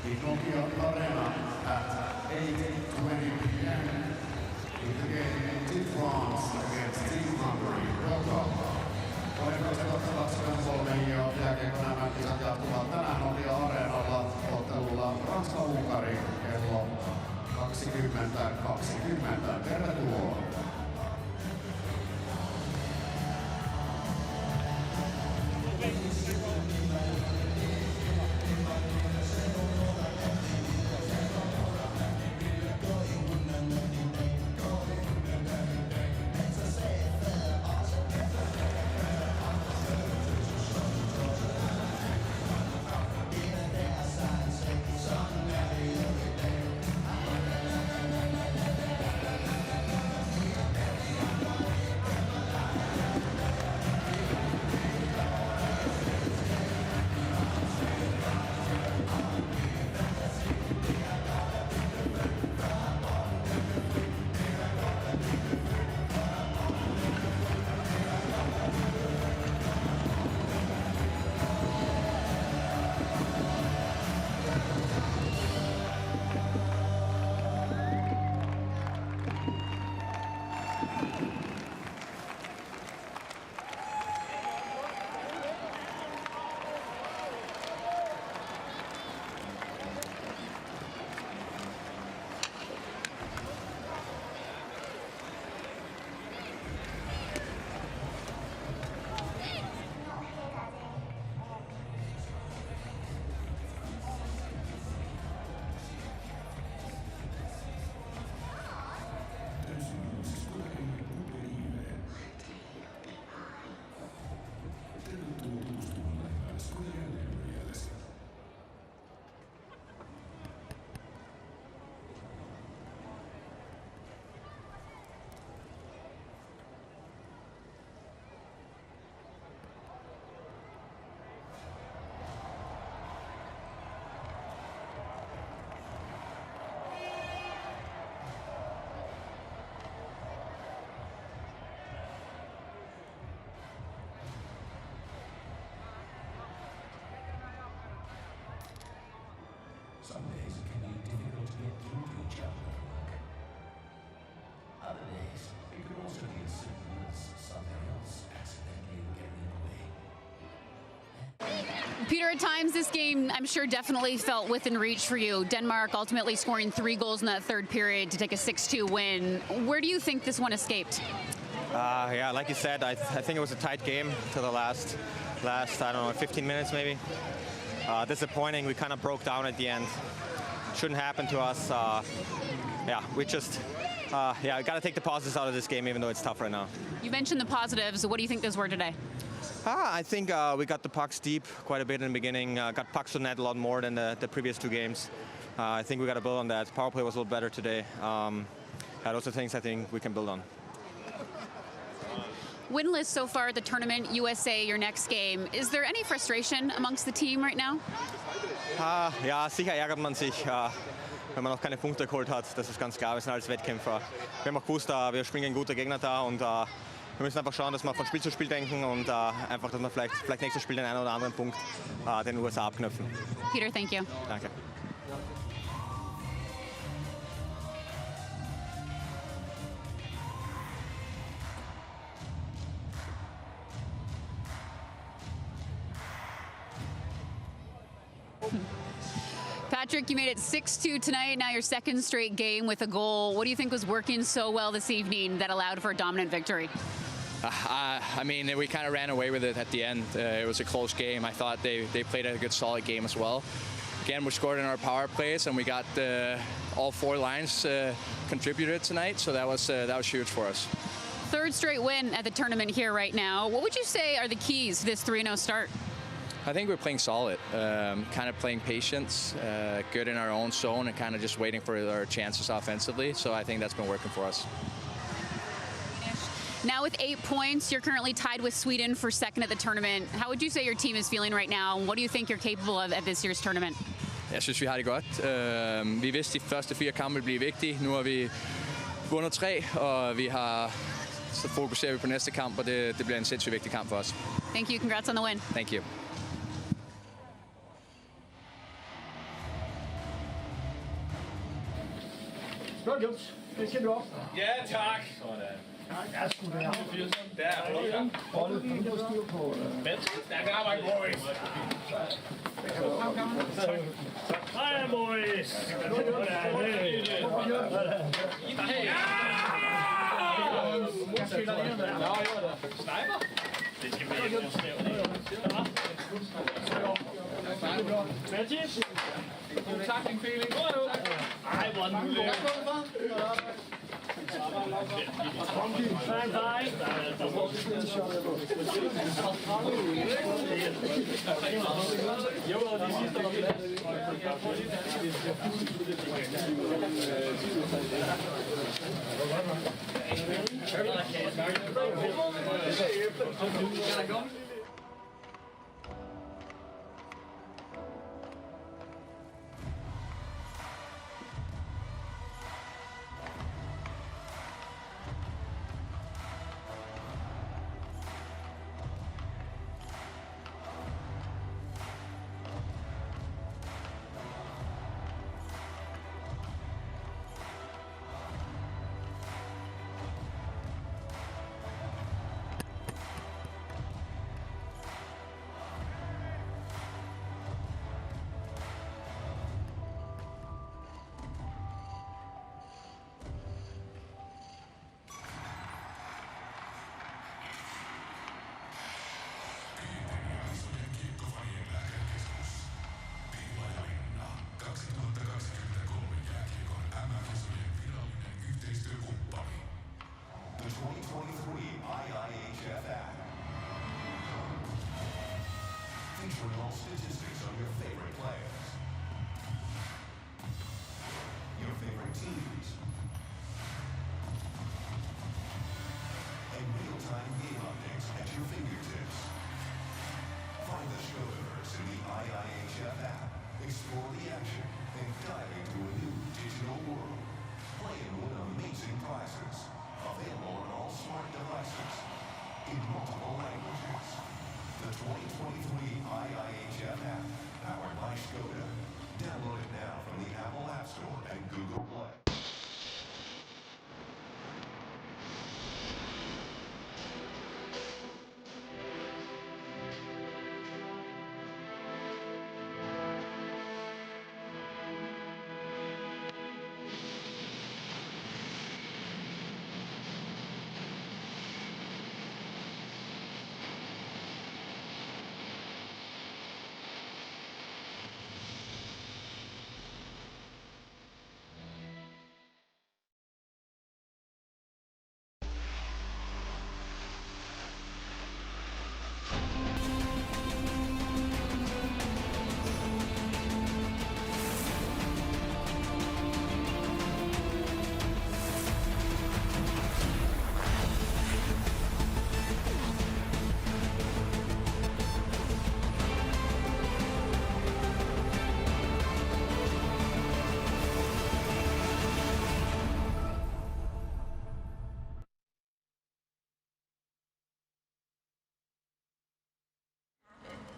in Nokia Arena at 8:20 p.m. in the game Team France against Team Hungary. Welcome. Olemme ottavaksi kolme ja jääkiekko nämä kisat jatkuvat tänään Nokia Areenalla ottelulla Ranska-Unkari kello 20:20. Tervetuloa. Some days it can be difficult to get through to each other at work. Other days, it could also be as simple as something else accidentally getting in the way. Peter, at times this game, I'm sure, definitely felt within reach for you. Denmark ultimately scoring 3 goals in that third period to take a 6-2 win. Where do you think this one escaped? Yeah, like you said, I think it was a tight game to the last, I don't know, 15 minutes maybe. Disappointing, we kind of broke down at the end. Shouldn't happen to us. Yeah, we just, got to take the positives out of this game, even though it's tough right now. You mentioned the positives. What do you think those were today? I think we got the pucks deep quite a bit in the beginning. Got pucks to net a lot more than the previous 2 games. I think we got to build on that. Power play was a little better today. Those are things I think we can build on. Winless so far at the tournament, USA, your next game. Is there any frustration amongst the team right now? Ja, sicher ärgert man sich, wenn man noch keine Punkte geholt hat. Das ist ganz klar, wir sind als Wettkämpfer. Wir haben auch gewusst, wir spielen gegen gute Gegner da und wir müssen einfach schauen, dass wir von Spiel zu Spiel denken und einfach, dass wir vielleicht nächstes Spiel den einen oder anderen Punkt den USA abknüpfen. Peter, thank you. Danke. Patrick, you made it 6-2 tonight, now your second straight game with a goal. What do you think was working so well this evening that allowed for a dominant victory? I mean, we kind of ran away with it at the end. It was a close game. I thought they played a good, solid game as well. Again, we scored in our power plays, and we got all 4 lines contributed tonight, so that was huge for us. Third straight win at the tournament here right now. What would you say are the keys to this 3-0 start? I think we're playing solid, kind of playing patience, good in our own zone, and kind of just waiting for our chances offensively. So I think that's been working for us. Now with 8 points, you're currently tied with Sweden for second at the tournament. How would you say your team is feeling right now? What do you think you're capable of at this year's tournament? Jeg synes, vi har det godt. Vi vidste, de første 4 kampe ville blive vigtige. Nu har vi vundet 3, og så fokuserer vi på næste kamp, og det bliver en sindssygt vigtig kamp for os. Thank you. Congrats on the win. Thank you. Godt gjort. Det skal du op. Ja, tak. Ja, sgu da. Der er Holger. Holdet fint på styr på. Der kan arbejde, boys. Hej, boys. Sniper. Det skal være ikke Mathias. god takling, Felix. Ej, hvor er den ulækker. Nej. Jo, og de sidste var The 2023 IIHF Act. Featuring all statistics on your favorite players, your favorite teams, and real-time game updates at your fingertips. Find the showverse in the IIHF app, explore the action, and dive into a new digital world. Play and win amazing prizes. Available on all smart devices in multiple languages. The 2023 IIHF app, powered by Skoda. Download it now Store and Google Play.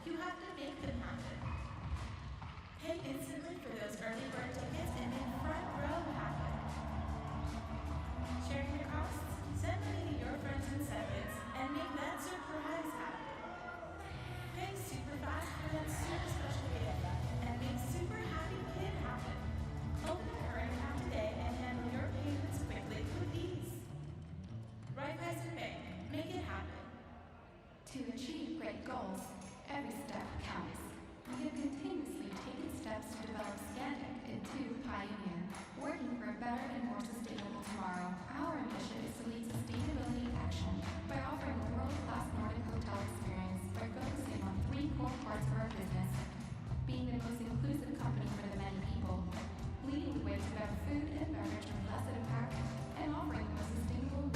You have to make them happen. Pay instantly for those early bird tickets and make front row happen. Sharing your costs? Send money to your friends and seconds and make that surprise happen. Pay super fast for that super special gift and make super happy kid happen. Open a current account today and handle your payments quickly with ease. Raiffeisen Bank, make it happen. To achieve great goals, every step counts. We have continuously taken steps to develop Scandic into Pioneer, working for a better and more sustainable tomorrow. Our ambition is to lead sustainability action by offering a world-class Nordic hotel experience by focusing on 3 core parts of our business: being the most inclusive company for the many people, leading the way to better food and beverage with less impact, and offering the most sustainable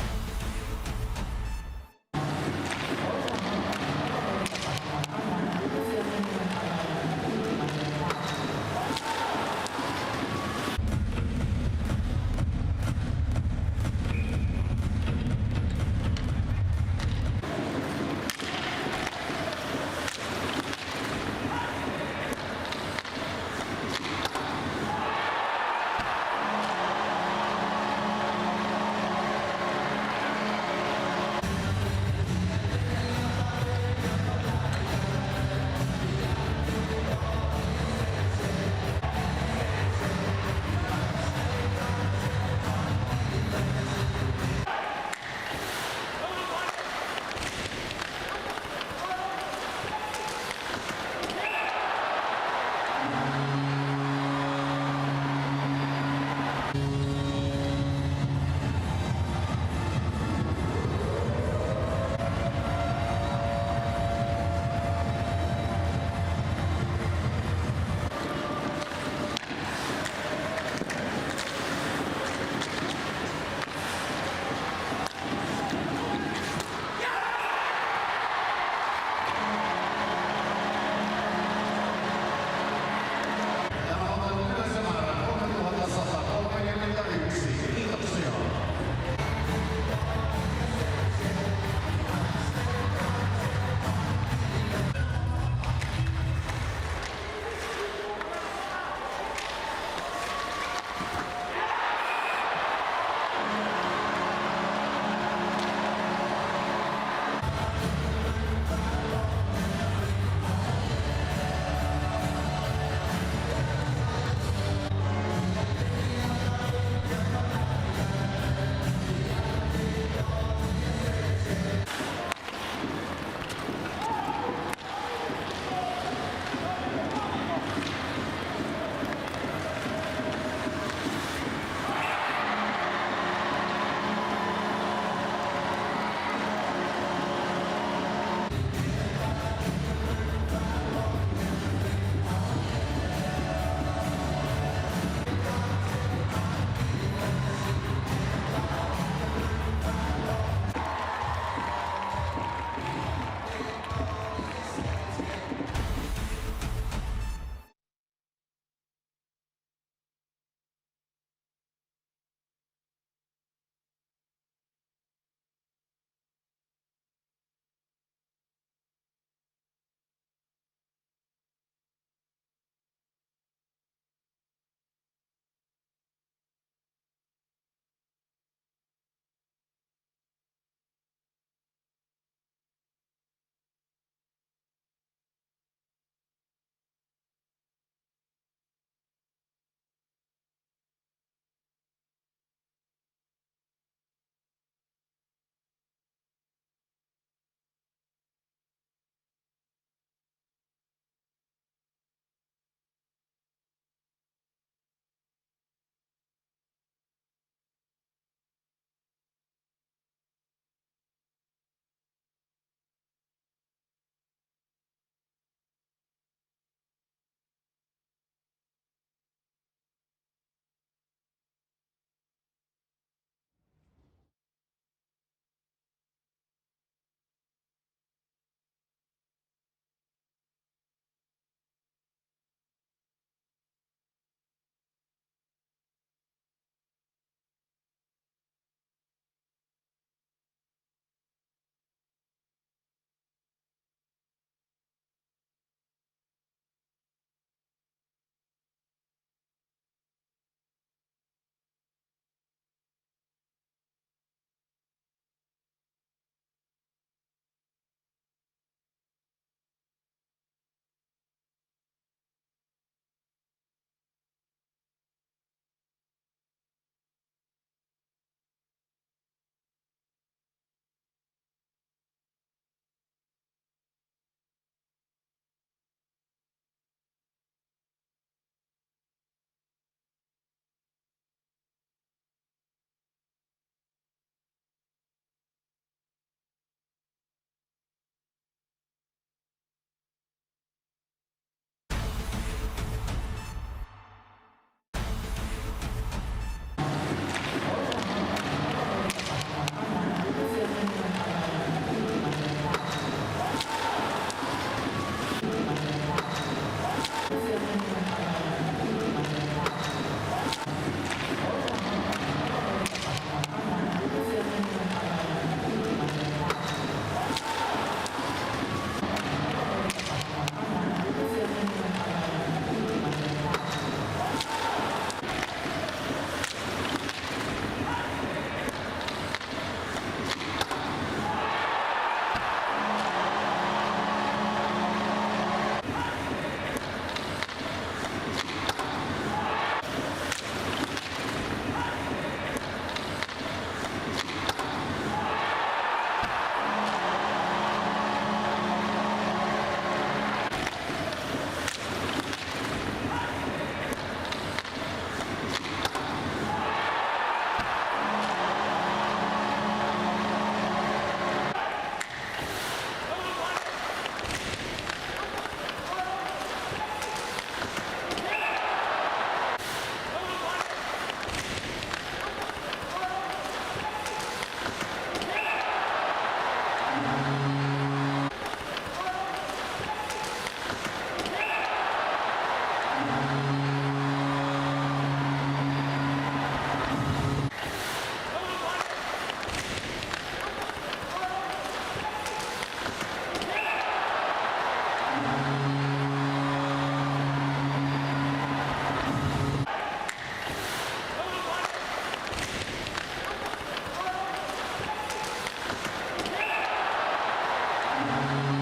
Bye.